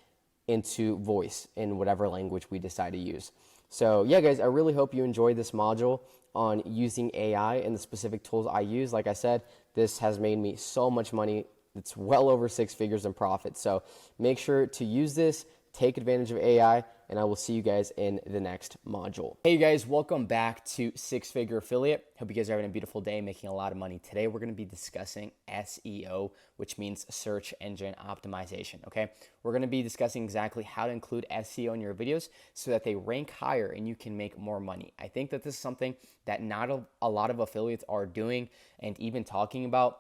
into voice in whatever language we decide to use. So yeah, guys, I really hope you enjoyed this module on using AI and the specific tools I use. Like I said, this has made me so much money. It's well over 6 figures in profit. So make sure to use this, take advantage of AI, and I will see you guys in the next module. Hey guys, welcome back to Six Figure Affiliate. Hope you guys are having a beautiful day, making a lot of money. Today we're going to be discussing SEO, which means search engine optimization, okay? We're going to be discussing exactly how to include SEO in your videos so that they rank higher and you can make more money. I think that this is something that not a lot of affiliates are doing and even talking about.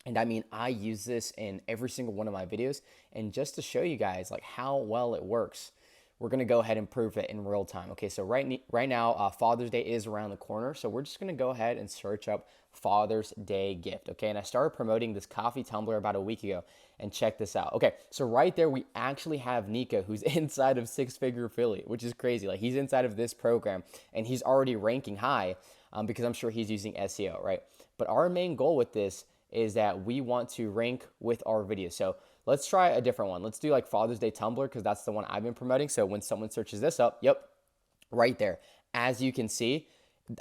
And I mean, I use this in every single one of my videos. And just to show you guys like how well it works, we're going to go ahead and prove it in real time. Okay, so right now, Father's Day is around the corner. So we're just going to go ahead and search up Father's Day gift. Okay, and I started promoting this coffee tumbler about a week ago. And check this out. Okay, so right there, we actually have Nika, who's inside of Six Figure Affiliate, which is crazy. Like, he's inside of this program and he's already ranking high because I'm sure he's using SEO, right? But our main goal with this is that we want to rank with our videos. So let's try a different one. Let's do like Father's Day Tumblr because that's the one I've been promoting. So when someone searches this up, yep, right there. As you can see,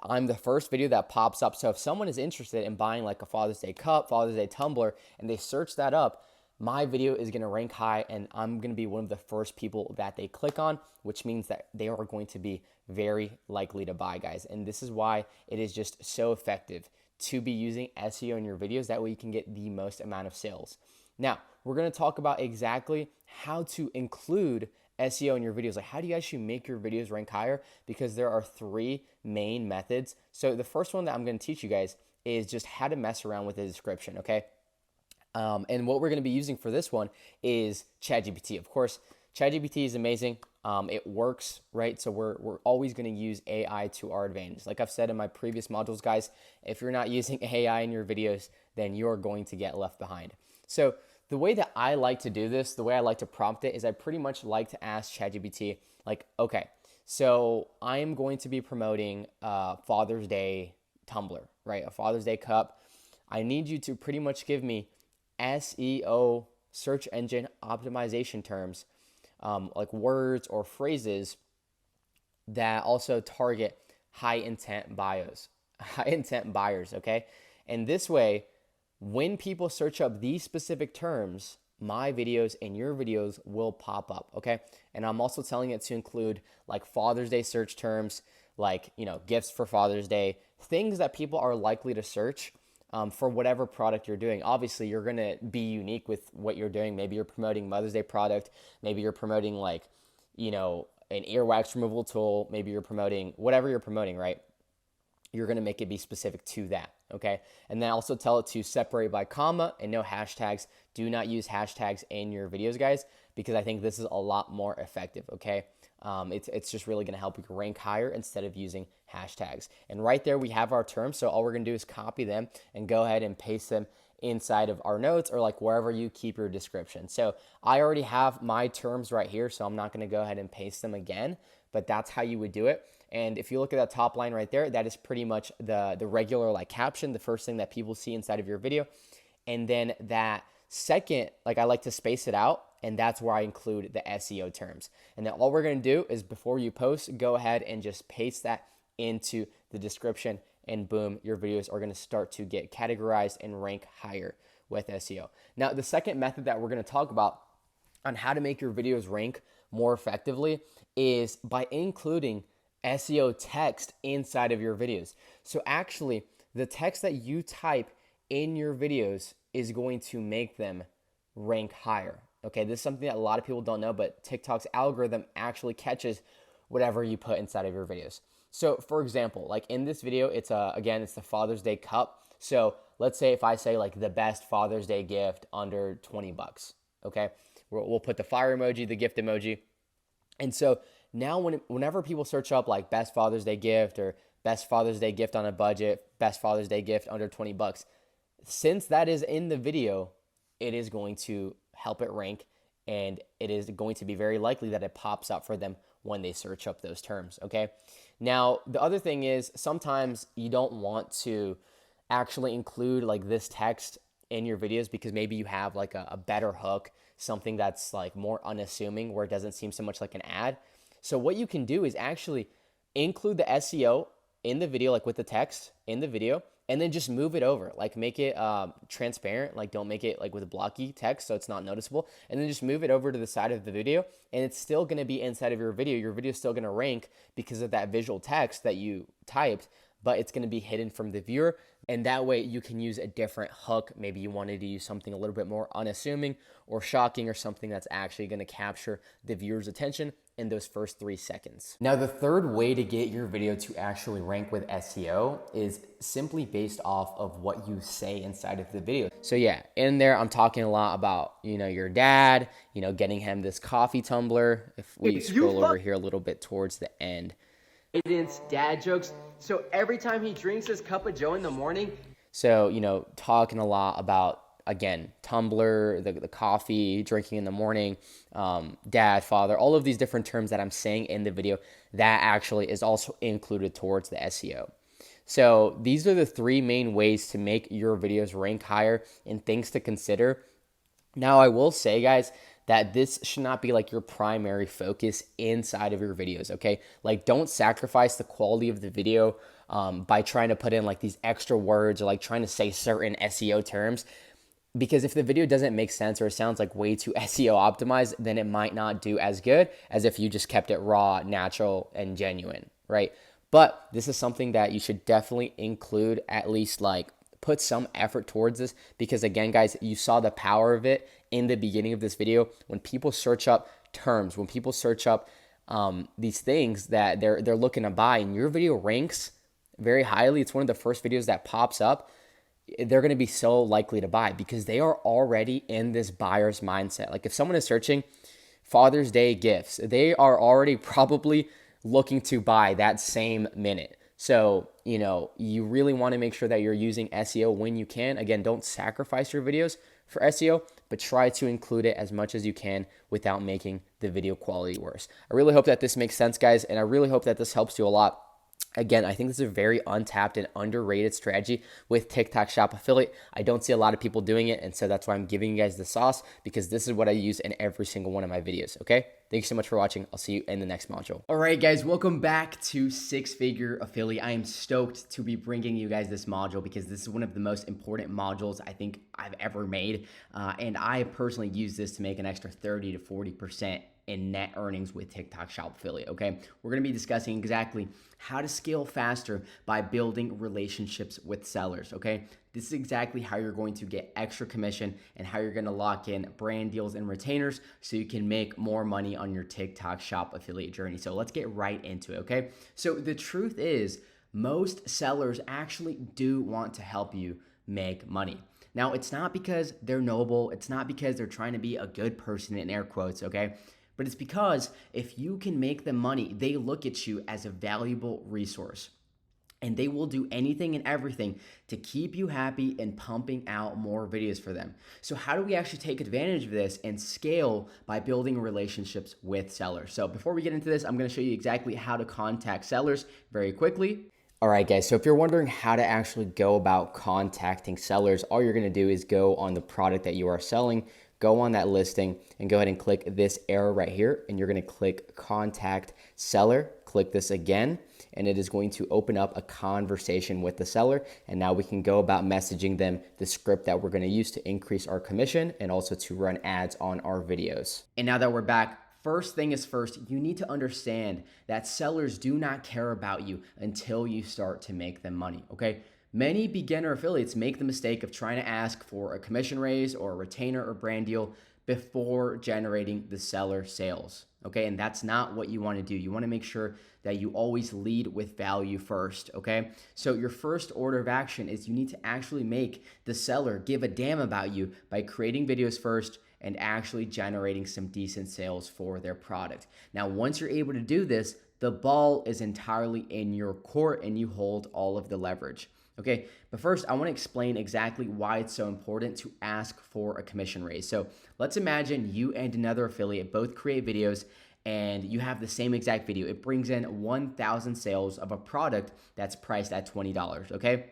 I'm the first video that pops up. So if someone is interested in buying like a Father's Day cup, Father's Day tumbler, and they search that up, my video is going to rank high and I'm going to be one of the first people that they click on, which means that they are going to be very likely to buy, guys. And this is why it is just so effective to be using SEO in your videos. That way you can get the most amount of sales. Now, we're going to talk about exactly how to include SEO in your videos. Like, how do you actually make your videos rank higher? Because there are 3 main methods. So the first one that I'm going to teach you guys is just how to mess around with the description, okay? And what we're going to be using for this one is ChatGPT. Of course, ChatGPT is amazing. It works, right? So we're always going to use AI to our advantage. Like I've said in my previous modules, guys, if you're not using AI in your videos, then you're going to get left behind. So the way that I like to do this, the way I like to prompt it is I pretty much like to ask ChatGPT, like, okay, so I am going to be promoting Father's Day tumbler, right? A Father's Day cup. I need you to pretty much give me SEO, search engine optimization terms, like words or phrases that also target high intent buyers, okay? And this way, when people search up these specific terms, my videos and your videos will pop up, okay? And I'm also telling it to include like Father's Day search terms, like, you know, gifts for Father's Day, things that people are likely to search for whatever product you're doing. Obviously, you're going to be unique with what you're doing. Maybe you're promoting Mother's Day product. Maybe you're promoting like, you know, an earwax removal tool. Maybe you're promoting whatever you're promoting, right? You're going to make it be specific to that, okay? And then also tell it to separate by comma and no hashtags. Do not use hashtags in your videos, guys, because I think this is a lot more effective, okay? It's just really going to help you rank higher instead of using hashtags. And right there we have our terms. So all we're going to do is copy them and go ahead and paste them inside of our notes or like wherever you keep your description. So I already have my terms right here, so I'm not going to go ahead and paste them again, but that's how you would do it. And if you look at that top line right there, that is pretty much the regular like caption, the first thing that people see inside of your video. And then that second, like I like to space it out, and that's where I include the SEO terms. And then all we're going to do is before you post, go ahead and just paste that into the description, and boom, your videos are going to start to get categorized and rank higher with SEO. Now, the second method that we're going to talk about on how to make your videos rank more effectively is by including SEO text inside of your videos. So actually, the text that you type in your videos is going to make them rank higher. Okay, this is something that a lot of people don't know, but TikTok's algorithm actually catches whatever you put inside of your videos. So for example, like in this video, it's the Father's Day cup. So let's say if I say like the best Father's Day gift under 20 bucks, okay? We'll put the fire emoji, the gift emoji. And so now whenever people search up like best Father's Day gift or best Father's Day gift on a budget, best Father's Day gift under 20 bucks, since that is in the video, it is going to help it rank, and it is going to be very likely that it pops up for them when they search up those terms, okay? Now, the other thing is sometimes you don't want to actually include like this text in your videos because maybe you have like a better hook, something that's like more unassuming where it doesn't seem so much like an ad. So what you can do is actually include the SEO in the video, like with the text in the video, and then just move it over, like make it transparent, like don't make it like with blocky text so it's not noticeable, and then just move it over to the side of the video, and it's still going to be inside of your video. Your video is still going to rank because of that visual text that you typed, but it's going to be hidden from the viewer. And that way you can use a different hook. Maybe you wanted to use something a little bit more unassuming or shocking, or something that's actually going to capture the viewer's attention in those first 3 seconds. Now, the third way to get your video to actually rank with SEO is simply based off of what you say inside of the video. So yeah, in there, I'm talking a lot about, your dad, getting him this coffee tumbler. If we scroll over here a little bit towards the end, it's dad jokes. So every time he drinks his cup of joe in the morning, so, talking a lot about, again, tumbler, the coffee, drinking in the morning, dad, father, all of these different terms that I'm saying in the video, that actually is also included towards the SEO. So these are the 3 main ways to make your videos rank higher and things to consider. Now, I will say, guys, that this should not be like your primary focus inside of your videos, okay? Like, don't sacrifice the quality of the video by trying to put in like these extra words or like trying to say certain SEO terms. Because if the video doesn't make sense or it sounds like way too SEO optimized, then it might not do as good as if you just kept it raw, natural, and genuine, right? But this is something that you should definitely include, at least like put some effort towards this, because again, guys, you saw the power of it in the beginning of this video. When people search up terms, when people search up these things that they're looking to buy, and your video ranks very highly, it's one of the first videos that pops up, they're going to be so likely to buy because they are already in this buyer's mindset. Like if someone is searching Father's Day gifts, they are already probably looking to buy that same minute. So, you really want to make sure that you're using SEO when you can. Again, don't sacrifice your videos for SEO, but try to include it as much as you can without making the video quality worse. I really hope that this makes sense, guys, and I really hope that this helps you a lot. Again, I think this is a very untapped and underrated strategy with TikTok Shop Affiliate. I don't see a lot of people doing it, and so that's why I'm giving you guys the sauce, because this is what I use in every single one of my videos, okay? Thank you so much for watching. I'll see you in the next module. All right, guys, welcome back to 6-Figure Affiliate. I am stoked to be bringing you guys this module because this is one of the most important modules I think I've ever made, and I personally use this to make an extra 30 to 40% in net earnings with TikTok Shop Affiliate, okay? We're gonna be discussing exactly how to scale faster by building relationships with sellers, okay? This is exactly how you're going to get extra commission and how you're gonna lock in brand deals and retainers so you can make more money on your TikTok Shop Affiliate journey. So let's get right into it, okay? So the truth is, most sellers actually do want to help you make money. Now, it's not because they're noble, it's not because they're trying to be a good person in air quotes, okay? But it's because if you can make them money, they look at you as a valuable resource. And they will do anything and everything to keep you happy and pumping out more videos for them. So how do we actually take advantage of this and scale by building relationships with sellers? So before we get into this, I'm gonna show you exactly how to contact sellers very quickly. All right, guys, so if you're wondering how to actually go about contacting sellers, all you're gonna do is go on the product that you are selling, go on that listing and go ahead and click this arrow right here, and you're gonna click contact seller, click this again, and it is going to open up a conversation with the seller. And now we can go about messaging them the script that we're gonna use to increase our commission and also to run ads on our videos. And now that we're back, first thing is first, you need to understand that sellers do not care about you until you start to make them money, okay? Many beginner affiliates make the mistake of trying to ask for a commission raise or a retainer or brand deal before generating the seller sales, okay? And that's not what you want to do. You want to make sure that you always lead with value first, okay? So your first order of action is you need to actually make the seller give a damn about you by creating videos first and actually generating some decent sales for their product. Now, once you're able to do this, the ball is entirely in your court and you hold all of the leverage. Okay, but first I want to explain exactly why it's so important to ask for a commission raise. So let's imagine you and another affiliate both create videos and you have the same exact video. It brings in 1,000 sales of a product that's priced at $20, okay?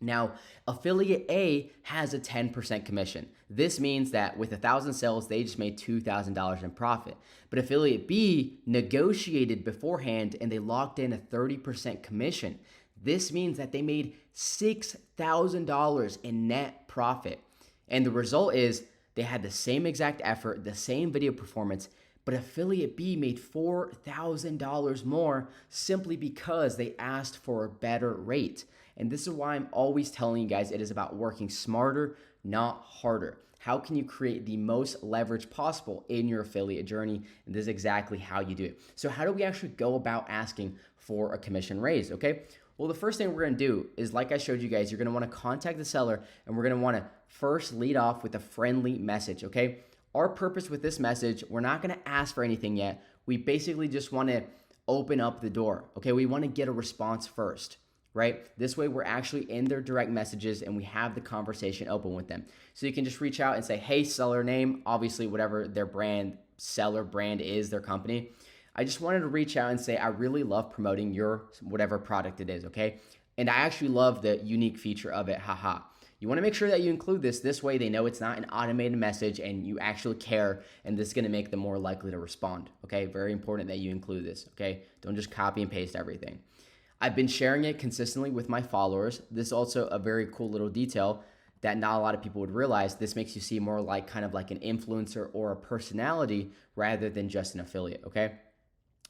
Now, affiliate A has a 10% commission. This means that with 1,000 sales, they just made $2,000 in profit. But affiliate B negotiated beforehand and they locked in a 30% commission. This means that they made $6,000 in net profit. And the result is they had the same exact effort, the same video performance, but affiliate B made $4,000 more simply because they asked for a better rate. And this is why I'm always telling you guys it is about working smarter, not harder. How can you create the most leverage possible in your affiliate journey? And this is exactly how you do it. So how do we actually go about asking for a commission raise, okay? Well, the first thing we're gonna do is, like I showed you guys, you're gonna wanna contact the seller, and we're gonna wanna first lead off with a friendly message, okay? Our purpose with this message, we're not gonna ask for anything yet. We basically just wanna open up the door, okay? We wanna get a response first, right? This way we're actually in their direct messages and we have the conversation open with them. So you can just reach out and say, hey, seller name, obviously whatever their brand, seller brand is, their company. I just wanted to reach out and say, I really love promoting your whatever product it is, okay? And I actually love the unique feature of it, haha. You wanna make sure that you include this way they know it's not an automated message and you actually care, and this is gonna make them more likely to respond, okay? Very important that you include this, okay? Don't just copy and paste everything. I've been sharing it consistently with my followers. This is also a very cool little detail that not a lot of people would realize. This makes you seem more like kind of like an influencer or a personality rather than just an affiliate, okay?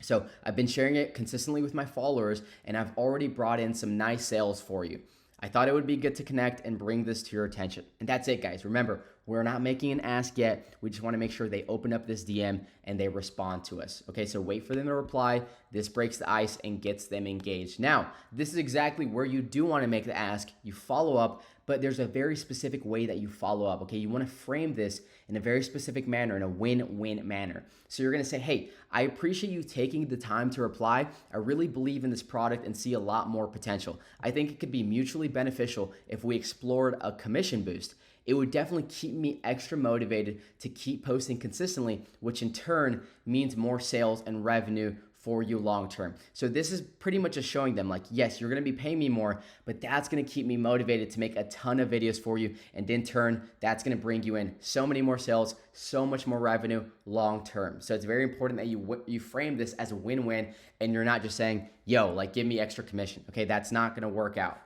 So I've been sharing it consistently with my followers, and I've already brought in some nice sales for you. I thought it would be good to connect and bring this to your attention. And that's it, guys. Remember, we're not making an ask yet. We just want to make sure they open up this DM and they respond to us. Okay, so wait for them to reply. This breaks the ice and gets them engaged. Now, this is exactly where you do want to make the ask. You follow up, but there's a very specific way that you follow up, okay? You want to frame this in a very specific manner, in a win-win manner. So you're going to say, hey, I appreciate you taking the time to reply. I really believe in this product and see a lot more potential. I think it could be mutually beneficial if we explored a commission boost. It would definitely keep me extra motivated to keep posting consistently, which in turn means more sales and revenue for you long term. So this is pretty much just showing them like, yes, you're gonna be paying me more, but that's gonna keep me motivated to make a ton of videos for you. And in turn, that's gonna bring you in so many more sales, so much more revenue long term. So it's very important that you frame this as a win-win and you're not just saying, yo, like give me extra commission. Okay, that's not gonna work out.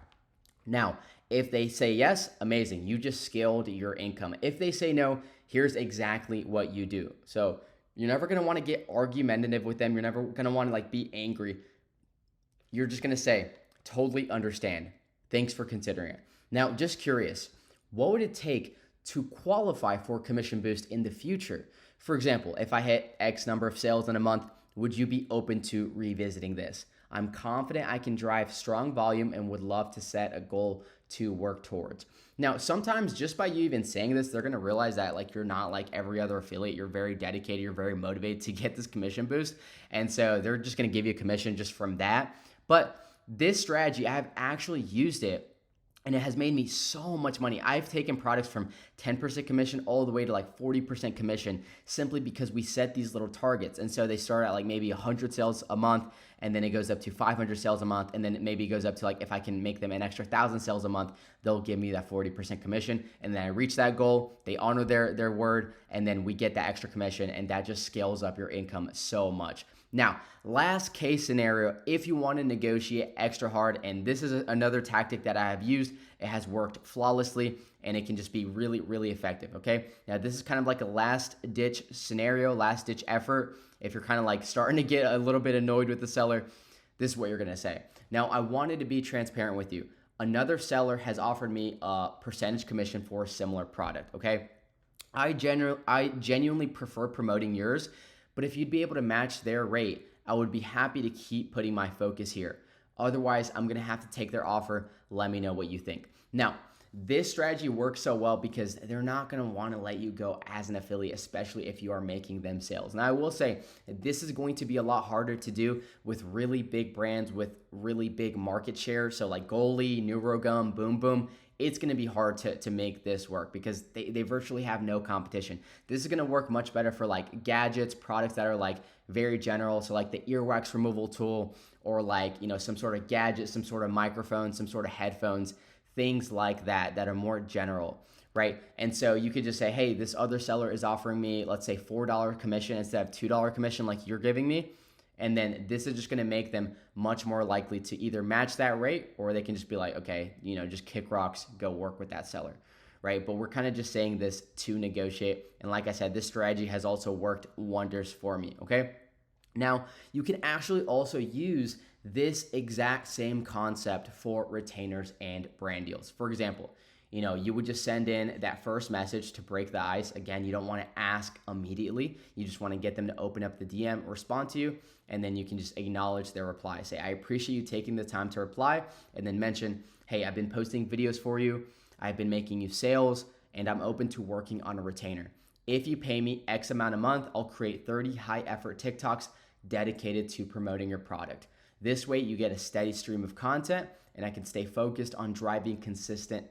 Now, if they say yes, amazing. You just scaled your income. If they say no, here's exactly what you do. So you're never gonna wanna get argumentative with them. You're never gonna wanna like be angry. You're just gonna say, totally understand. Thanks for considering it. Now, just curious, what would it take to qualify for a commission boost in the future? For example, if I hit X number of sales in a month, would you be open to revisiting this? I'm confident I can drive strong volume and would love to set a goal to work towards. Now, sometimes just by you even saying this, they're gonna realize that like you're not like every other affiliate. You're very dedicated, you're very motivated to get this commission boost. And so they're just gonna give you a commission just from that. But this strategy, I have actually used it and it has made me so much money. I've taken products from 10% commission all the way to like 40% commission simply because we set these little targets. And so they start at like maybe 100 sales a month, and then it goes up to 500 sales a month, and then it maybe goes up to like, if I can make them an extra 1,000 sales a month, they'll give me that 40% commission. And then I reach that goal, they honor their word, and then we get that extra commission, and that just scales up your income so much. Now, last case scenario, if you want to negotiate extra hard, and this is another tactic that I have used, it has worked flawlessly, and it can just be really, really effective, okay? Now, this is kind of like a last ditch scenario, last ditch effort. If you're kind of like starting to get a little bit annoyed with the seller, this is what you're gonna say. Now, I wanted to be transparent with you. Another seller has offered me a percentage commission for a similar product, okay? I genuinely prefer promoting yours, but if you'd be able to match their rate, I would be happy to keep putting my focus here. Otherwise, I'm gonna have to take their offer. Let me know what you think. Now, this strategy works so well because they're not gonna wanna let you go as an affiliate, especially if you are making them sales. Now, I will say, this is going to be a lot harder to do with really big brands with really big market share. So like Goalie, NeuroGum, Boom Boom, it's gonna be hard to make this work because they virtually have no competition. This is gonna work much better for like gadgets, products that are like very general. So like the earwax removal tool, or like, you know, some sort of gadget, some sort of microphone, some sort of headphones, things like that are more general, right? And so you could just say, hey, this other seller is offering me, let's say $4 commission instead of $2 commission like you're giving me. And then this is just going to make them much more likely to either match that rate, or they can just be like, okay, just kick rocks, go work with that seller, right? But we're kind of just saying this to negotiate. And like I said, this strategy has also worked wonders for me, okay? Now, you can actually also use this exact same concept for retainers and brand deals. For example, you would just send in that first message to break the ice. Again, you don't want to ask immediately. You just want to get them to open up the DM, respond to you, and then you can just acknowledge their reply. Say, I appreciate you taking the time to reply, and then mention, hey, I've been posting videos for you. I've been making you sales, and I'm open to working on a retainer. If you pay me X amount a month, I'll create 30 high effort TikToks dedicated to promoting your product. This way you get a steady stream of content, and I can stay focused on driving consistent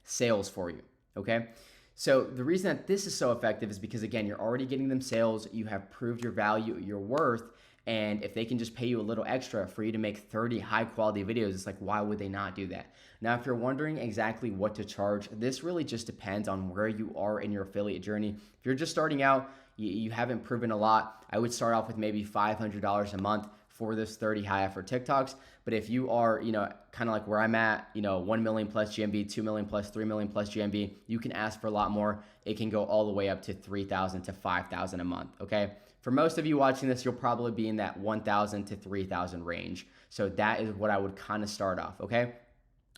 sales for you, okay? So the reason that this is so effective is because, again, you're already getting them sales, you have proved your value, your worth, and if they can just pay you a little extra for you to make 30 high quality videos, it's like, why would they not do that? Now, if you're wondering exactly what to charge, this really just depends on where you are in your affiliate journey. If you're just starting out, you haven't proven a lot, I would start off with maybe $500 a month for this 30 high effort TikToks. But if you are, kind of like where I'm at, 1 million plus GMB, 2 million plus, 3 million plus GMB, you can ask for a lot more. It can go all the way up to 3,000 to 5,000 a month, okay? For most of you watching this, you'll probably be in that 1,000 to 3,000 range. So that is what I would kind of start off, okay?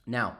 Now,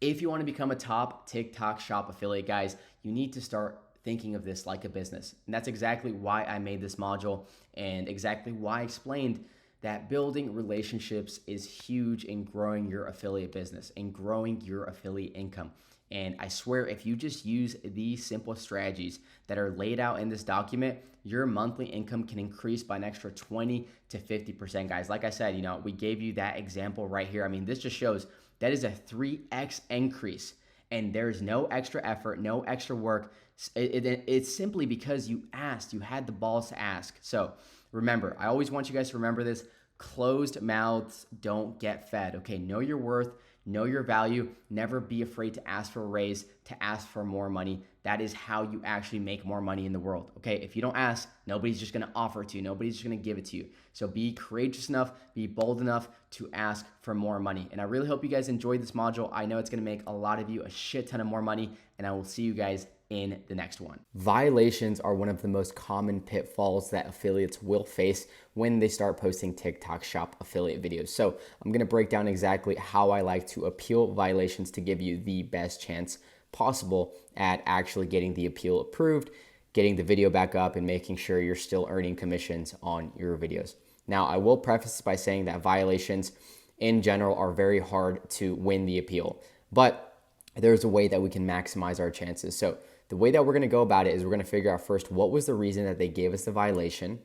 if you want to become a top TikTok shop affiliate, guys, you need to start thinking of this like a business. And that's exactly why I made this module, and exactly why I explained that building relationships is huge in growing your affiliate business and growing your affiliate income. And I swear, if you just use these simple strategies that are laid out in this document, your monthly income can increase by an extra 20 to 50%, guys. Like I said, we gave you that example right here. I mean, this just shows that is a 3x increase, and there's no extra effort, no extra work. It's simply because you asked, you had the balls to ask. So remember, I always want you guys to remember this: closed mouths don't get fed. Okay, know your worth, know your value. Never be afraid to ask for a raise, to ask for more money. That is how you actually make more money in the world. Okay, if you don't ask, nobody's just gonna offer it to you. Nobody's just gonna give it to you. So be courageous enough, be bold enough to ask for more money. And I really hope you guys enjoyed this module. I know it's gonna make a lot of you a shit ton of more money, and I will see you guys in the next one. Violations are one of the most common pitfalls that affiliates will face when they start posting TikTok shop affiliate videos. So I'm gonna break down exactly how I like to appeal violations to give you the best chance possible at actually getting the appeal approved, getting the video back up, and making sure you're still earning commissions on your videos. Now, I will preface this by saying that violations in general are very hard to win the appeal, but there's a way that we can maximize our chances. So the way that we're going to go about it is we're going to figure out first, what was the reason that they gave us the violation?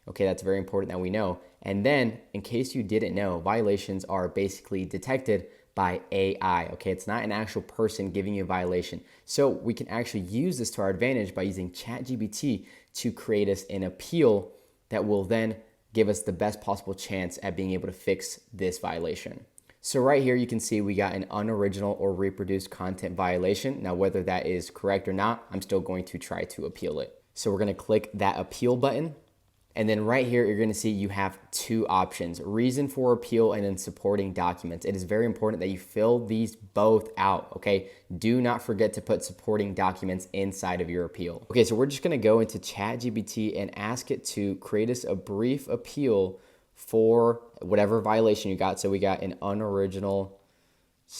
Okay, that's very important that we know. And then, in case you didn't know, violations are basically detected by AI. Okay, it's not an actual person giving you a violation. So we can actually use this to our advantage by using ChatGPT to create us an appeal that will then give us the best possible chance at being able to fix this violation. So right here, you can see we got an unoriginal or reproduced content violation. Now, whether that is correct or not, I'm still going to try to appeal it. So we're going to click that appeal button. And then right here, you're going to see you have two options: reason for appeal and then supporting documents. It is very important that you fill these both out, okay? Do not forget to put supporting documents inside of your appeal. Okay, so we're just going to go into ChatGPT and ask it to create us a brief appeal for whatever violation you got. So we got an unoriginal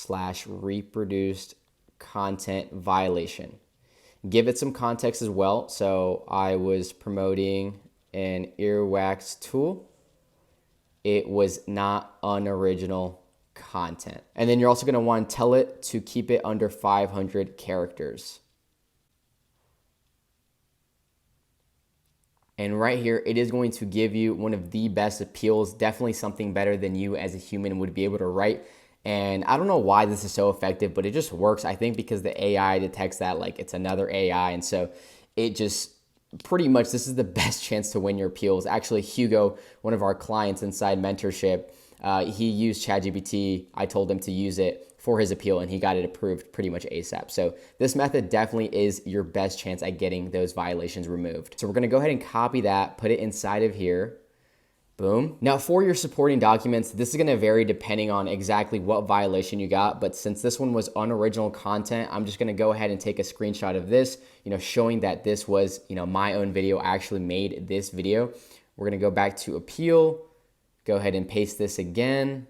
/ reproduced content violation. Give it some context as well. So I was promoting an earwax tool. It was not unoriginal content. And then you're also going to want to tell it to keep it under 500 characters. And right here, it is going to give you one of the best appeals, definitely something better than you as a human would be able to write. And I don't know why this is so effective, but it just works. I think because the AI detects that like it's another AI. And so it just pretty much, this is the best chance to win your appeals. Actually, Hugo, one of our clients inside mentorship, he used ChatGPT. I told him to use it for his appeal, and he got it approved pretty much ASAP. So this method definitely is your best chance at getting those violations removed. So we're gonna go ahead and copy that, put it inside of here. Boom. Now for your supporting documents, this is gonna vary depending on exactly what violation you got, but since this one was unoriginal content, I'm just gonna go ahead and take a screenshot of this, showing that this was, my own video. I actually made this video. We're gonna go back to appeal, go ahead and paste this again.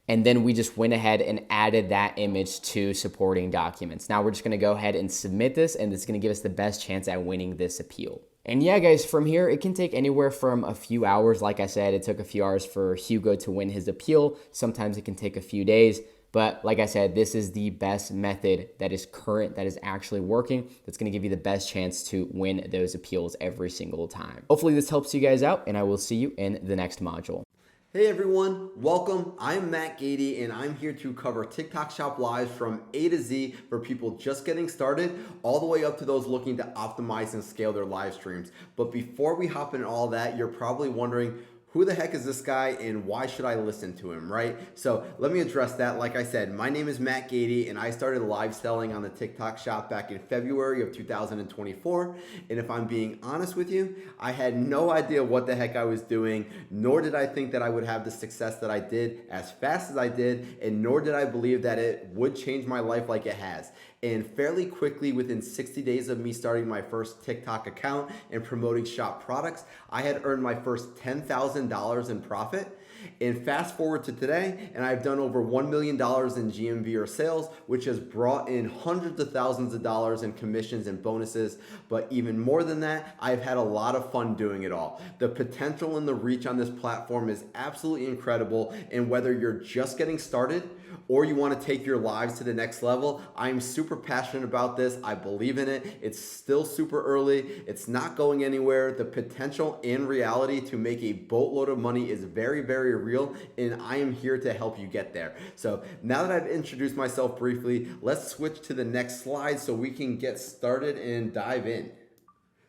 And then we just went ahead and added that image to supporting documents. Now we're just gonna go ahead and submit this, and it's gonna give us the best chance at winning this appeal. And yeah, guys, from here, it can take anywhere from a few hours. Like I said, it took a few hours for Hugo to win his appeal. Sometimes it can take a few days. But like I said, this is the best method that is current, that is actually working, that's gonna give you the best chance to win those appeals every single time. Hopefully this helps you guys out, and I will see you in the next module. Hey everyone, welcome. I'm Matt Gady, and I'm here to cover TikTok Shop Lives from A to Z for people just getting started, all the way up to those looking to optimize and scale their live streams. But before we hop into all that, you're probably wondering, who the heck is this guy and why should I listen to him, right? So let me address that. Like I said, my name is Matt Gady, and I started live selling on the TikTok Shop back in February of 2024. And if I'm being honest with you, I had no idea what the heck I was doing, nor did I think that I would have the success that I did as fast as I did, and nor did I believe that it would change my life like it has. And fairly quickly, within 60 days of me starting my first TikTok account and promoting shop products, I had earned my first $10,000 in profit. And fast forward to today, and I've done over $1 million in GMV or sales, which has brought in hundreds of thousands of dollars in commissions and bonuses. But even more than that, I've had a lot of fun doing it all. The potential and the reach on this platform is absolutely incredible. And whether you're just getting started or you want to take your lives to the next level, I'm super passionate about this. I believe in it. It's still super early. It's not going anywhere. The potential in reality to make a boatload of money is very, very real, and I am here to help you get there. So now that I've introduced myself briefly, let's switch to the next slide so we can get started and dive in.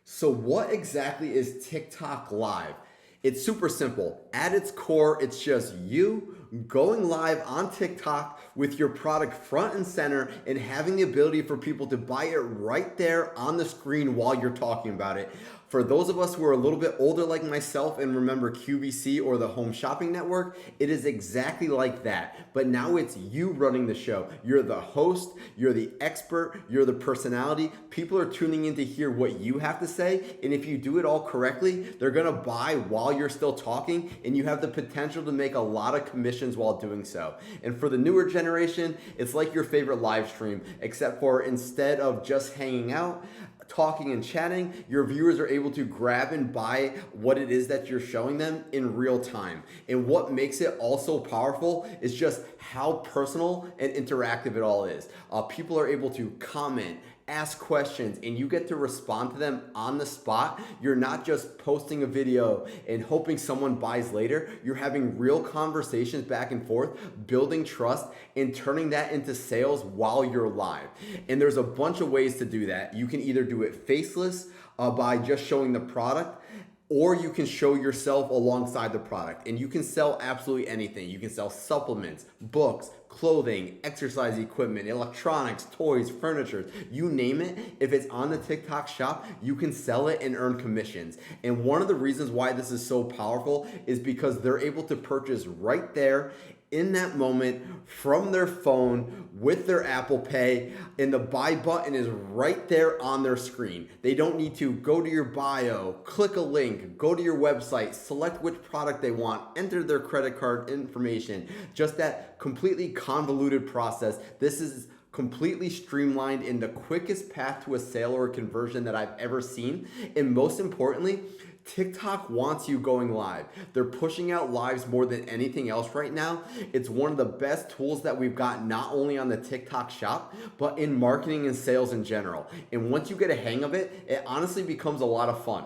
So what exactly is TikTok Live? It's super simple. At its core, it's just you going live on TikTok with your product front and center and having the ability for people to buy it right there on the screen while you're talking about it. For those of us who are a little bit older like myself and remember QVC or the Home Shopping Network, it is exactly like that. But now it's you running the show. You're the host, you're the expert, you're the personality. People are tuning in to hear what you have to say, and if you do it all correctly, they're gonna buy while you're still talking, and you have the potential to make a lot of commissions while doing so. And for the newer generation, it's like your favorite live stream, except for instead of just hanging out, talking and chatting, your viewers are able to grab and buy what it is that you're showing them in real time. And what makes it also powerful is just how personal and interactive it all is. People are able to comment, ask questions, and you get to respond to them on the spot. You're not just posting a video and hoping someone buys later. You're having real conversations back and forth, building trust, and turning that into sales while you're live. And there's a bunch of ways to do that. You can either do it faceless by just showing the product, or you can show yourself alongside the product, and you can sell absolutely anything. You can sell supplements, books, clothing, exercise equipment, electronics, toys, furniture, you name it. If it's on the TikTok Shop, you can sell it and earn commissions. And one of the reasons why this is so powerful is because they're able to purchase right there in that moment from their phone with their Apple Pay, and the buy button is right there on their screen. They don't need to go to your bio, click a link, go to your website, select which product they want, enter their credit card information. Just that completely convoluted process. This is completely streamlined in the quickest path to a sale or a conversion that I've ever seen. And most importantly, TikTok wants you going live. They're pushing out lives more than anything else right now. It's one of the best tools that we've got, not only on the TikTok Shop, but in marketing and sales in general. And once you get a hang of it, it honestly becomes a lot of fun.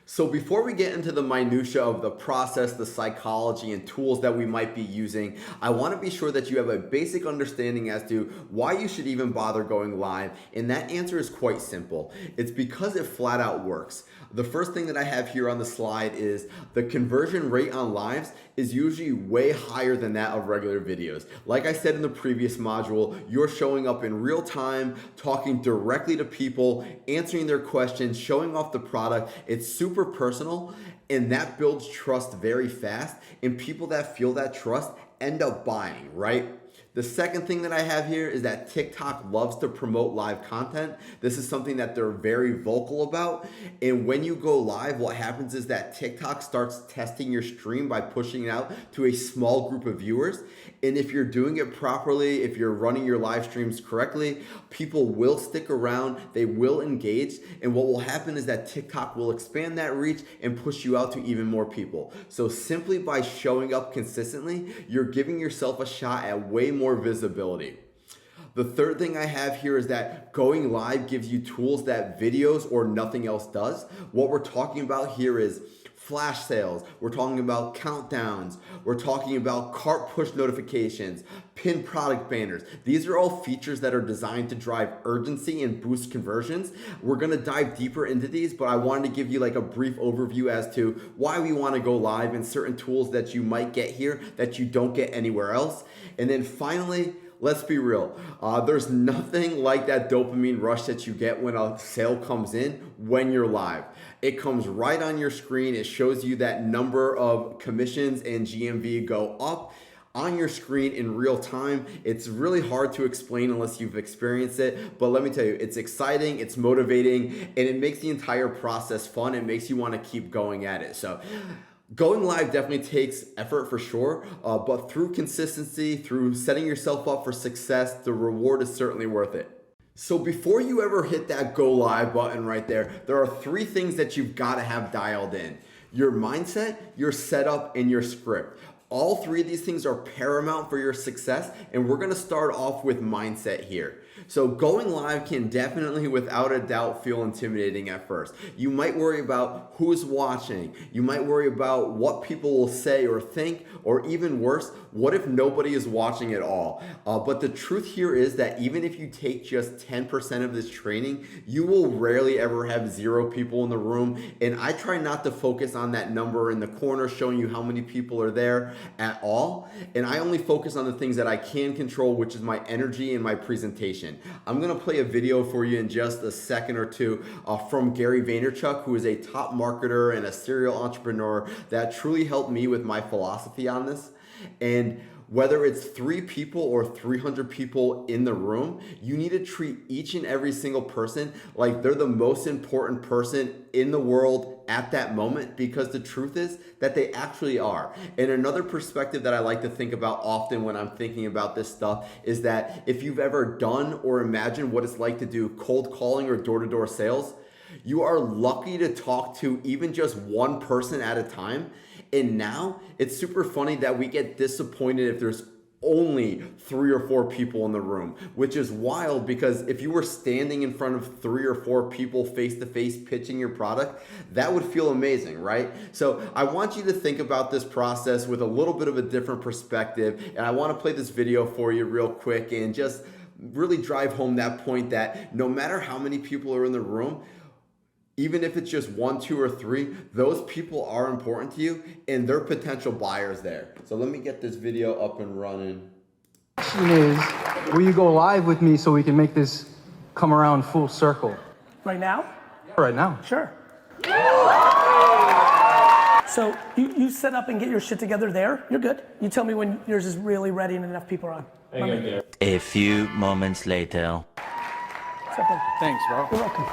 So before we get into the minutia of the process, the psychology, and tools that we might be using, I want to be sure that you have a basic understanding as to why you should even bother going live. And that answer is quite simple. It's because it flat out works. The first thing that I have here on the slide is the conversion rate on lives is usually way higher than that of regular videos. Like I said in the previous module, you're showing up in real time, talking directly to people, answering their questions, showing off the product. It's super personal, and that builds trust very fast, and people that feel that trust end up buying, right? The second thing that I have here is that TikTok loves to promote live content. This is something that they're very vocal about. And when you go live, what happens is that TikTok starts testing your stream by pushing it out to a small group of viewers. And if you're doing it properly, if you're running your live streams correctly, people will stick around, they will engage. And what will happen is that TikTok will expand that reach and push you out to even more people. So simply by showing up consistently, you're giving yourself a shot at way more visibility. The third thing I have here is that going live gives you tools that videos or nothing else does. What we're talking about here is flash sales. We're talking about countdowns. We're talking about cart push notifications, pinned product banners. These are all features that are designed to drive urgency and boost conversions. We're gonna dive deeper into these, but I wanted to give you like a brief overview as to why we wanna go live and certain tools that you might get here that you don't get anywhere else. And then finally, let's be real. There's nothing like that dopamine rush that you get when a sale comes in when you're live. It comes right on your screen. It shows you that number of commissions and GMV go up on your screen in real time. It's really hard to explain unless you've experienced it, but let me tell you, it's exciting, it's motivating, and it makes the entire process fun. It makes you want to keep going at it. So going live definitely takes effort for sure, but through consistency, through setting yourself up for success, the reward is certainly worth it. So before you ever hit that go live button right there are three things that you've got to have dialed in: your mindset, your setup, and your script. All three of these things are paramount for your success, and we're gonna start off with mindset here. So going live can definitely, without a doubt, feel intimidating at first. You might worry about who's watching. You might worry about what people will say or think, or even worse, what if nobody is watching at all? But the truth here is that even if you take just 10% of this training, you will rarely ever have 0 people in the room. And I try not to focus on that number in the corner showing you how many people are there at all. And I only focus on the things that I can control, which is my energy and my presentation. I'm gonna play a video for you in just a second or two from Gary Vaynerchuk, who is a top marketer and a serial entrepreneur that truly helped me with my philosophy on this. And whether it's 3 people or 300 people in the room, you need to treat each and every single person like they're the most important person in the world at that moment, because the truth is that they actually are. And another perspective that I like to think about often when I'm thinking about this stuff is that if you've ever done or imagined what it's like to do cold calling or door-to-door sales, you are lucky to talk to even just one person at a time. And now it's super funny that we get disappointed if there's only 3 or 4 people in the room, which is wild, because if you were standing in front of 3 or 4 people face to face pitching your product, that would feel amazing, right? So I want you to think about this process with a little bit of a different perspective. And I want to play this video for you real quick and just really drive home that point that no matter how many people are in the room, even if it's just 1, 2, or 3, those people are important to you and they're potential buyers there. So let me get this video up and running. The question is, will you go live with me so we can make this come around full circle? Right now? Right now. Sure. So you set up and get your shit together there. You're good. You tell me when yours is really ready and enough people are on. A few moments later. Thanks, bro. You're welcome.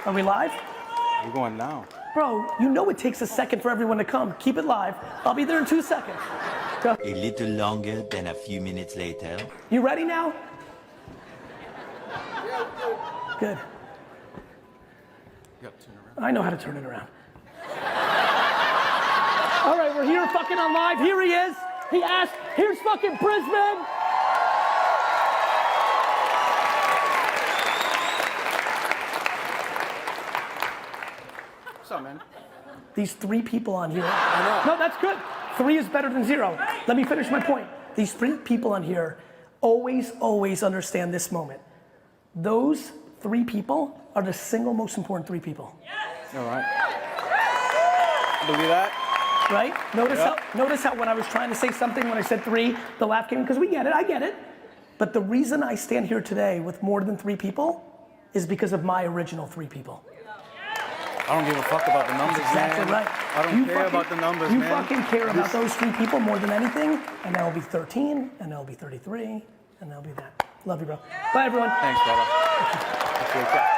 Are we live? We're going now. Bro, you know it takes a second for everyone to come. Keep it live. I'll be there in 2 seconds. Go. A little longer than a few minutes later. You ready now? Good. I know how to turn it around. All right, we're here fucking on live. Here he is. He asked, here's fucking Brisbane. What's up, man? These 3 people on here. No, that's good. 3 is better than 0. Let me finish my point. These 3 people on here always understand this moment. Those 3 people are the single most important 3 people. All right. Believe that? Right? Notice how when I was trying to say something, when I said 3, the laugh came, because we get it, I get it. But the reason I stand here today with more than 3 people is because of my original 3 people. I don't give a fuck about the numbers, Exactly man. right. I don't care about the numbers, man. You fucking care about those 3 people more than anything, and that'll be 13, and that'll be 33, and that'll be that. Love you, bro. Bye, everyone. Thanks, brother. Appreciate that.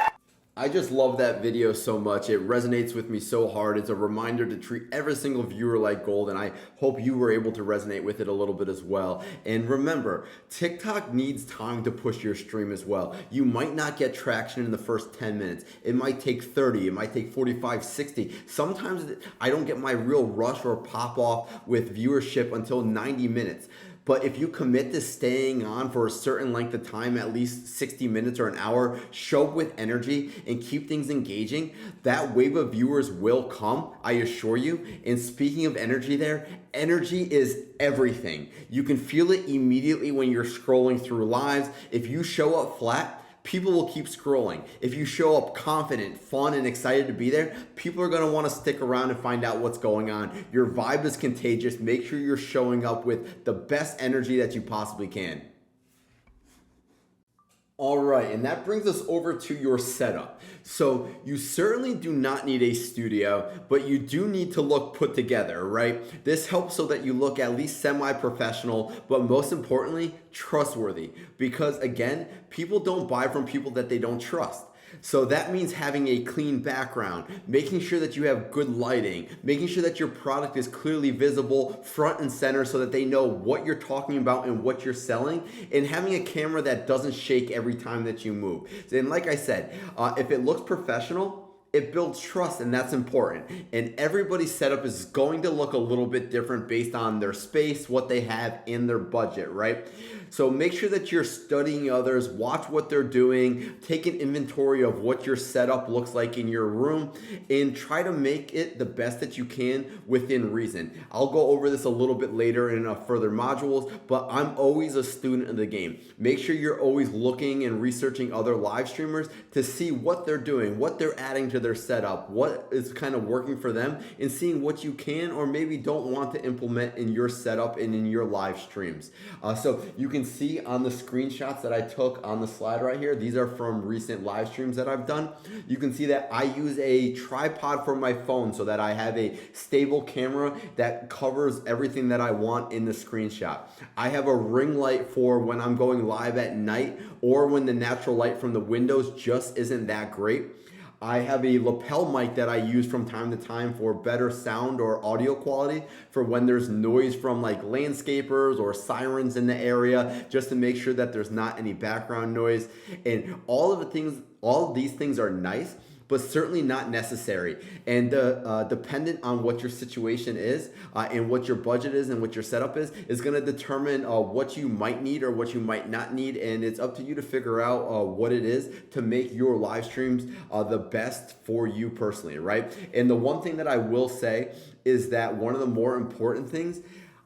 I just love that video so much. It resonates with me so hard. It's a reminder to treat every single viewer like gold, and I hope you were able to resonate with it a little bit as well. And remember, TikTok needs time to push your stream as well. You might not get traction in the first 10 minutes. It might take 30, it might take 45, 60. Sometimes I don't get my real rush or pop off with viewership until 90 minutes. But if you commit to staying on for a certain length of time, at least 60 minutes or an hour, show up with energy and keep things engaging, that wave of viewers will come, I assure you. And speaking of energy there, energy is everything. You can feel it immediately when you're scrolling through lives. If you show up flat, people will keep scrolling. If you show up confident, fun, and excited to be there, people are going to want to stick around and find out what's going on. Your vibe is contagious. Make sure you're showing up with the best energy that you possibly can. All right, and that brings us over to your setup. So you certainly do not need a studio, but you do need to look put together, right? This helps so that you look at least semi-professional, but most importantly, trustworthy. Because again, people don't buy from people that they don't trust. So that means having a clean background, making sure that you have good lighting, making sure that your product is clearly visible front and center so that they know what you're talking about and what you're selling, and having a camera that doesn't shake every time that you move. And like I said, if it looks professional, it builds trust, and that's important. And everybody's setup is going to look a little bit different based on their space, what they have in their budget, right? So make sure that you're studying others, watch what they're doing, take an inventory of what your setup looks like in your room, and try to make it the best that you can within reason. I'll go over this a little bit later in further modules, but I'm always a student of the game. Make sure you're always looking and researching other live streamers to see what they're doing, what they're adding to their setup, what is kind of working for them, and seeing what you can or maybe don't want to implement in your setup and in your live streams. So you can see on the screenshots that I took on the slide right here, these are from recent live streams that I've done. You can see that I use a tripod for my phone so that I have a stable camera that covers everything that I want in the screenshot. I have a ring light for when I'm going live at night or when the natural light from the windows just isn't that great. I have a lapel mic that I use from time to time for better sound or audio quality for when there's noise from like landscapers or sirens in the area, just to make sure that there's not any background noise. And all of these things are nice, but certainly not necessary. And dependent on what your situation is and what your budget is and what your setup is gonna determine what you might need or what you might not need. And it's up to you to figure out what it is to make your live streams the best for you personally, right? And the one thing that I will say is that one of the more important things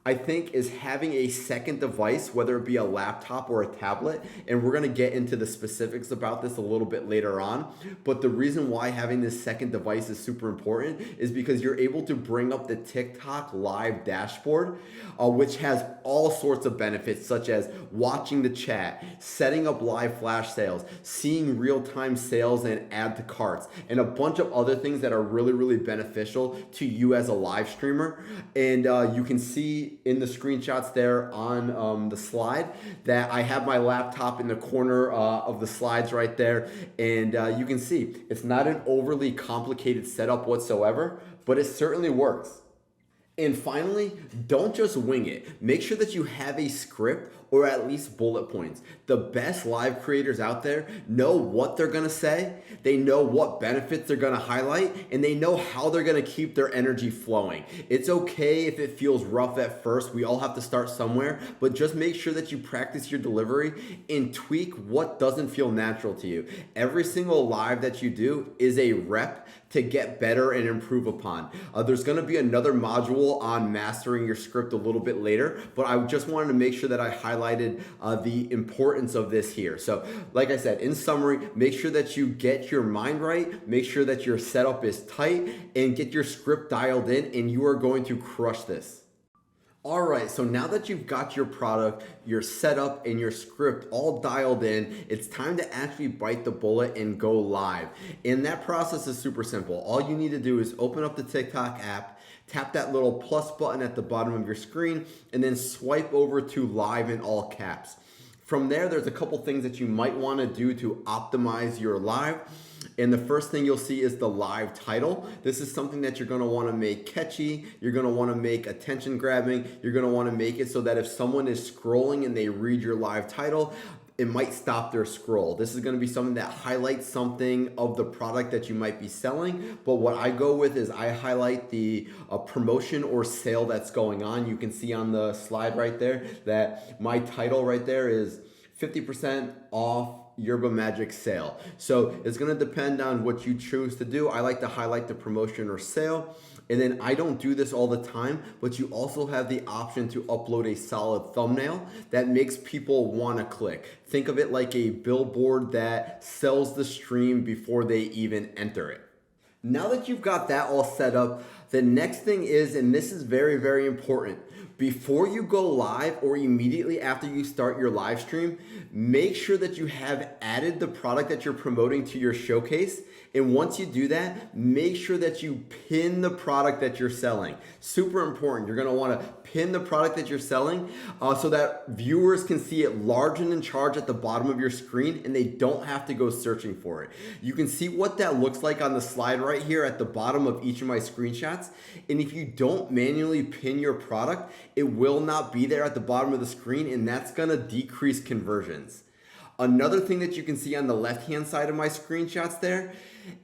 I think is having a second device, whether it be a laptop or a tablet, and we're gonna get into the specifics about this a little bit later on, but the reason why having this second device is super important is because you're able to bring up the TikTok live dashboard, which has all sorts of benefits, such as watching the chat, setting up live flash sales, seeing real-time sales and add to carts, and a bunch of other things that are really, really beneficial to you as a live streamer. And you can see in the screenshots there on the slide that I have my laptop in the corner of the slides right there, and you can see it's not an overly complicated setup whatsoever, but it certainly works. And finally, don't just wing it. Make sure that you have a script or at least bullet points. The best live creators out there know what they're gonna say, they know what benefits they're gonna highlight, and they know how they're gonna keep their energy flowing. It's okay if it feels rough at first, we all have to start somewhere, but just make sure that you practice your delivery and tweak what doesn't feel natural to you. Every single live that you do is a rep to get better and improve upon. There's gonna be another module on mastering your script a little bit later, but I just wanted to make sure that I highlighted the importance of this here. So like I said, in summary, make sure that you get your mind right, make sure that your setup is tight, and get your script dialed in, and you are going to crush this. All right, so now that you've got your product, your setup, and your script all dialed in, it's time to actually bite the bullet and go live. And that process is super simple. All you need to do is open up the TikTok app, tap that little plus button at the bottom of your screen, and then swipe over to live in all caps. From there, there's a couple things that you might want to do to optimize your live. And the first thing you'll see is the live title. This is something that you're gonna wanna make catchy, you're gonna wanna make attention grabbing, you're gonna wanna make it so that if someone is scrolling and they read your live title, it might stop their scroll. This is gonna be something that highlights something of the product that you might be selling, but what I go with is I highlight the promotion or sale that's going on. You can see on the slide right there that my title right there is 50% off Yerba Magic sale. So it's gonna depend on what you choose to do. I like to highlight the promotion or sale. And then I don't do this all the time, but you also have the option to upload a solid thumbnail that makes people wanna click. Think of it like a billboard that sells the stream before they even enter it. Now that you've got that all set up, the next thing is, and this is very, very important, before you go live or immediately after you start your live stream, make sure that you have added the product that you're promoting to your showcase. And once you do that, make sure that you pin the product that you're selling. Super important. You're gonna wanna pin the product that you're selling so that viewers can see it large and in charge at the bottom of your screen and they don't have to go searching for it. You can see what that looks like on the slide right here at the bottom of each of my screenshots. And if you don't manually pin your product, it will not be there at the bottom of the screen, and that's gonna decrease conversions. Another thing that you can see on the left-hand side of my screenshots there,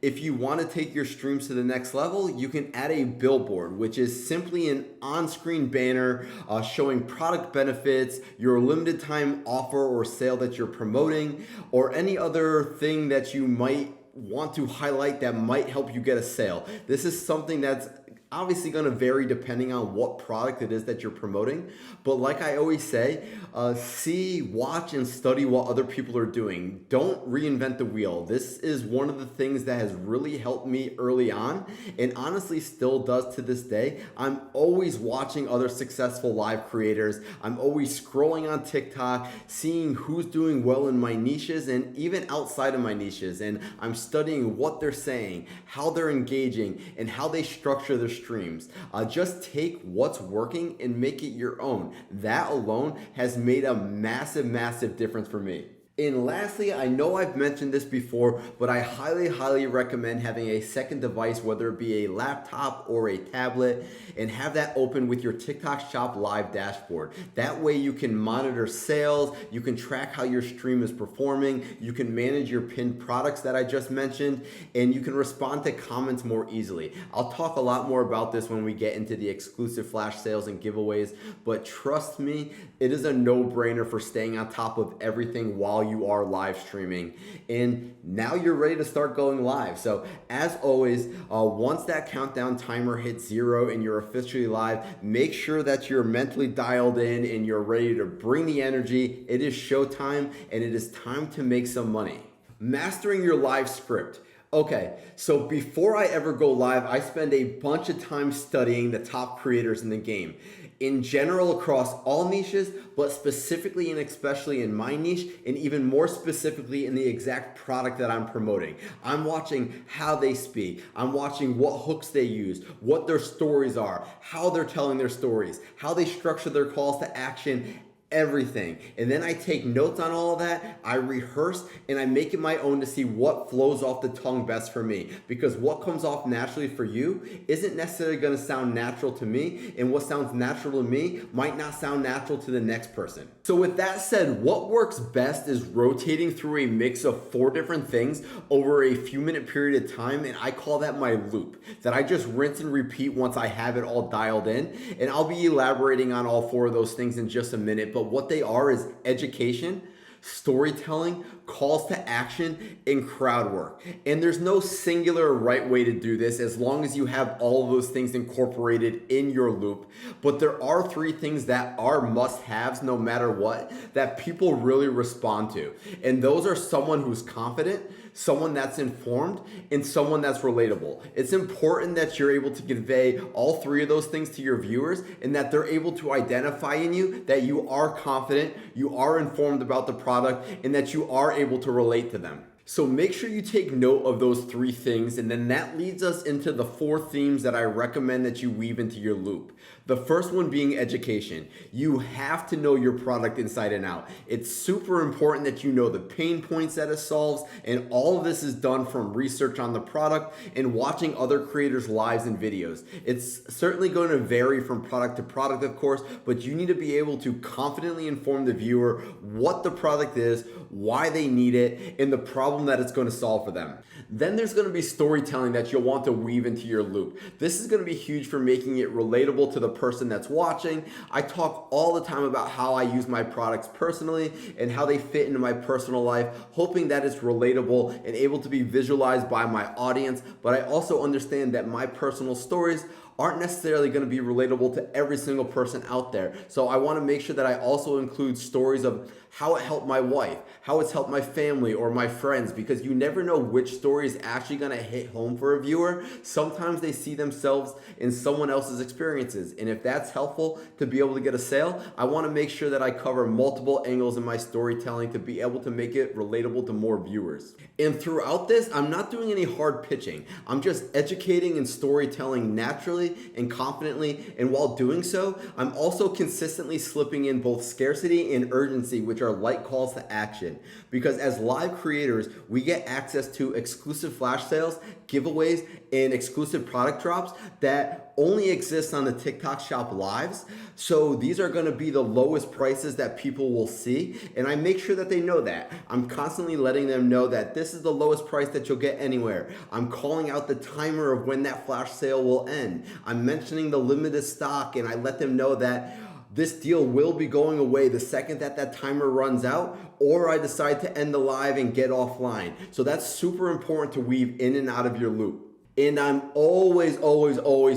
if you want to take your streams to the next level, you can add a billboard, which is simply an on-screen banner showing product benefits, your limited time offer or sale that you're promoting, or any other thing that you might want to highlight that might help you get a sale. This is something that's obviously going to vary depending on what product it is that you're promoting. But like I always say, see, watch, and study what other people are doing. Don't reinvent the wheel. This is one of the things that has really helped me early on, and honestly still does to this day. I'm always watching other successful live creators. I'm always scrolling on TikTok, seeing who's doing well in my niches and even outside of my niches. And I'm studying what they're saying, how they're engaging, and how they structure their streams. Just take what's working and make it your own. That alone has made a massive, massive difference for me. And lastly, I know I've mentioned this before, but I highly, highly recommend having a second device, whether it be a laptop or a tablet, and have that open with your TikTok Shop Live dashboard. That way you can monitor sales, you can track how your stream is performing, you can manage your pinned products that I just mentioned, and you can respond to comments more easily. I'll talk a lot more about this when we get into the exclusive flash sales and giveaways, but trust me, it is a no-brainer for staying on top of everything while you are live streaming. And now you're ready to start going live. So as always, once that countdown timer hits 0 and you're officially live, make sure that you're mentally dialed in and you're ready to bring the energy. It is showtime and it is time to make some money. Mastering your live script. Okay, so before I ever go live, I spend a bunch of time studying the top creators in the game. In general, across all niches, but specifically and especially in my niche, and even more specifically in the exact product that I'm promoting. I'm watching how they speak. I'm watching what hooks they use, what their stories are, how they're telling their stories, how they structure their calls to action, everything. And then I take notes on all of that, I rehearse, and I make it my own to see what flows off the tongue best for me. Because what comes off naturally for you isn't necessarily going to sound natural to me, and what sounds natural to me might not sound natural to the next person. So with that said, what works best is rotating through a mix of 4 different things over a few minute period of time, and I call that my loop, that I just rinse and repeat once I have it all dialed in. And I'll be elaborating on all 4 of those things in just a minute, but what they are is education, storytelling, calls to action, and crowd work. And there's no singular right way to do this as long as you have all of those things incorporated in your loop. But there are 3 things that are must-haves no matter what that people really respond to. And those are someone who's confident, someone that's informed, and someone that's relatable. It's important that you're able to convey all 3 of those things to your viewers and that they're able to identify in you that you are confident, you are informed about the product, and that you are able to relate to them. So make sure you take note of those 3 things, and then that leads us into the 4 themes that I recommend that you weave into your loop. The first one being education. You have to know your product inside and out. It's super important that you know the pain points that it solves, and all of this is done from research on the product and watching other creators' lives and videos. It's certainly going to vary from product to product, of course, but you need to be able to confidently inform the viewer what the product is, why they need it, and the problem that it's going to solve for them. Then there's going to be storytelling that you'll want to weave into your loop. This is going to be huge for making it relatable to the person that's watching. I talk all the time about how I use my products personally and how they fit into my personal life, hoping that it's relatable and able to be visualized by my audience. But I also understand that my personal stories aren't necessarily going to be relatable to every single person out there. So I want to make sure that I also include stories of how it helped my wife, how it's helped my family or my friends, because you never know which story is actually going to hit home for a viewer. Sometimes they see themselves in someone else's experiences. And if that's helpful to be able to get a sale, I want to make sure that I cover multiple angles in my storytelling to be able to make it relatable to more viewers. And throughout this, I'm not doing any hard pitching. I'm just educating and storytelling naturally and confidently. And while doing so, I'm also consistently slipping in both scarcity and urgency, which are light calls to action. Because as live creators, we get access to exclusive flash sales, giveaways, and exclusive product drops that only exist on the TikTok Shop Lives. So these are going to be the lowest prices that people will see. And I make sure that they know that. I'm constantly letting them know that this is the lowest price that you'll get anywhere. I'm calling out the timer of when that flash sale will end. I'm mentioning the limited stock, and I let them know that this deal will be going away the second that that timer runs out, or I decide to end the live and get offline. So that's super important to weave in and out of your loop. And I'm always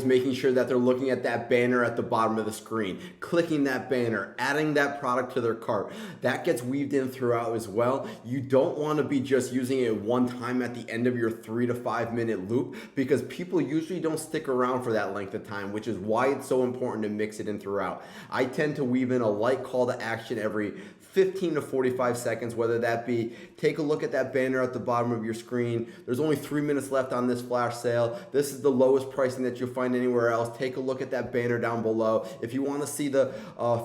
making sure that they're looking at that banner at the bottom of the screen, clicking that banner, adding that product to their cart. That gets weaved in throughout as well. You don't want to be just using it one time at the end of your 3 to 5 minute loop, because people usually don't stick around for that length of time, which is why it's so important to mix it in throughout. I tend to weave in a light call to action every 15 to 45 seconds, whether that be take a look at that banner at the bottom of your screen. There's only 3 minutes left on this flash sale. This is the lowest pricing that you'll find anywhere else. Take a look at that banner down below. If you want to see the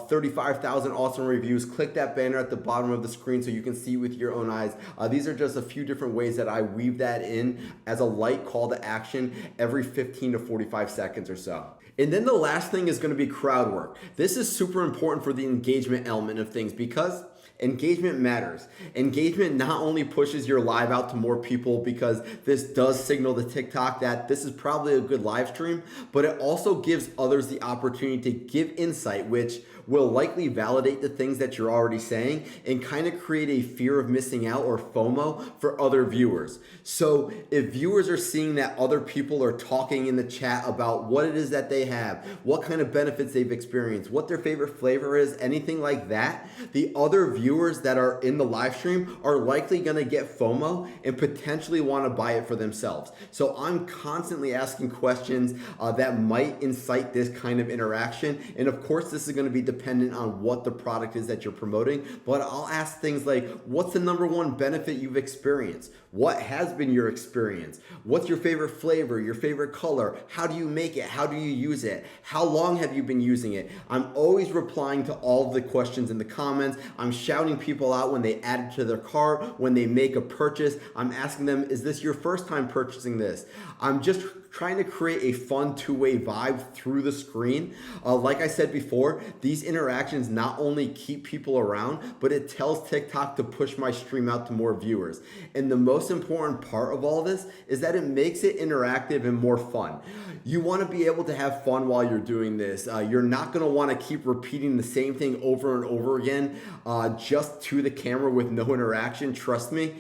35,000 awesome reviews, click that banner at the bottom of the screen so you can see with your own eyes. These are just a few different ways that I weave that in as a light call to action every 15 to 45 seconds or so. And then the last thing is going to be crowd work. This is super important for the engagement element of things, because engagement matters. Engagement not only pushes your live out to more people, because this does signal to TikTok that this is probably a good live stream, but it also gives others the opportunity to give insight, which will likely validate the things that you're already saying and kind of create a fear of missing out, or FOMO, for other viewers. So if viewers are seeing that other people are talking in the chat about what it is that they have, what kind of benefits they've experienced, what their favorite flavor is, anything like that, the other viewers that are in the live stream are likely going to get FOMO and potentially want to buy it for themselves. So I'm constantly asking questions that might incite this kind of interaction. And of course, this is going to be dependent on what the product is that you're promoting, but I'll ask things like, what's the number one benefit you've experienced? What has been your experience? What's your favorite flavor, your favorite color? How do you make it? How do you use it? How long have you been using it? I'm always replying to all of the questions in the comments. I'm shouting people out when they add it to their cart, when they make a purchase. I'm asking them, is this your first time purchasing this? I'm just trying to create a fun two-way vibe through the screen. Like I said before, these interactions not only keep people around, but it tells TikTok to push my stream out to more viewers. And the most important part of all this is that it makes it interactive and more fun. You want to be able to have fun while you're doing this. You're not going to want to keep repeating the same thing over and over again just to the camera with no interaction, trust me.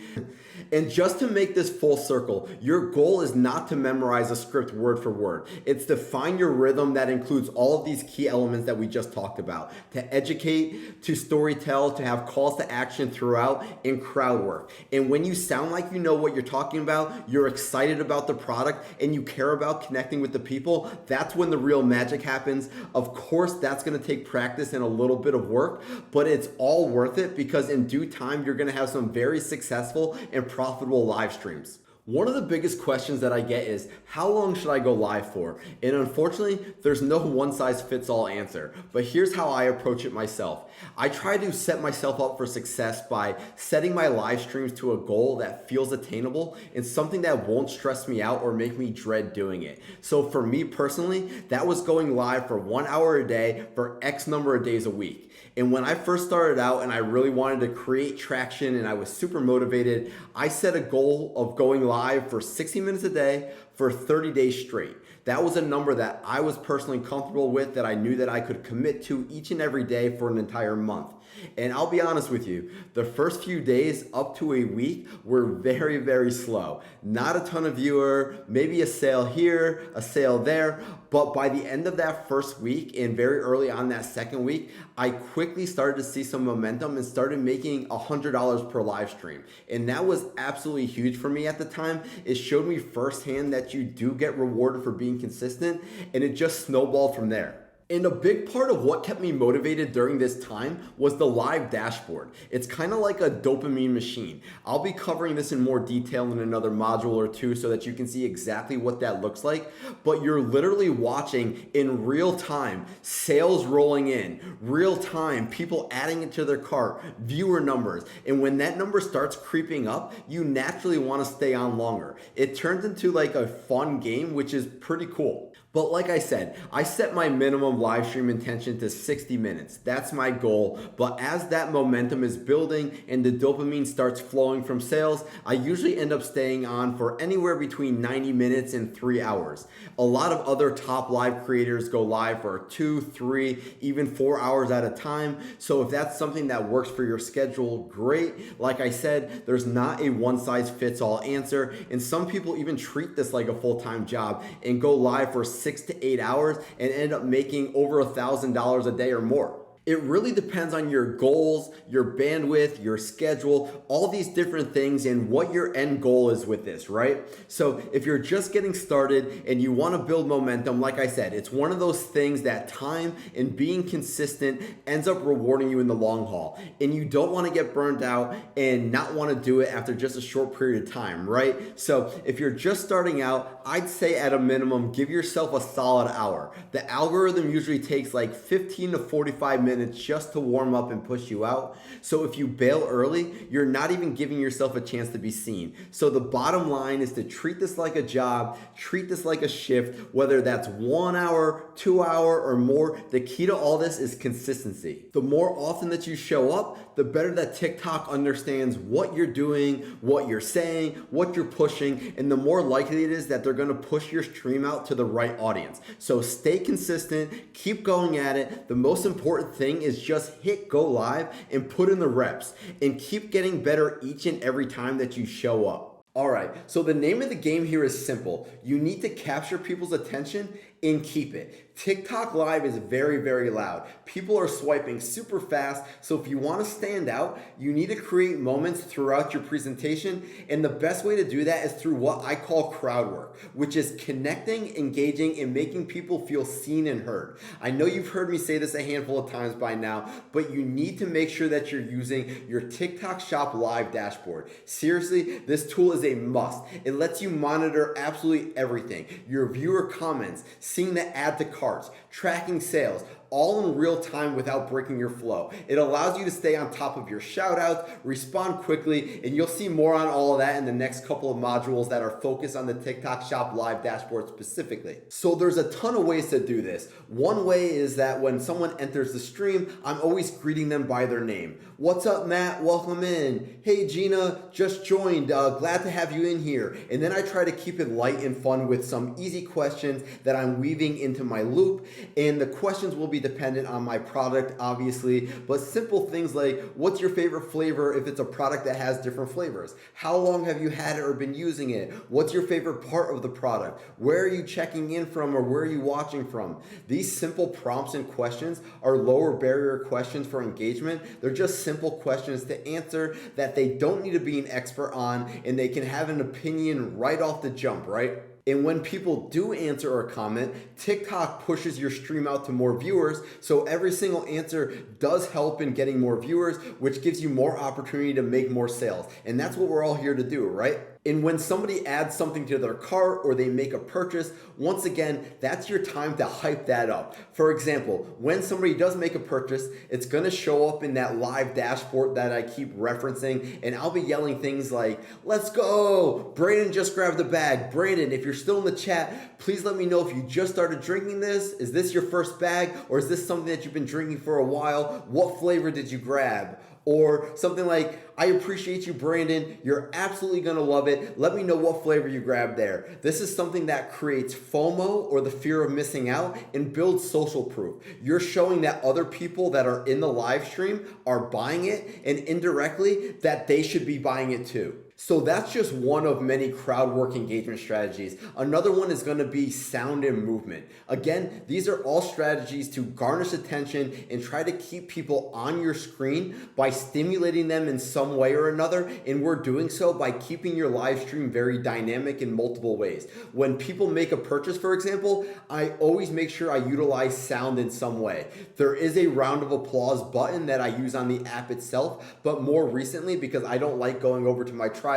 And just to make this full circle, your goal is not to memorize a script word for word. It's to find your rhythm that includes all of these key elements that we just talked about. To educate, to storytell, to have calls to action throughout, and crowd work. And when you sound like you know what you're talking about, you're excited about the product, and you care about connecting with the people, that's when the real magic happens. Of course, that's gonna take practice and a little bit of work, but it's all worth it because in due time, you're gonna have some very successful and profitable live streams. One of the biggest questions that I get is, how long should I go live for? And unfortunately, there's no one size fits all answer, but here's how I approach it myself. I try to set myself up for success by setting my live streams to a goal that feels attainable and something that won't stress me out or make me dread doing it. So for me personally, that was going live for 1 hour a day for X number of days a week. And when I first started out and I really wanted to create traction and I was super motivated, I set a goal of going live for 60 minutes a day for 30 days straight. That was a number that I was personally comfortable with, that I knew that I could commit to each and every day for an entire month. And I'll be honest with you, the first few days up to a week were very, very slow. Not a ton of viewer, maybe a sale here, a sale there. But by the end of that first week and very early on that second week, I quickly started to see some momentum and started making $100 per live stream. And that was absolutely huge for me at the time. It showed me firsthand that you do get rewarded for being consistent, and it just snowballed from there. And a big part of what kept me motivated during this time was the live dashboard. It's kind of like a dopamine machine. I'll be covering this in more detail in another module or two so that you can see exactly what that looks like. But you're literally watching in real time sales rolling in, real time people adding it to their cart, viewer numbers. And when that number starts creeping up, you naturally want to stay on longer. It turns into like a fun game, which is pretty cool. But like I said, I set my minimum live stream intention to 60 minutes. That's my goal. But as that momentum is building and the dopamine starts flowing from sales, I usually end up staying on for anywhere between 90 minutes and 3 hours. A lot of other top live creators go live for 2, 3, even 4 hours at a time. So if that's something that works for your schedule, great. Like I said, there's not a one size fits all answer. And some people even treat this like a full-time job and go live for 6 to 8 hours and end up making over $1,000 a day or more. It really depends on your goals, your bandwidth, your schedule, all these different things and what your end goal is with this, right? So if you're just getting started and you want to build momentum, like I said, it's one of those things that time and being consistent ends up rewarding you in the long haul. And you don't want to get burned out and not want to do it after just a short period of time, right? So if you're just starting out, I'd say at a minimum, give yourself a solid hour. The algorithm usually takes like 15 to 45 minutes just to warm up and push you out. So if you bail early, you're not even giving yourself a chance to be seen. So the bottom line is to treat this like a job, treat this like a shift, whether that's 1 hour, 2 hour, or more. The key to all this is consistency. The more often that you show up, the better that TikTok understands what you're doing, what you're saying, what you're pushing, and the more likely it is that they're gonna push your stream out to the right audience. So stay consistent, keep going at it. The most important thing is just hit go live and put in the reps and keep getting better each and every time that you show up. All right, so the name of the game here is simple. You need to capture people's attention and keep it. TikTok Live is very, very loud. People are swiping super fast, so if you want to stand out, you need to create moments throughout your presentation, and the best way to do that is through what I call crowd work, which is connecting, engaging, and making people feel seen and heard. I know you've heard me say this a handful of times by now, but you need to make sure that you're using your TikTok Shop Live dashboard. Seriously, this tool is a must. It lets you monitor absolutely everything. Your viewer comments, seeing the add to cart, tracking sales, all in real time without breaking your flow. It allows you to stay on top of your shout outs, respond quickly, and you'll see more on all of that in the next couple of modules that are focused on the TikTok Shop Live dashboard specifically. So there's a ton of ways to do this. One way is that when someone enters the stream, I'm always greeting them by their name. What's up, Matt? Welcome in. Hey, Gina, just joined. Glad to have you in here. And then I try to keep it light and fun with some easy questions that I'm weaving into my loop. And the questions will be dependent on my product, obviously, but simple things like, what's your favorite flavor if it's a product that has different flavors? How long have you had it or been using it? What's your favorite part of the product? Where are you checking in from or where are you watching from? These simple prompts and questions are lower barrier questions for engagement. They're just simple questions to answer that they don't need to be an expert on, and they can have an opinion right off the jump, right? And when people do answer or comment, TikTok pushes your stream out to more viewers, so every single answer does help in getting more viewers, which gives you more opportunity to make more sales. And that's what we're all here to do, right? And when somebody adds something to their cart or they make a purchase, once again, that's your time to hype that up. For example, when somebody does make a purchase, it's gonna show up in that live dashboard that I keep referencing, and I'll be yelling things like, let's go, Brandon just grabbed the bag. Brandon, if you're still in the chat, please let me know if you just started drinking this. Is this your first bag, or is this something that you've been drinking for a while? What flavor did you grab? Or something like, I appreciate you, Brandon. You're absolutely gonna love it. Let me know what flavor you grabbed there. This is something that creates FOMO, or the fear of missing out, and builds social proof. You're showing that other people that are in the live stream are buying it, and indirectly that they should be buying it too. So that's just one of many crowd work engagement strategies. Another one is gonna be sound and movement. Again, these are all strategies to garnish attention and try to keep people on your screen by stimulating them in some way or another, and we're doing so by keeping your live stream very dynamic in multiple ways. When people make a purchase, for example, I always make sure I utilize sound in some way. There is a round of applause button that I use on the app itself, but more recently, because I don't like going over to my tripod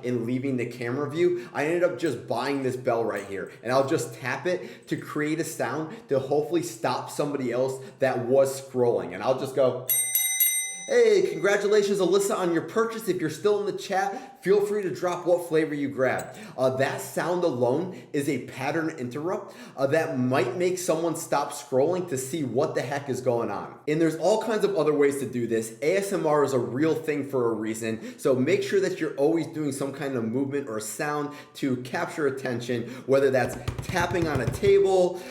and leaving the camera view, I ended up just buying this bell right here, and I'll just tap it to create a sound to hopefully stop somebody else that was scrolling, and I'll just go, hey, congratulations, Alyssa, on your purchase. If you're still in the chat, feel free to drop what flavor you grabbed. That sound alone is a pattern interrupt that might make someone stop scrolling to see what the heck is going on. And there's all kinds of other ways to do this. ASMR is a real thing for a reason, so make sure that you're always doing some kind of movement or sound to capture attention, whether that's tapping on a table,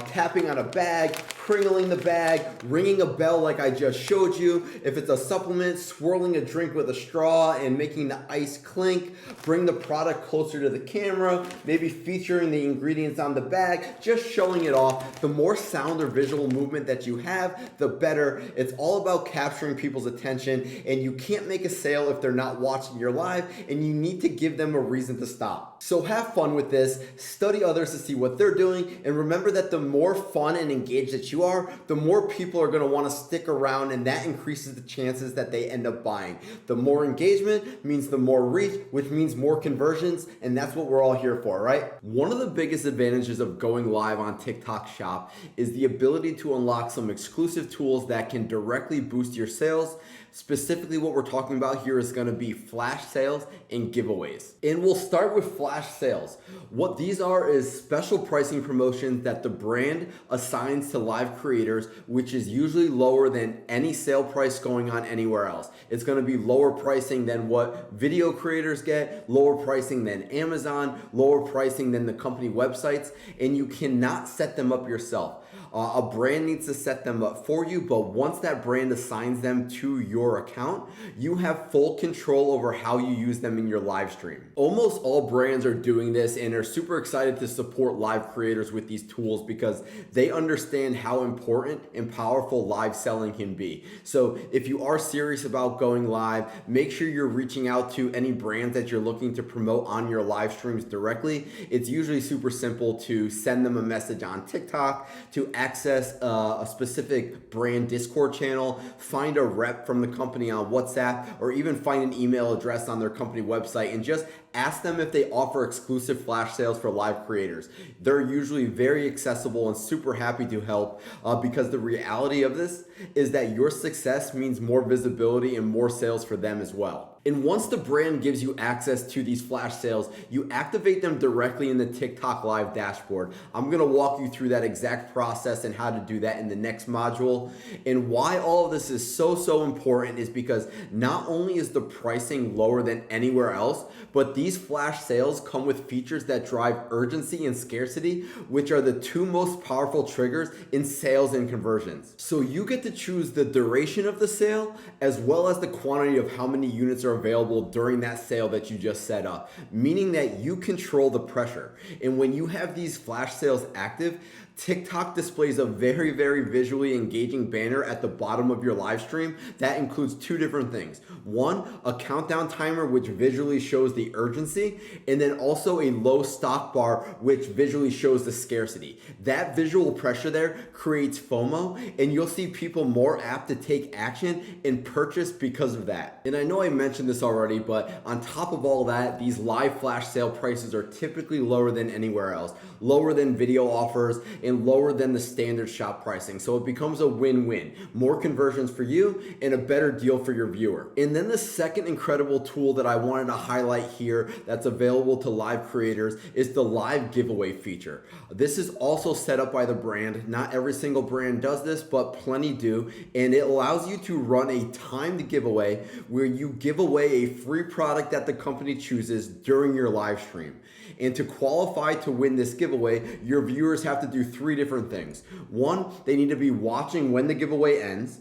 tapping on a bag, kringling the bag, ringing a bell like I just showed you. If it's a supplement, swirling a drink with a straw and making the ice clink, bring the product closer to the camera, maybe featuring the ingredients on the bag, just showing it off. The more sound or visual movement that you have, the better. It's all about capturing people's attention, and you can't make a sale if they're not watching your live, and you need to give them a reason to stop. So have fun with this, study others to see what they're doing, and remember that the more fun and engaged that you are, the more people are going to want to stick around, and that increases the chances that they end up buying. The more engagement means the more reach, which means more conversions, and that's what we're all here for, right? One of the biggest advantages of going live on TikTok Shop is the ability to unlock some exclusive tools that can directly boost your sales. Specifically, what we're talking about here is going to be flash sales and giveaways. And we'll start with flash sales. What these are is special pricing promotions that the brand assigns to live creators, which is usually lower than any sale price going on anywhere else. It's going to be lower pricing than what video creators get, lower pricing than Amazon, lower pricing than the company websites, and you cannot set them up yourself. A brand needs to set them up for you, but once that brand assigns them to your account, you have full control over how you use them in your live stream. Almost all brands brands are doing this and are super excited to support live creators with these tools because they understand how important and powerful live selling can be. So if you are serious about going live, make sure you're reaching out to any brands that you're looking to promote on your live streams directly. It's usually super simple to send them a message on TikTok, to access a specific brand Discord channel, find a rep from the company on WhatsApp, or even find an email address on their company website and just ask them if they offer exclusive flash sales for live creators. They're usually very accessible and super happy to help because the reality of this is that your success means more visibility and more sales for them as well. And once the brand gives you access to these flash sales, you activate them directly in the TikTok Live dashboard. I'm gonna walk you through that exact process and how to do that in the next module. And why all of this is so important is because not only is the pricing lower than anywhere else, but these flash sales come with features that drive urgency and scarcity, which are the two most powerful triggers in sales and conversions. So you get to choose the duration of the sale as well as the quantity of how many units are available during that sale that you just set up, meaning that you control the pressure. And when you have these flash sales active, TikTok displays a very visually engaging banner at the bottom of your live stream that includes two different things. One, a countdown timer which visually shows the urgency, and then also a low stock bar which visually shows the scarcity. That visual pressure there creates FOMO, and you'll see people more apt to take action and purchase because of that. And I know I mentioned this already, but on top of all that, these live flash sale prices are typically lower than anywhere else, lower than video offers, and lower than the standard shop pricing. So it becomes a win-win. More conversions for you and a better deal for your viewer. And then the second incredible tool that I wanted to highlight here that's available to live creators is the live giveaway feature. This is also set up by the brand. Not every single brand does this, but plenty do. And it allows you to run a timed giveaway where you give away a free product that the company chooses during your live stream. And to qualify to win this giveaway, your viewers have to do three different things. One, they need to be watching when the giveaway ends.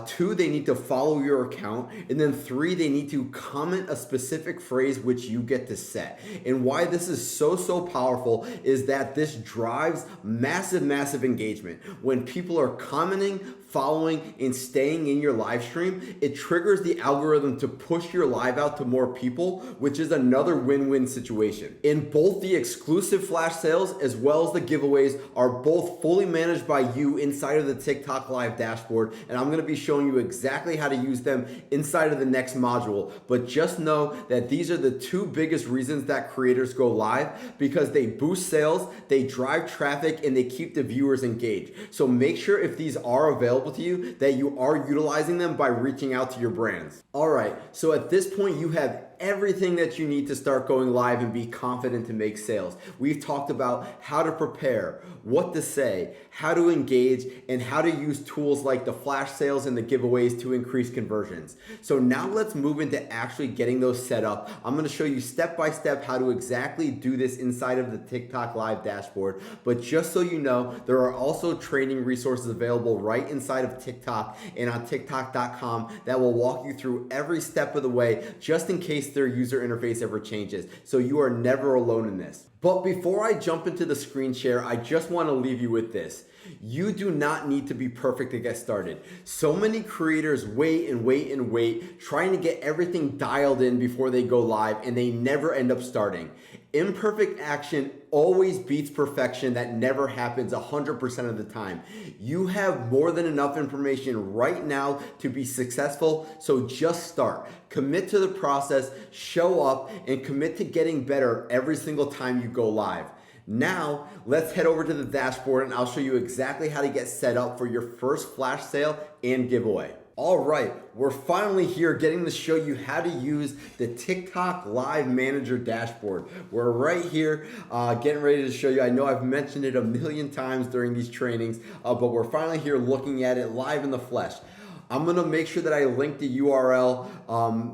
Two, they need to follow your account. And then three, they need to comment a specific phrase which you get to set. And why this is so powerful is that this drives massive engagement. When people are commenting, following, and staying in your live stream, it triggers the algorithm to push your live out to more people, which is another win-win situation. And both the exclusive flash sales as well as the giveaways are both fully managed by you inside of the TikTok Live dashboard, and I'm gonna be showing you exactly how to use them inside of the next module. But just know that these are the two biggest reasons that creators go live, because they boost sales, they drive traffic, and they keep the viewers engaged. So make sure if these are available to you that you are utilizing them by reaching out to your brands. All right, so at this point you have everything that you need to start going live and be confident to make sales. We've talked about how to prepare, what to say, how to engage, and how to use tools like the flash sales and the giveaways to increase conversions. So now let's move into actually getting those set up. I'm gonna show you step by step how to exactly do this inside of the TikTok Live dashboard. But just so you know, there are also training resources available right inside of TikTok and on TikTok.com that will walk you through every step of the way, just in case their user interface ever changes. So you are never alone in this. But before I jump into the screen share, I just want to leave you with this. You do not need to be perfect to get started. So many creators wait, trying to get everything dialed in before they go live, and they never end up starting. Imperfect action always beats perfection. That never happens 100% of the time. You have more than enough information right now to be successful, so just start. Commit to the process, show up, and commit to getting better every single time you go live. Now, let's head over to the dashboard and I'll show you exactly how to get set up for your first flash sale and giveaway. All right, we're finally here getting to show you how to use the TikTok Live Manager dashboard. We're right here getting ready to show you. I know I've mentioned it a million times during these trainings, but we're finally here looking at it live in the flesh. I'm gonna make sure that I link the URL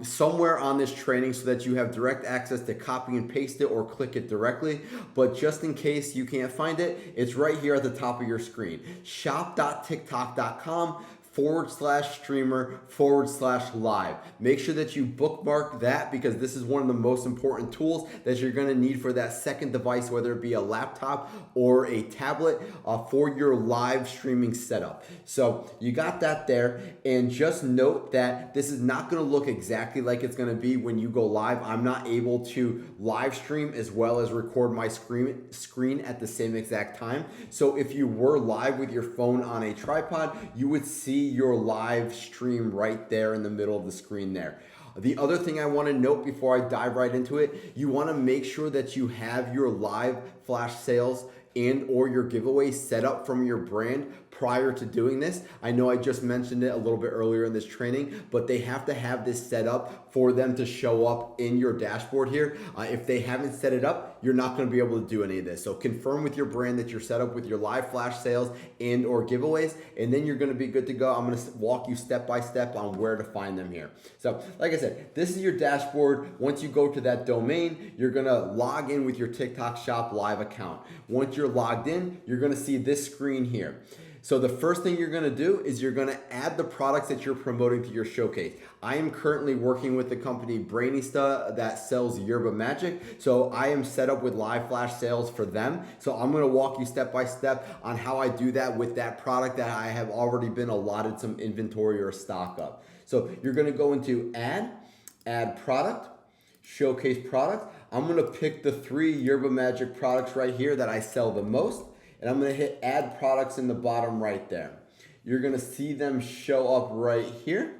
somewhere on this training so that you have direct access to copy and paste it or click it directly. But just in case you can't find it, it's right here at the top of your screen. shop.tiktok.com /streamer/live. Make sure that you bookmark that because this is one of the most important tools that you're going to need for that second device, whether it be a laptop or a tablet for your live streaming setup. So you got that there, and just note that this is not going to look exactly like it's going to be when you go live. I'm not able to live stream as well as record my screen at the same exact time. So if you were live with your phone on a tripod, you would see your live stream right there in the middle of the screen there. The other thing I want to note before I dive right into it, you want to make sure that you have your live flash sales and or your giveaway set up from your brand prior to doing this. I know I just mentioned it a little bit earlier in this training, but they have to have this set up for them to show up in your dashboard here. If they haven't set it up, you're not going to be able to do any of this. So confirm with your brand that you're set up with your live flash sales and or giveaways, and then you're going to be good to go. I'm going to walk you step by step on where to find them here. So like I said, this is your dashboard. Once you go to that domain, you're going to log in with your TikTok Shop Live account. Once you're logged in, you're going to see this screen here. So the first thing you're going to do is you're going to add the products that you're promoting to your showcase. I am currently working with the company Brainista that sells Yerba Magic. So I am set up with live flash sales for them. So I'm going to walk you step by step on how I do that with that product that I have already been allotted some inventory or stock of. So you're going to go into add product, showcase product. I'm going to pick the 3 Yerba Magic products right here that I sell the most. And I'm going to hit add products in the bottom right there. You're going to see them show up right here.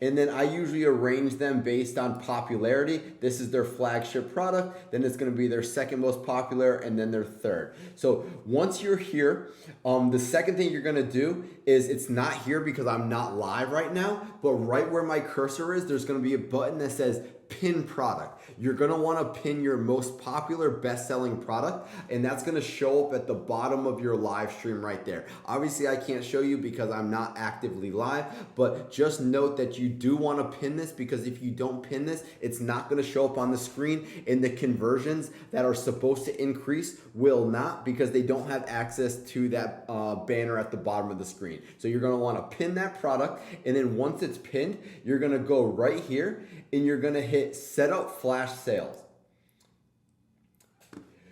And then I usually arrange them based on popularity. This is their flagship product. Then it's going to be their second most popular and then their third. So once you're here, the second thing you're going to do is it's not here because I'm not live right now, but right where my cursor is, there's going to be a button that says pin product. You're going to want to pin your most popular best-selling product, and that's going to show up at the bottom of your live stream right there. Obviously, I can't show you because I'm not actively live, but just note that you do want to pin this because if you don't pin this, it's not going to show up on the screen, and the conversions that are supposed to increase will not because they don't have access to that banner at the bottom of the screen. So you're going to want to pin that product, and then once it's pinned, you're going to go right here and you're going to hit set up flash sales.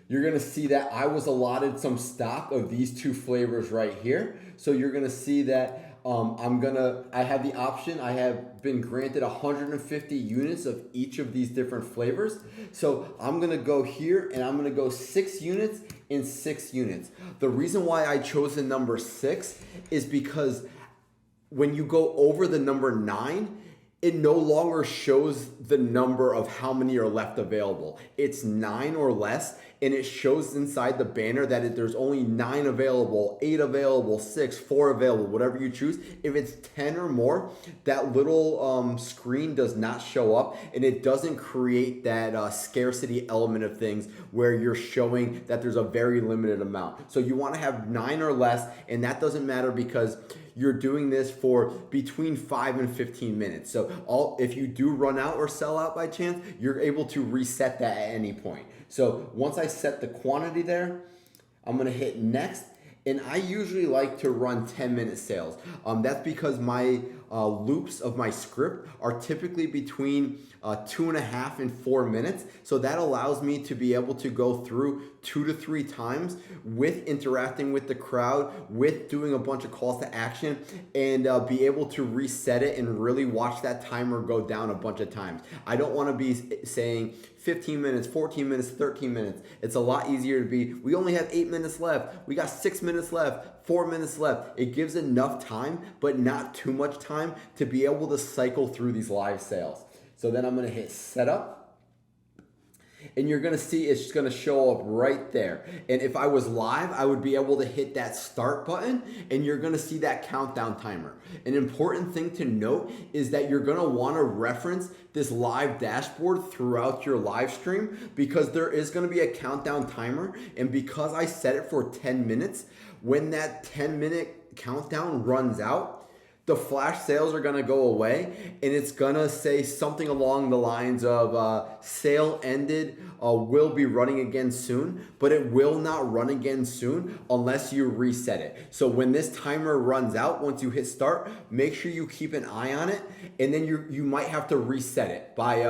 You're going to see that I was allotted some stock of these 2 flavors right here. So you're going to see that I have the option. I have been granted 150 units of each of these different flavors. So I'm going to go here and I'm going to go 6 units and 6 units. The reason why I chose the number 6 is because when you go over the number 9, it no longer shows the number of how many are left available. It's 9 or less, and it shows inside the banner that there's only 9 available, 8 available, 6, 4 available, whatever you choose. If it's 10 or more, that little screen does not show up, and it doesn't create that scarcity element of things where you're showing that there's a very limited amount. So you want to have 9 or less, and that doesn't matter because you're doing this for between 5 and 15 minutes. So if you do run out or sell out by chance, you're able to reset that at any point. So once I set the quantity there, I'm gonna hit next. And I usually like to run 10-minute sales. That's because my loops of my script are typically between 2.5 and 4 minutes. So that allows me to be able to go through 2 to 3 times with interacting with the crowd, with doing a bunch of calls to action, and be able to reset it and really watch that timer go down a bunch of times. I don't want to be saying 15 minutes, 14 minutes, 13 minutes. It's a lot easier to be, we only have 8 minutes left. We got 6 minutes left, 4 minutes left. It gives enough time, but not too much time to be able to cycle through these live sales. So then I'm going to hit setup. And you're going to see it's just going to show up right there. And if I was live, I would be able to hit that start button and you're going to see that countdown timer. An important thing to note is that you're going to want to reference this live dashboard throughout your live stream because there is going to be a countdown timer. And because I set it for 10 minutes, when that 10-minute countdown runs out, the flash sales are going to go away, and it's going to say something along the lines of sale ended, will be running again soon, but it will not run again soon unless you reset it. So when this timer runs out, once you hit start, make sure you keep an eye on it, and then you might have to reset it by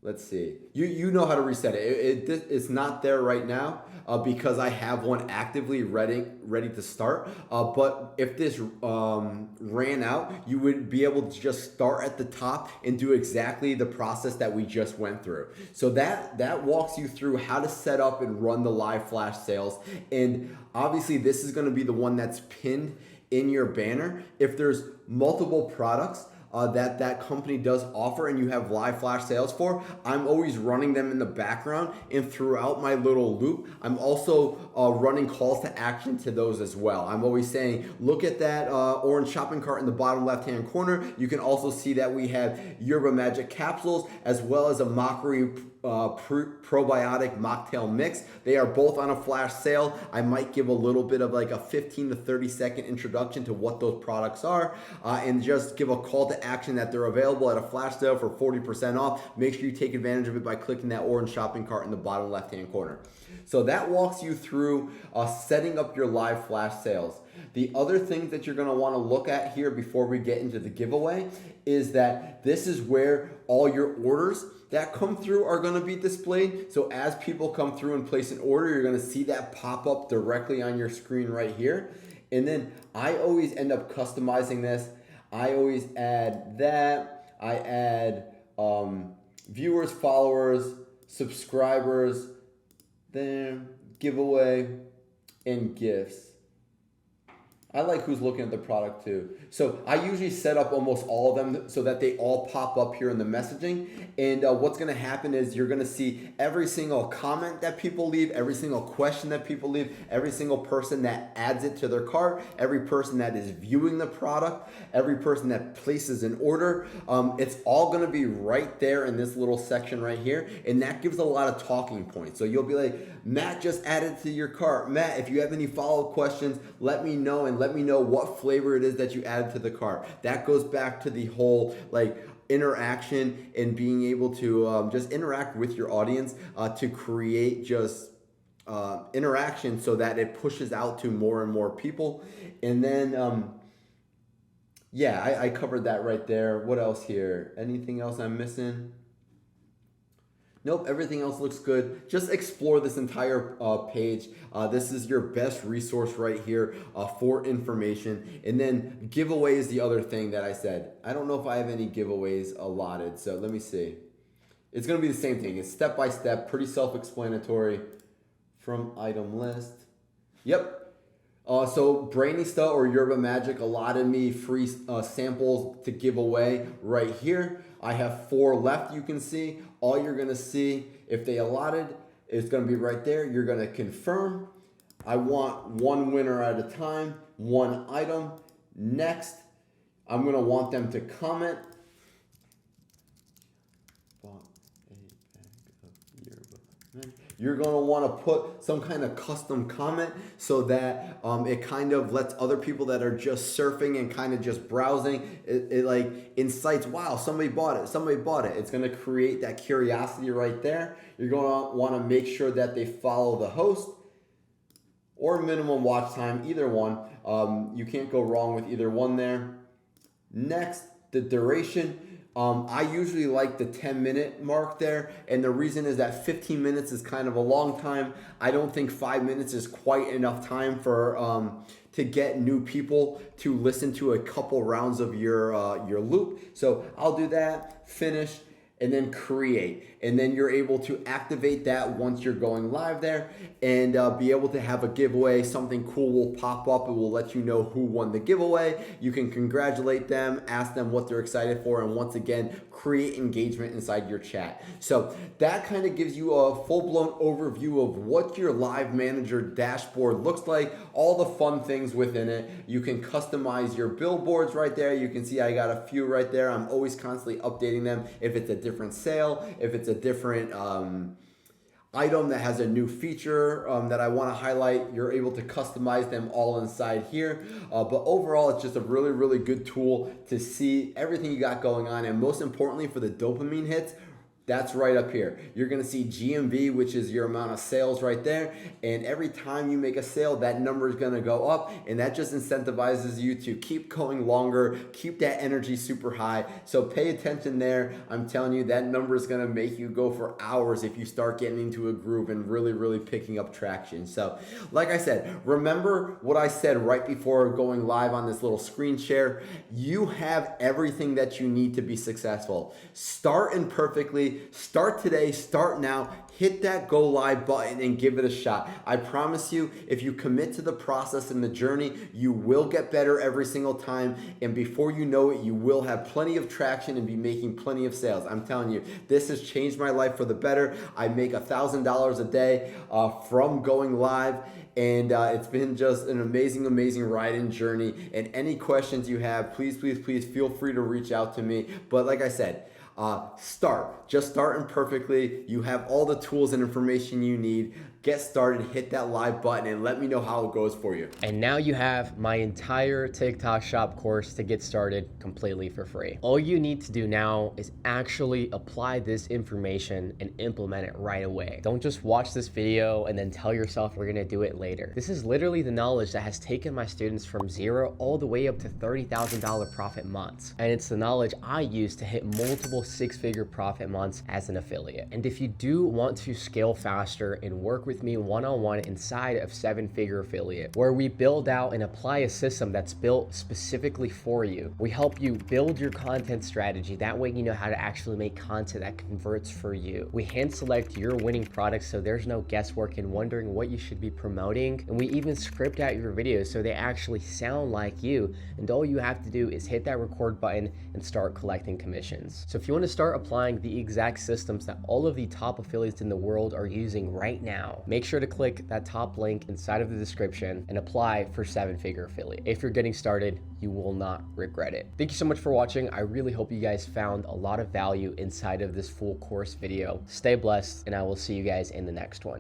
let's see. You know how to reset it. It's not there right now because I have one actively ready to start. But if this ran out, you would be able to just start at the top and do exactly the process that we just went through. So that walks you through how to set up and run the live flash sales. And obviously this is going to be the one that's pinned in your banner. If there's multiple products that company does offer and you have live flash sales for, I'm always running them in the background, and throughout my little loop, I'm also running calls to action to those as well. I'm always saying, look at that orange shopping cart in the bottom left-hand corner. You can also see that we have Yerba Magic capsules as well as a Mockery probiotic mocktail mix. They are both on a flash sale. I might give a little bit of like a 15 to 30 second introduction to what those products are and just give a call to action that they're available at a flash sale for 40% off. Make sure you take advantage of it by clicking that orange shopping cart in the bottom left hand corner. So that walks you through setting up your live flash sales. The other things that you're going to want to look at here before we get into the giveaway is that this is where all your orders that come through are going to be displayed. So as people come through and place an order, you're going to see that pop up directly on your screen right here. And then I always end up customizing this. I always add that. I add viewers, followers, subscribers, then giveaway, and gifts. I like who's looking at the product too. So I usually set up almost all of them so that they all pop up here in the messaging. And what's going to happen is you're going to see every single comment that people leave, every single question that people leave, every single person that adds it to their cart, every person that is viewing the product, every person that places an order. It's all going to be right there in this little section right here. And that gives a lot of talking points. So you'll be like, Matt just added to your cart. Matt, if you have any follow-up questions, let me know, and let me know what flavor it is that you added to the cart. That goes back to the whole like interaction and being able to just interact with your audience to create just interaction so that it pushes out to more and more people. And then yeah, I covered that right there. What else here? Anything else I'm missing? Nope, everything else looks good. Just explore this entire page. This is your best resource right here for information. And then giveaway is the other thing that I said. I don't know if I have any giveaways allotted, so let me see. It's going to be the same thing. It's step by step, pretty self-explanatory from item list. Yep. So Brainista or Yerba Magic allotted me free samples to give away right here. I have 4 left, you can see. All you're going to see, if they allotted, is going to be right there. You're going to confirm. I want 1 winner at a time, 1 item. Next, I'm going to want them to comment. You're going to want to put some kind of custom comment so that it kind of lets other people that are just surfing and kind of just browsing, it like incites, wow, somebody bought it, somebody bought it. It's going to create that curiosity right there. You're going to want to make sure that they follow the host or minimum watch time, either one. You can't go wrong with either one there. Next, the duration. I usually like the 10-minute mark there, and the reason is that 15 minutes is kind of a long time. I don't think 5 minutes is quite enough time for to get new people to listen to a couple rounds of your loop. So I'll do that, finish, and then create. And then you're able to activate that once you're going live there and be able to have a giveaway. Something cool will pop up. It will let you know who won the giveaway. You can congratulate them, ask them what they're excited for, and once again, create engagement inside your chat. So that kind of gives you a full-blown overview of what your live manager dashboard looks like, all the fun things within it. You can customize your billboards right there. You can see I got a few right there. I'm always constantly updating them if it's a different sale, if it's a different item that has a new feature that I want to highlight. You're able to customize them all inside here. But overall, it's just a really, really good tool to see everything you got going on. And most importantly, for the dopamine hits, that's right up here. You're gonna see GMV, which is your amount of sales right there. And every time you make a sale, that number is gonna go up, and that just incentivizes you to keep going longer, keep that energy super high. So pay attention there. I'm telling you, that number is gonna make you go for hours if you start getting into a groove and really, really picking up traction. So like I said, remember what I said right before going live on this little screen share. You have everything that you need to be successful. Start imperfectly. Start today, start now, hit that go live button and give it a shot. I promise you, if you commit to the process and the journey, you will get better every single time. And before you know it, you will have plenty of traction and be making plenty of sales. I'm telling you, this has changed my life for the better. I make $1,000 a day from going live. And it's been just an amazing, amazing ride and journey. And any questions you have, please, please, please feel free to reach out to me. But like I said, just start imperfectly. You have all the tools and information you need. Get started, hit that live button, and let me know how it goes for you. And now you have my entire TikTok shop course to get started completely for free. All you need to do now is actually apply this information and implement it right away. Don't just watch this video and then tell yourself we're gonna do it later. This is literally the knowledge that has taken my students from zero all the way up to $30,000 profit months. And it's the knowledge I use to hit multiple six-figure profit months as an affiliate. And if you do want to scale faster and work with me one-on-one inside of 7-Figure Affiliate, where we build out and apply a system that's built specifically for you. We help you build your content strategy. That way you know how to actually make content that converts for you. We hand select your winning products so there's no guesswork in wondering what you should be promoting. And we even script out your videos so they actually sound like you. And all you have to do is hit that record button and start collecting commissions. So if you want to start applying the exact systems that all of the top affiliates in the world are using right now, make sure to click that top link inside of the description and apply for 7-Figure Affiliate. If you're getting started, you will not regret it. Thank you so much for watching. I really hope you guys found a lot of value inside of this full course video. Stay blessed, and I will see you guys in the next one.